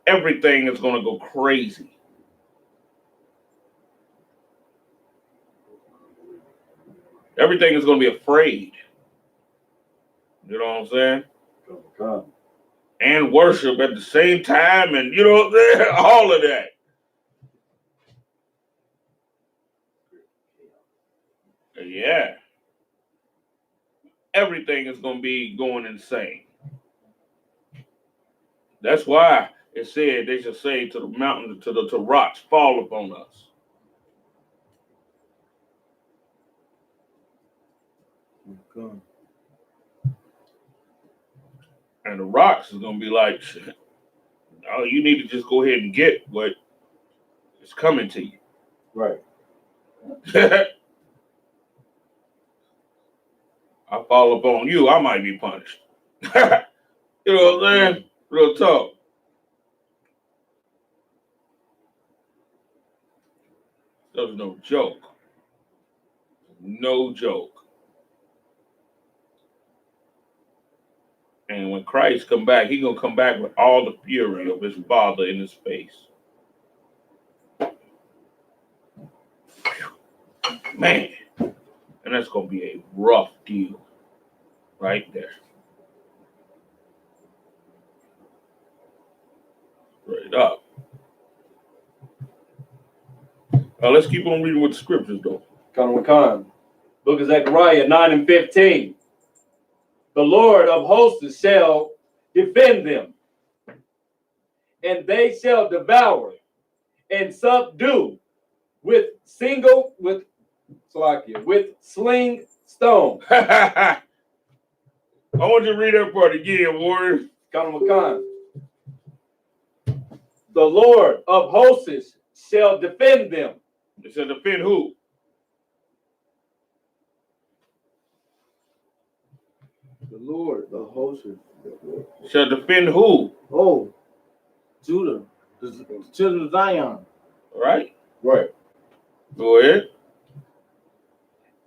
everything is going to go crazy. Everything is going to be afraid. You know what I'm saying? And worship at the same time, and you know what I'm saying? All of that. Yeah. Everything is going to be going insane. That's why it said they should say to the mountains, to rocks, fall upon us. Okay. And the rocks is going to be like, oh, you need to just go ahead and get what is coming to you. Right. I fall upon you, I might be punished. You know what I'm saying? Real talk. That was no joke. No joke. And when Christ come back, he gonna come back with all the fury of his Father in his face. Man, and that's gonna be a rough deal, right there. Straight up. Now let's keep on reading with the scriptures, though. Con. Book of Zechariah 9 and 15. The Lord of hosts shall defend them, and they shall devour and subdue with sling stone. I want you to read that part again, warrior. Con. The Lord of hosts shall defend them. It said defend who? The Lord, the host, Shall defend who? oh, Judah, the children of Zion. Right? Right. Go ahead.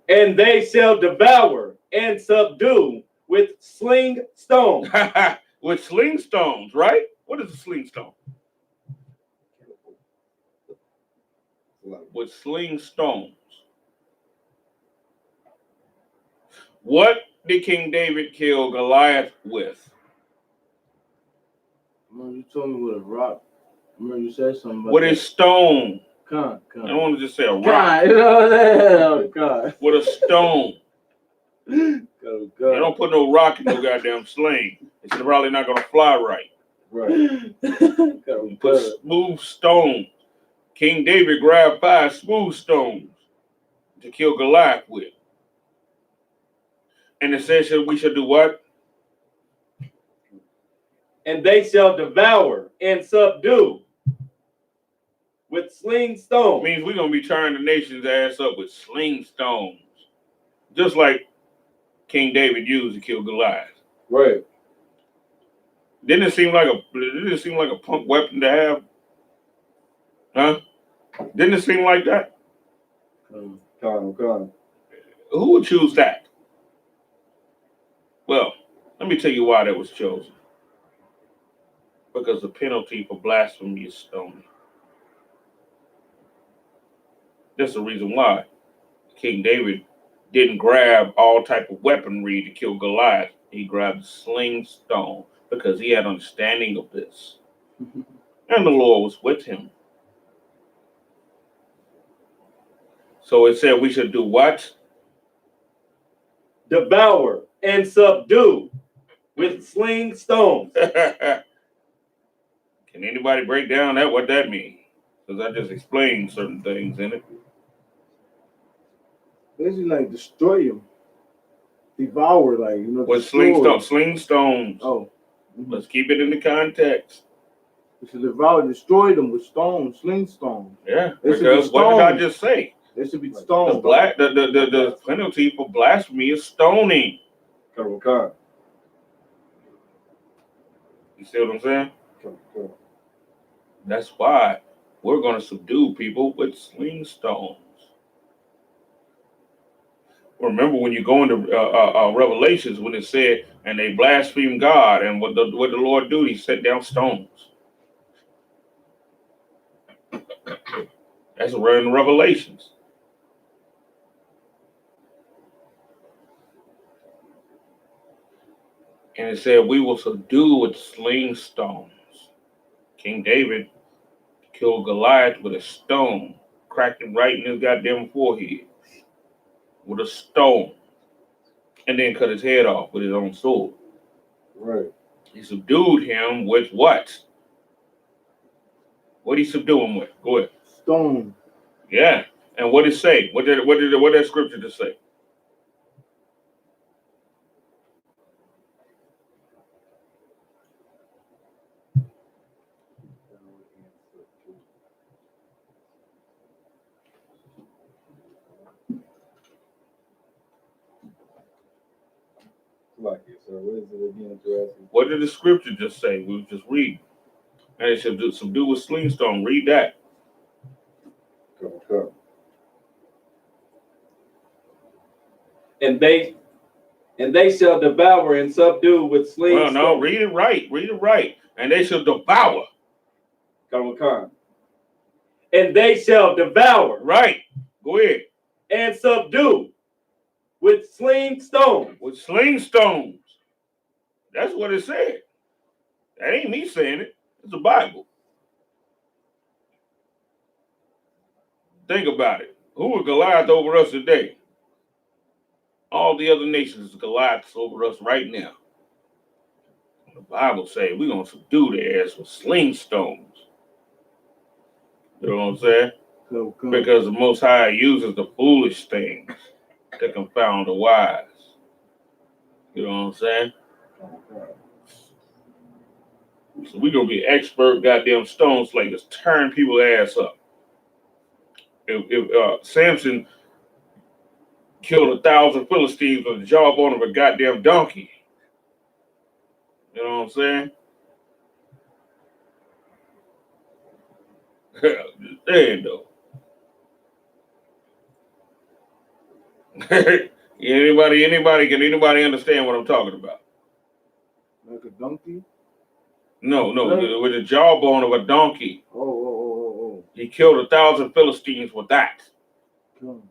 And they shall devour and subdue with sling stones. With sling stones, right? What is a sling stone? With sling stones. What did King David kill Goliath with? Remember you told me with a rock. Remember you said something about With that. a stone. Con. I don't want to just say a rock. God, you know that. God. With a stone. God. You don't put no rock in no goddamn sling. It's probably not gonna fly right. Right. You put smooth stones. King David grabbed 5 smooth stones to kill Goliath with. And it says we should do what? And they shall devour and subdue with sling stones. Means we're gonna be turning the nation's ass up with sling stones. Just like King David used to kill Goliath. Right. Didn't it seem like a punk weapon to have? Huh? Didn't it seem like that? Con. Who would choose that? Well, let me tell you why that was chosen. Because the penalty for blasphemy is stoning. That's the reason why King David didn't grab all type of weaponry to kill Goliath. He grabbed a sling stone because he had understanding of this. And the Lord was with him. So it said we should do what? Devour and subdue with sling stones. Can anybody break down what that means? Because I just explained certain things in it. Basically, like destroy him, devour, like With destroy. sling stones. Oh, Let's keep it in the context. we should devour, destroy them with stones, sling stones. Yeah, It should be because what did I stones. just say? They should be The stones. the penalty for blasphemy is stoning. Con. You see what I'm saying? Con. That's why we're going to subdue people with sling stones. Remember when you go into Revelations when it said, and they blaspheme God, and what the Lord do? He set down stones. That's in Revelations. And it said, we will subdue with sling stones. King David killed Goliath with a stone, cracked him right in his goddamn forehead with a stone, and then cut his head off with his own sword. Right. He subdued him with what? What did he subdue him with? Go ahead. Stone. Yeah. And what did it say? What did that scripture just say? Like it, sir. What is it again? Interesting. What did the scripture just say? We just read. And it should subdue with sling stone. Read that. Con. And they shall devour and subdue with sling stones. Well, no, read it right. Read it right. And they shall devour. Con. And they shall devour. Right. Go ahead. and subdue with sling stones. With sling stones. That's what it said. That ain't me saying it. It's the Bible. Think about it. Who is Goliath over us today? All the other nations is Goliaths over us right now. The Bible says we're going to subdue their ass with sling stones. You know what I'm saying? Come. Because the Most High uses the foolish things to confound the wise. You know what I'm saying? So we're going to be expert goddamn stone slayers, turn people's ass up. If Samson killed 1,000 Philistines with the jawbone of a goddamn donkey, you know what I'm saying? Just saying though. Can anybody understand what I'm talking about? Like a donkey? No, with the jawbone of a donkey. Oh. He killed 1,000 Philistines with that. Come.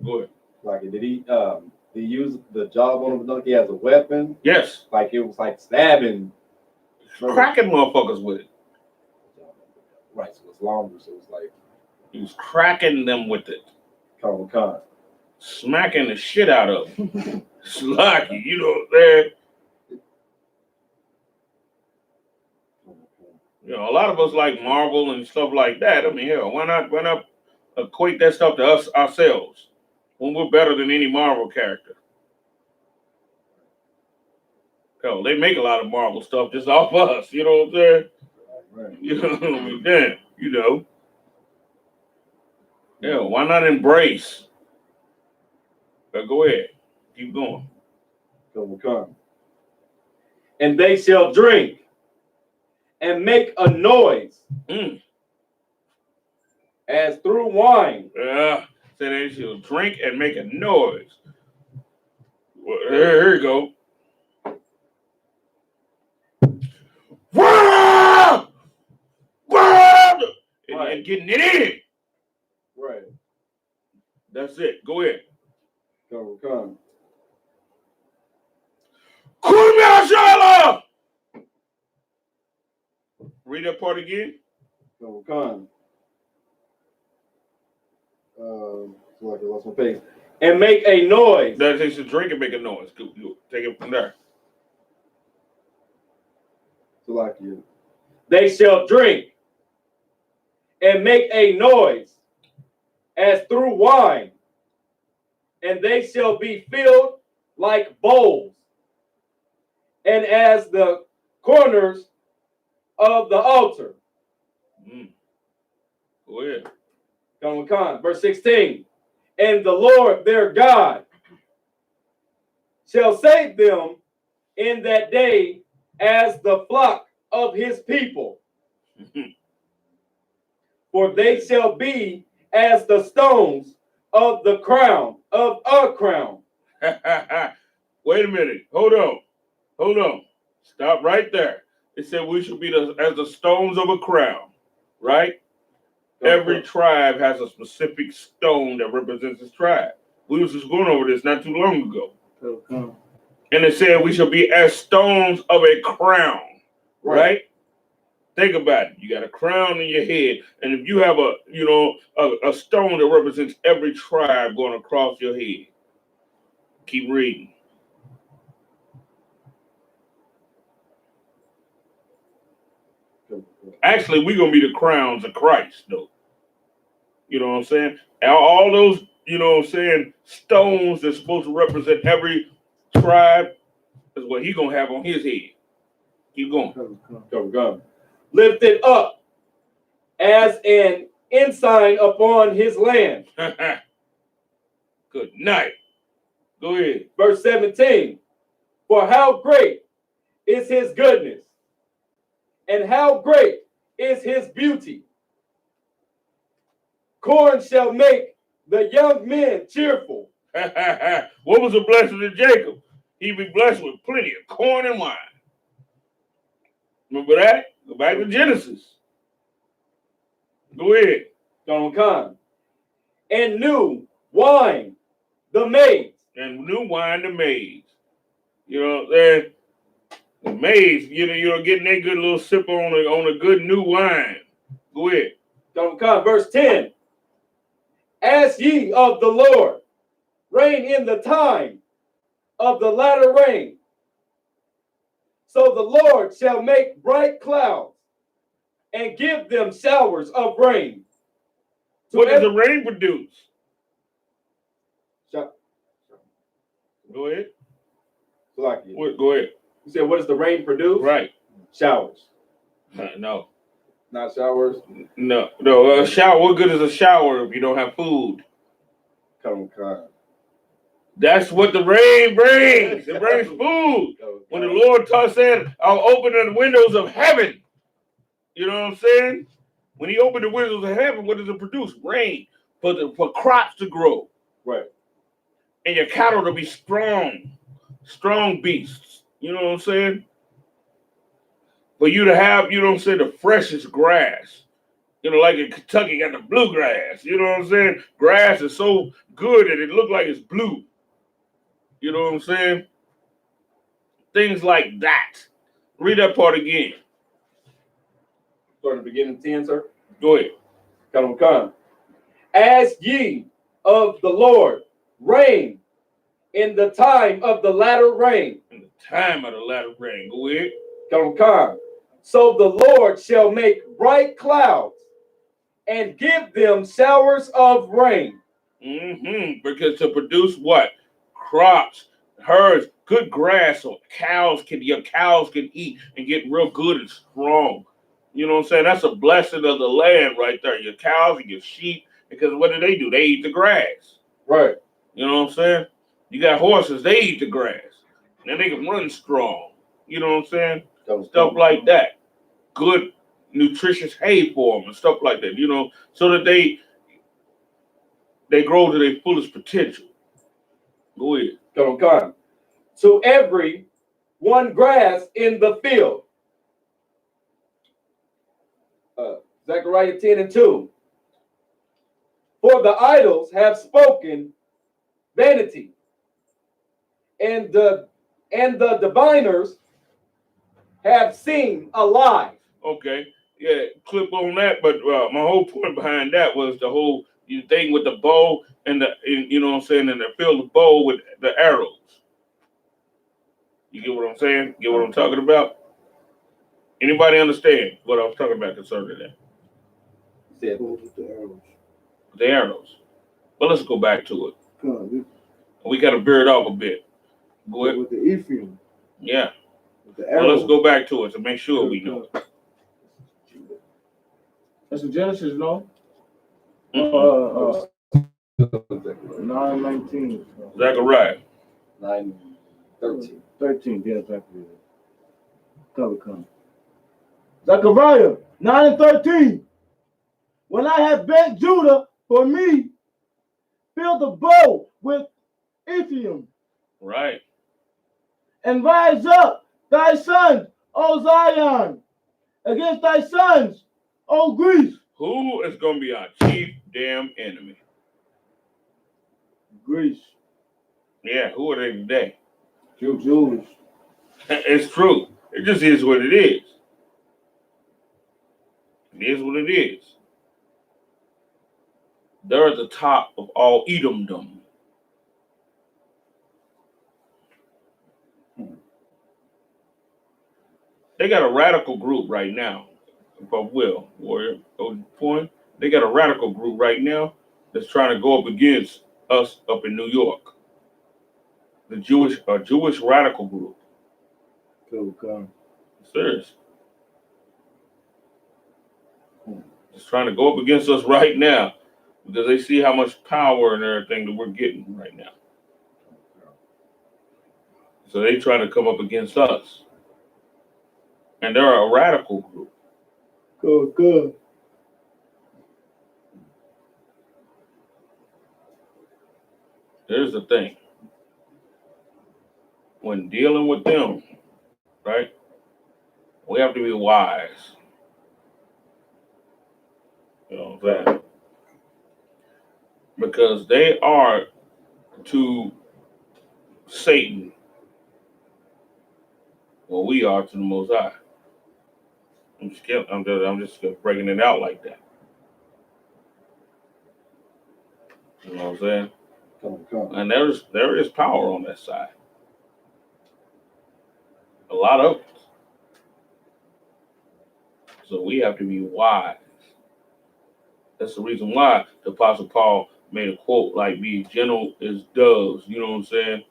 Go ahead. Like, did he use the jawbone of a donkey as a weapon? Yes. Like, it was like stabbing. Cracking motherfuckers with it. Right, so it's longer, so it's like. He was cracking them with it. Con. Smacking the shit out of them. Slocky, you know what I'm saying? You know, a lot of us like Marvel and stuff like that. I mean, hell, why not equate that stuff to us ourselves when we're better than any Marvel character? Hell, they make a lot of Marvel stuff just off us. You know what I'm saying? Right. You know what I mean? Damn, you know. Yeah, why not embrace? Go ahead, keep going. Con. And they shall drink and make a noise as through wine. So they shall drink and make a noise. Well, here you go. And getting it in. Right. That's it. Go ahead. Con. Shala! Read that part again. Con. So like I lost my page. And make a noise. That they should drink and make a noise. You take it from there. So like you. They shall drink and make a noise as through wine, and they shall be filled like bowls, and as the corners of the altar. Go ahead. Verse 16. And the Lord their God shall save them in that day as the flock of his people. For they shall be as the stones of the crown, of a crown. Wait a minute. Hold on. Stop right there. It said we should be as the stones of a crown, right? Every tribe has a specific stone that represents its tribe. We was just going over this not too long ago. And it said we shall be as stones of a crown, right? Think about it. You got a crown in your head, and if you have a stone that represents every tribe going across your head, keep reading. Actually, we're gonna be the crowns of Christ, though. You know what I'm saying? All those, you know what I'm saying, stones that's supposed to represent every tribe is what he's gonna have on his head. Keep going. Lifted up as an ensign upon his land. Good night. Go ahead. Verse 17. For how great is his goodness, and how great is his beauty. Corn shall make the young men cheerful. What was the blessing of Jacob? He'd be blessed with plenty of corn and wine. Remember that? Go back to Genesis. Go ahead. Con. And new wine, the maize. And new wine the maize. You know, the maize, getting that good little sip on a good new wine. Go ahead. Con. Verse 10. Ask ye of the Lord, rain in the time of the latter rain. So the Lord shall make bright clouds and give them showers of rain. What does the rain produce? Go ahead. Go ahead. You said, what does the rain produce? Right. Showers. No. Not showers. No. A shower. What good is a shower if you don't have food? Come. That's what the rain brings. It brings food. When the Lord said, I'll open the windows of heaven. You know what I'm saying? When he opened the windows of heaven, what does it produce? Rain for crops to grow. Right. And your cattle to be strong beasts. You know what I'm saying? For you to have, you know what I'm saying, the freshest grass. You know, like in Kentucky, got the bluegrass. You know what I'm saying? Grass is so good that it look like it's blue. You know what I'm saying? Things like that. Read that part again. Start at the beginning 10, sir. Go ahead. Come. Ask ye of the Lord rain in the time of the latter rain. In the time of the latter rain. Go ahead. Come. So the Lord shall make bright clouds and give them showers of rain. Because to produce what? Crops, herds, good grass, so your cows can eat and get real good and strong. You know what I'm saying? That's a blessing of the land right there. Your cows and your sheep, because what do? They eat the grass. Right. You know what I'm saying? You got horses, they eat the grass. And then they can run strong. You know what I'm saying? Stuff like that. Good, nutritious hay for them and stuff like that, you know, so that they grow to their fullest potential. Go ahead. Come. To every one grass in the field. Zechariah 10 and 2. For the idols have spoken vanity, and the diviners have seen a lie. Okay, yeah, clip on that. But my whole point behind that was the whole thing with the bow and you know what I'm saying, and they fill the bow with the arrows. You get what I'm saying? Get what I'm talking about? Anybody understand what I was talking about concerning that? Said with the arrows. The arrows. But let's go back to it. We got to veer it off a bit. Go ahead. With the Ephraim. Yeah. With the Well, arrows. let's go back to it to make sure we know. That's in Genesis, no? 9:19. Zechariah. 9:13. 13, yeah, exactly. Come. Zechariah 9 and 13. When I have bent Judah for me, fill the bow with Ephraim. Right. And rise up thy sons, O Zion, against thy sons, O Greece. Who is going to be our chief damn enemy? Greece. Yeah, who are they today? Jews. It's true. It just is what it is. It is what it is. They're at the top of all Edomdom. They got a radical group right now. If I will, warrior, point. They got a radical group right now that's trying to go up against us up in New York. The Jewish radical group. Serious. Just trying to go up against us right now because they see how much power and everything that we're getting right now. So they try to come up against us. And they're a radical group. Good. Here's the thing. When dealing with them, right, we have to be wise. You know what I'm saying? Because they are to Satan what we are to the Most High. I'm just breaking it out like that. You know what I'm saying? Come. And there is power on that side. A lot of it. So we have to be wise. That's the reason why the Apostle Paul made a quote like, "Be gentle as doves." You know what I'm saying?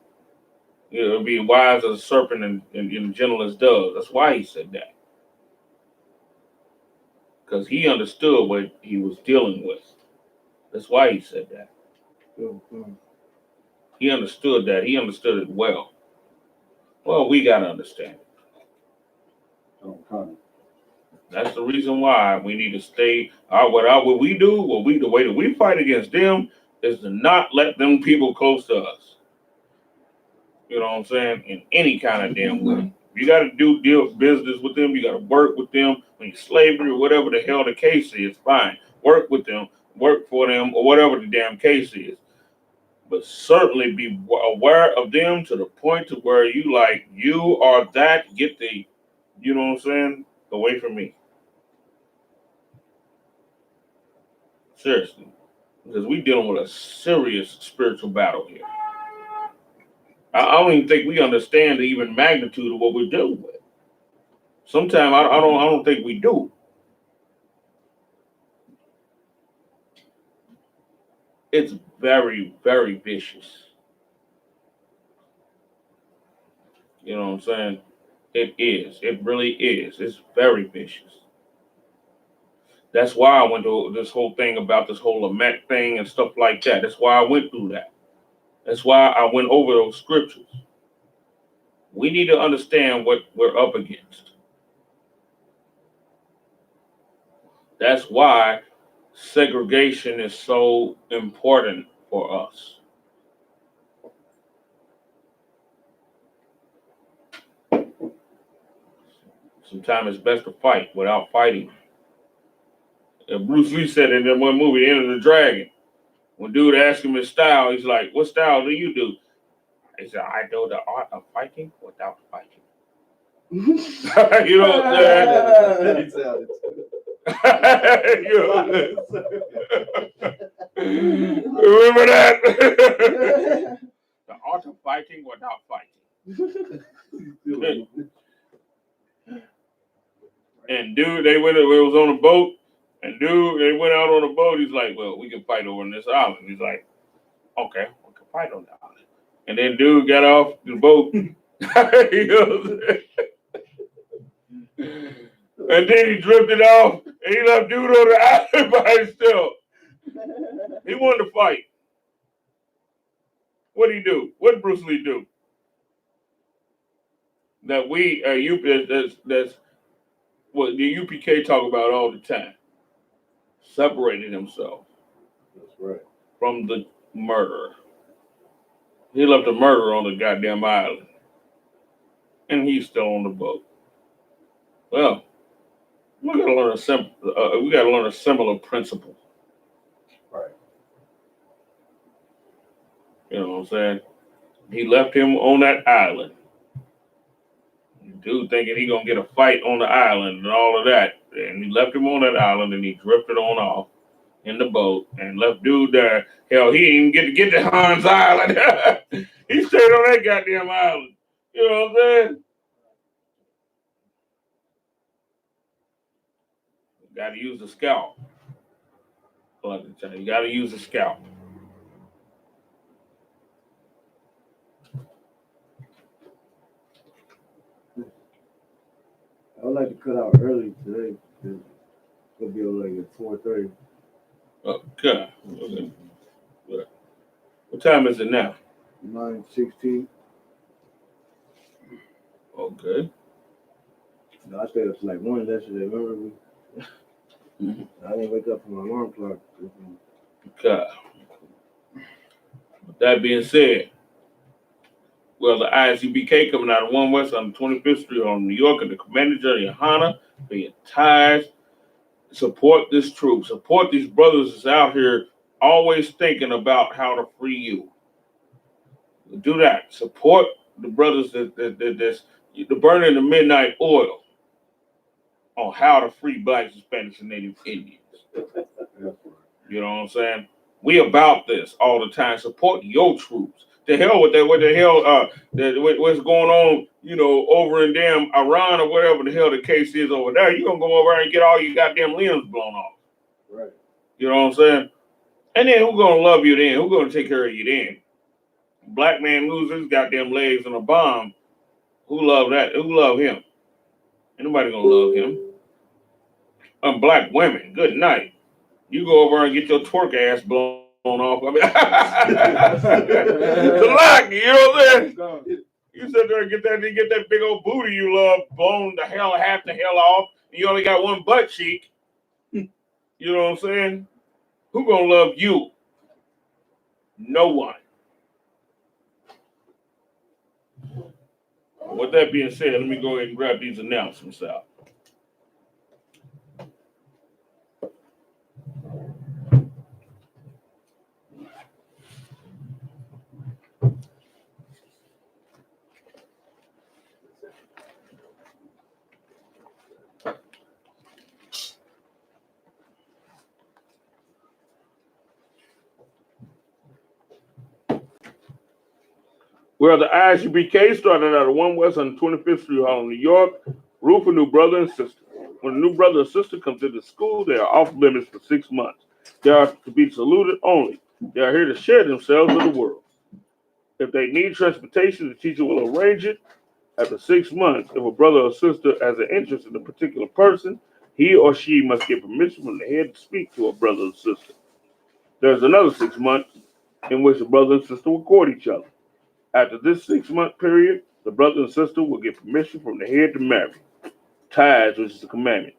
You know, be wise as a serpent and gentle as doves. That's why he said that. Because he understood what he was dealing with. That's why he said that. He understood that. He understood it well. Well, we got to understand it. Come. That's the reason why we need to stay. What we do, the way that we fight against them is to not let them people close to us. You know what I'm saying? In any kind of damn way. You got to deal business with them. You got to work with them. When you're slavery or whatever the hell the case is, fine. Work with them, work for them, or whatever the damn case is. But certainly be aware of them to the point to where you are that. Get the, you know what I'm saying, away from me. Seriously, because we dealing with a serious spiritual battle here. I don't even think we understand the even magnitude of what we're dealing with. Sometimes I don't think we do. It's very, very vicious. You know what I'm saying? It is. It really is. It's very vicious. That's why I went to this whole thing about this whole lament thing and stuff like that. That's why I went through that. That's why I went over those scriptures. We need to understand what we're up against. That's why segregation is so important for us. Sometimes it's best to fight without fighting. And Bruce Lee said in that one movie, Enter the Dragon, when dude asked him his style, he's like, "What style do you do?" He said, "I know the art of fighting without fighting." You know what I'm saying? Remember that? The art of fighting without fighting. And dude, it was on a boat, and dude, they went out on a boat. He's like, "Well, we can fight over on this island." He's like, "Okay, we can fight on the island." And then dude got off the boat. You know, and then he drifted off, and he left dude on the island by himself. He wanted to fight. What did he do? What did Bruce Lee do? That that's what the UPK talk about all the time. Separated himself. That's right. From the murderer. He left the murderer on the goddamn island. And he's still on the boat. Well, we gotta learn a similar principle. Right. You know what I'm saying? He left him on that island. Dude thinking he gonna get a fight on the island and all of that. And he left him on that island and he drifted on off in the boat and left dude there. Hell, he didn't even get to Hans Island. He stayed on that goddamn island. You know what I'm saying? Got to use the scalp. You got to use the scalp. I would like to cut out early today. It'll be like at 4:30. Okay. What time is it now? 9:16. Okay. No, I stayed up to like 1 yesterday. Remember I didn't wake up from my alarm clock. Okay. With that being said, well, the ISUPK coming out of 1 West on 25th Street on New York and the Commander GEN.YAHANNA, paying tithes, Support this troop. Support these brothers that's out here always thinking about how to free you. Do that. Support the brothers that's burning the midnight oil on how to free blacks, Hispanics, and Native Indians. You know what I'm saying? We about this all the time. Support your troops. The hell with that. What the hell? What's going on? You know, over in damn Iran or whatever the hell the case is over there. You gonna go over there and get all your goddamn limbs blown off. Right. You know what I'm saying? And then who gonna love you then? Who gonna take care of you then? Black man loses his goddamn legs in a bomb. Who love that? Who love him? Ain't nobody gonna love him. Black women. Good night. You go over and get your twerk ass blown off. I mean, the lock, you know what I'm saying? You sit there and get that big old booty you love blown the hell, half the hell off, and you only got one butt cheek. You know what I'm saying? Who gonna love you? No one. With that being said, let me go ahead and grab these announcements out. Well, the I.S.U.P.K started out at 1 West on 25th Street, Harlem, New York. Rule for new brother and sister. When a new brother or sister comes into school, they are off limits for 6 months. They are to be saluted only. They are here to share themselves with the world. If they need transportation, the teacher will arrange it. After 6 months, if a brother or sister has an interest in a particular person, he or she must get permission from the head to speak to a brother or sister. There's another 6 months in which the brother and sister will court each other. After this 6 month period, the brother and sister will get permission from the head to marry. Tithes, which is a commandment.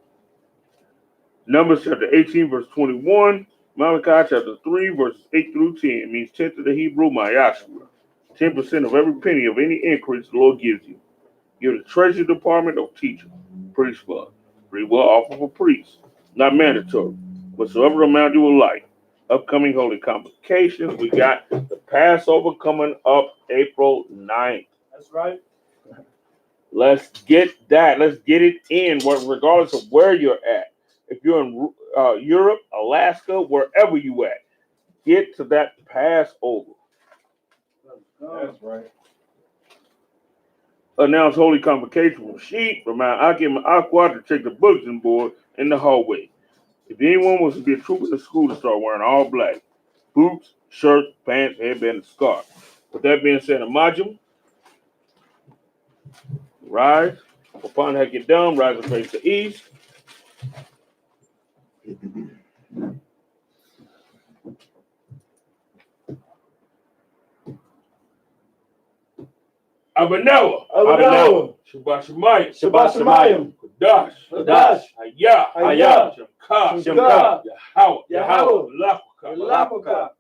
Numbers chapter 18, verse 21. Malachi chapter 3, verses 8 through 10 means 10th of the Hebrew Mayashua. 10% of every penny of any increase the Lord gives you. Give the treasury department or teacher, priest fund. Free will offer for priests. Not mandatory. Whatsoever amount you will like. Upcoming holy convocations. We got the Passover coming up April 9th. That's right. Let's get that. Let's get it in, regardless of where you're at. If you're in Europe, Alaska, wherever you at, get to that Passover. That's right. Announce holy convocation from sheep. Remind Akim and Aqua to check the bulletin board in the hallway. If anyone wants to be a trooper in the school, to start wearing all black. Boots, shirt, pants, headband, and scarf. With that being said, Imagine, rise. Upon that get down, rise and face the east. Abanawa. Shabbat Shemayim. Shabbat Shemayim. Kadash. Kadash. Hayah. Hayah. Shemka. Shemka. Yahweh. Yahweh. Lapuka. Lapuka.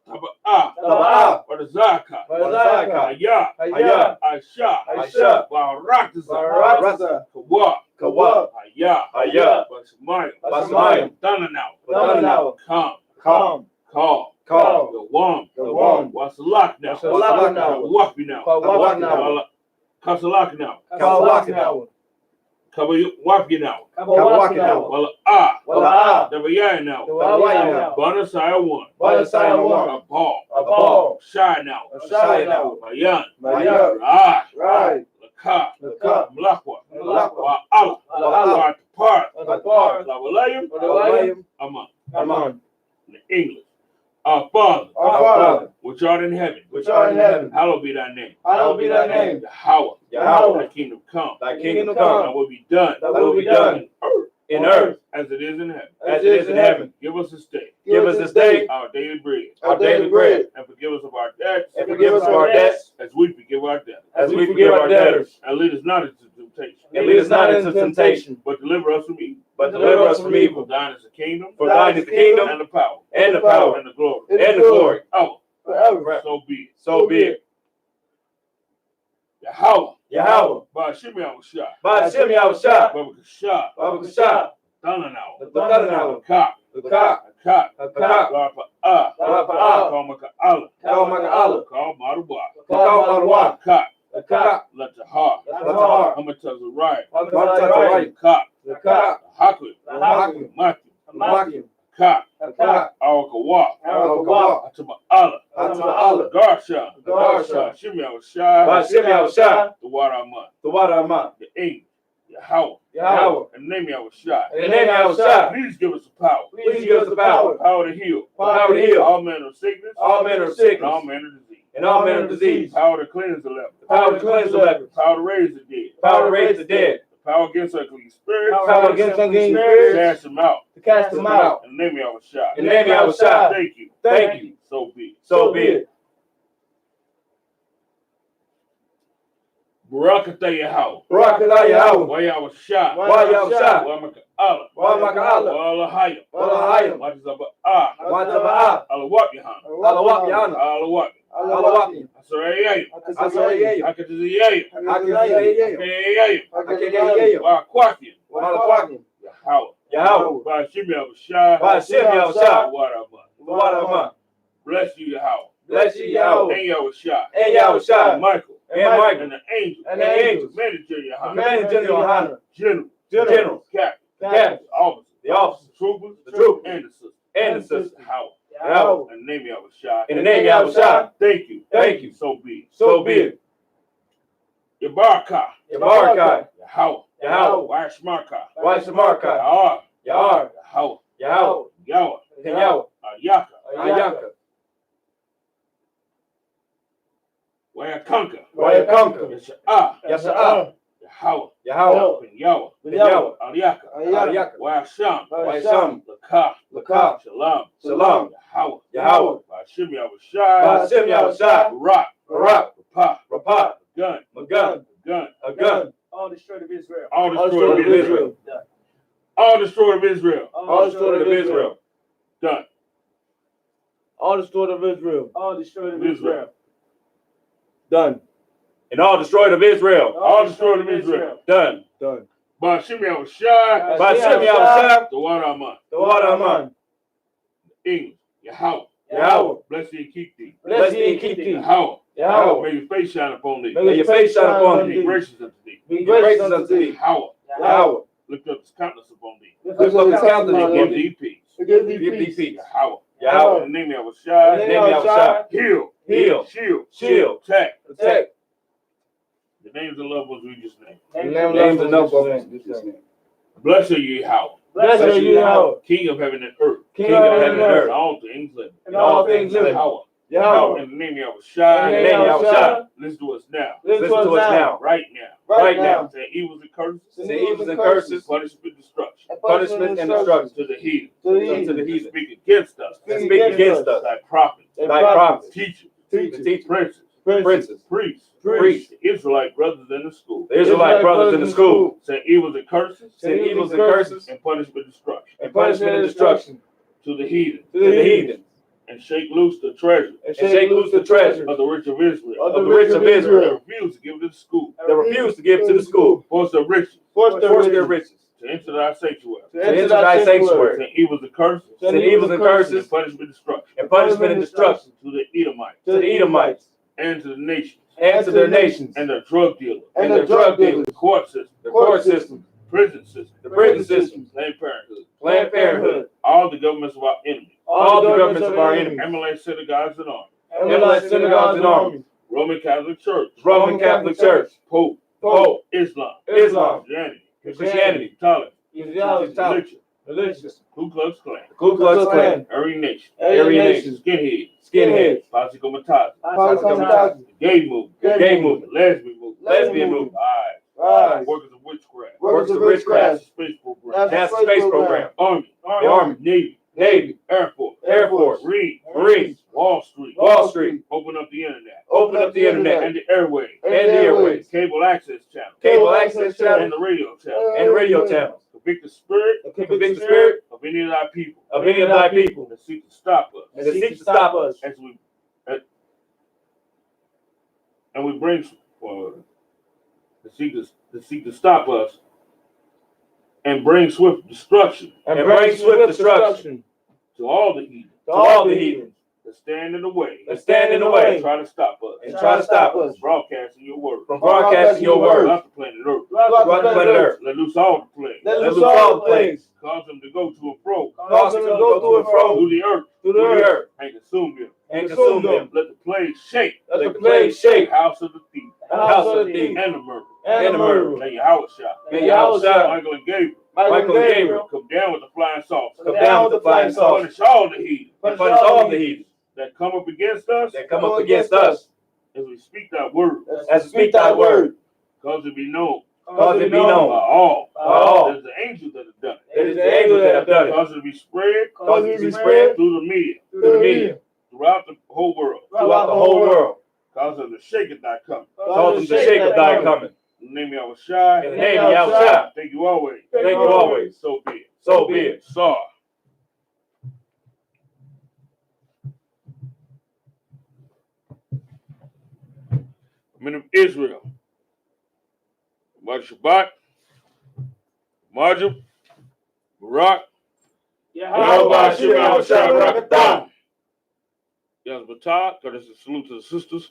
Taba'ah. Taba'ah. Barzaka. Barzaka. Hayah. Hayah. Aisha. Aisha. Barakza. Barakza. Kawah. Kawah. Hayah. Hayah. Bashemayim. Bashemayim. Dananau. Dananau. Come. Come. Call. Call. Gawam. Gawam. Wasalak now. Wasalak now. Wafi now. Kawak now. Kasalak now. Kawak now. Kawafi now. Kawak now. Wala'ah. Wala'ah. Dabayah now. Dabayah now. Banasaya one. Banasaya one. Abal. Abal. Shai now. Shai now. Mayan. Mayan. Ra'ah. Right. Lakah. Lakah. Mlakwa. Mlakwa. Wa'ala. Wa'ala. Wa'atapar. Wa'atapar. Lawalayim. Lawalayim. Aman. Aman. In English. Our Father. Our Father. Which art in heaven. Which art in heaven. Hallowed be thy name. Hallowed be thy name. Yahweh. Yahweh. Thy kingdom come. Thy kingdom Thy come. will be done. Thy will be done. In On earth. As it is in heaven. As it is in heaven. Give us this day. Give us this day Our daily bread. our daily bread. And forgive us of our debts. And forgive us of our debts. As we forgive our debtors. As we forgive our debtors. And lead us not into temptation. And lead us not into temptation. But deliver us from evil. But deliver us from For evil. thine is the kingdom. For thine is the kingdom. And the power. And the power. And the glory. And the glory. Oh. Forever. So be it. So be it. Yahweh. Yahweh. By Shimei Shah. By Hashem Yahushua. Baba Kashah. Baba Kashah. Tananawa. Tananawa. Ka. Ka. Ka. Ka. Lapa A. Lapa A. Kamaka Allah. Kamaka Allah. Ka Maruba. Ka Marwa. Ka. Ka. Latahar. Latahar. Hamatazarai. Hamatazarai. Ka. Ka. Haku. Haku. Maki. Maki. Ka. Ka. Awakawa. Awakawa. Atama Allah. Atama Allah. Garsha. Garsha. Shimmy Awashai. Bashimi Awashai. The Waraman. The Waraman. The angel. Yahweh. Yahweh. And the name Awashai. In the name of Awashai. Please give us the power. Please give us the power. Power to heal. Power to heal. All manner of sickness. All manner of And sickness. all manner of disease. And all manner of disease. Power to cleanse the leper. Power to cleanse the lepers. Power to raise the dead. Power to raise the dead. Power against unclean spirits. Power against unclean spirits. Cast them out. To cast them out. In the name of Awashai. In the name of Awashai. Thank you. Thank you. So be it. So be it. Barakatah Yahweh. Barakatah Yahweh. Wayawashai. Wayawashai. Wamaka Allah. Wamaka Allah. Walahayim. Walahayim. Watazaba'ah. Watazaba'ah. Alawap-Yahanna. Alawap-Yahanna. Alawap. Alawap. Asra'ayim. Asra'ayim. Hakataziyayim. Hakataziyayim. Hakataziyayim. Hakataziyayim. Wa'akwakiyim. Wa'akwakiyim. Yahweh. Yahweh. Ba'ashim Yahweh. Ba'ashim Yahweh. Waraman. Waraman. Bless you, Yahweh. Bless you, Yahweh. And Yahweh. And Yahweh. Michael. And Michael. And the angels. And the angels. Manager Yohanna. Manager Yohanna. Generals. Captains. Officers. The officers. Troopers. The troopers. And the sisters. And the sisters. Yahweh. Yahweh. In the name of Yahweh. In the name of Yahweh. Thank you. Thank you. So be it. So be it. Yabaraka. Yabaraka. Yahweh. Yahweh. Washmarka. Washmarka. Yahweh. Yahweh. Yahweh. Yahweh. Yahweh. Yahweh. Ayaka. Ayaka. Wayakanka. Wayakanka. Yasha'ah. Yasha'ah. Yahweh. Yahweh. Ben Yahweh. Yahweh. Ayaka. Ayaka. Washam. Washam. Lakah. Lakah. Shalom. Shalom. Yahweh. Yahweh. Bashim Yahushai. Bashim Yahushai. Barak. Barak. Rapah. Rapah. Gun. A gun. Gun. A gun. All destroyed of Israel. All destroyed of Israel. All destroyed of Israel. All destroyed of Israel. Done. All destroyed of Israel. All destroyed of Israel. Done. And all destroyed of Israel. All destroyed of Israel. Done. Done. Bashim Yahushai. Bashim Yahushai. The Waraman. The Waraman. English. Yahweh. Yahweh. Bless thee and keep thee. Bless thee and keep thee. Yahweh. Yahweh. May your face shine upon thee. May your face shine upon Be thee. gracious unto thee. Be gracious unto thee. Yahweh. Yahweh. Lift up his countenance upon thee. Lift up his countenance Give upon thee thee. peace. Give thee peace. Yahweh. Yahweh. In the name of In the Yahushai. name of Yahushai. Heal. Heal. Shield. Shield. Protect. Protect. The names of loved ones we just named. In the name of the Blessed are you, Yahweh. Blessed are you, Yahweh. King of heaven and earth. King of heaven and earth. All things living. And all things living. Yahweh. Yahweh. In the name of Yahushai. In the name of Yahushai. Listen to us now. Listen to us now. Right now. Right now. Say evils and curses. Say evils and curses. Punishment and destruction. Punishment and destruction. To the heathen. To the heathen. To the heathen. Speak against us. Speak against us. Thy prophets. Thy prophets. Teachers. Teachers. Princes. Princes. Priests. Priests. The Israelite brothers in the school. The Israelite brothers in the school. Say evils and curses. Say evils and curses. And punishment and destruction. And punishment and destruction. To the heathen. To the heathen. And shake loose the treasure. And shake loose the treasure Of the rich of Israel. of the rich of That Israel. refuse to give to the school. That refuse to give to the school. Force their riches. Force their riches. To enter thy sanctuary. To enter thy sanctuary. Say evils and curses. Say evils and And curses. punishment and destruction. And punishment and destruction. To the Edomites. To the Edomites. And to the nations. And to their nations. And the drug dealers. And the drug dealers. The court system. The court system. Prison system. The prison system. Planned Parenthood. Planned Parenthood. All the governments of our enemies. All the governments of our enemies. Amalek synagogues and armies. Emelite synagogues and armies. Roman Catholic Church. Roman Catholic Church. Pope. Pope. Islam. Islam. Christianity. Christianity. Catholic. Religion. Religion. Ku Klux Klan. Ku Klux Klan. Aryan Nation. Aryan Nation. Skinhead. Skinheads. Posse Comitatus. Comitatus. Gay movement. Gay movement. Lesbian movement. Lesbian movement. Alright. Workers of witchcraft. Workers of witchcraft. NASA space program. NASA space program. Army. The Army. Navy. Navy. Air Force. Air Force. Marines. Wall Street. Wall Street. Open up the internet. Open up the internet. And the airways. And the airways. Cable access channel. Cable access channel. And the radio channel. And radio channels. Convict the spirit. Convict the spirit of any of thy people. of any of thy people. That seek to stop us. And that seek to stop us. As we and we bring to seek to stop us and bring swift destruction and bring swift destruction to all the heathen to all the heathens that stand in the way that stand in the way and try to stop us and try to stop us broadcasting your word from broadcasting your word throughout the planet Earth. throughout the planet Earth. Let loose all the plagues. Let loose all the plagues. Cause them to go to and fro Cause them to go to and fro through the earth through the earth and consume them. and consume them. Let the plagues shake Let the plagues shake the house of the thief the house of the thief and the murderer. and the murderer. May Yahweh Shah, May Yahweh Shah, Michael and Gabriel Michael and Gabriel come down with the flying saucer. come down with the flying saucer. Punish all the heathen Punish all the heathens that come up against us that come up against us as we speak thy word. as we speak thy word. Cause it be known Cause it be by known all. by all. There's the angels that have done it. It is the angels that have done it. Cause it to be spread Cause it to be spread through the media, through the media throughout the whole world. throughout the whole world. Cause them to shake at thy coming. Cause them to shake at thy coming. In the name of Yahweh Shai. In the name of Yahweh Shai. Thank you always. Thank you always. So be it. So be it. Saw. Men of Israel. Shabbat, Majib, Barak, Yahweh Shabbat, Yazbatah, God is a salute to the sisters.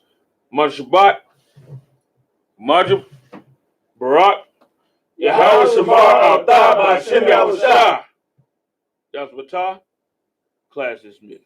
Shabbat, Majib, Barak, Yahweh Shabbat, Al-Tab, Hashem Yahushua. Yazbatah, class dismissed.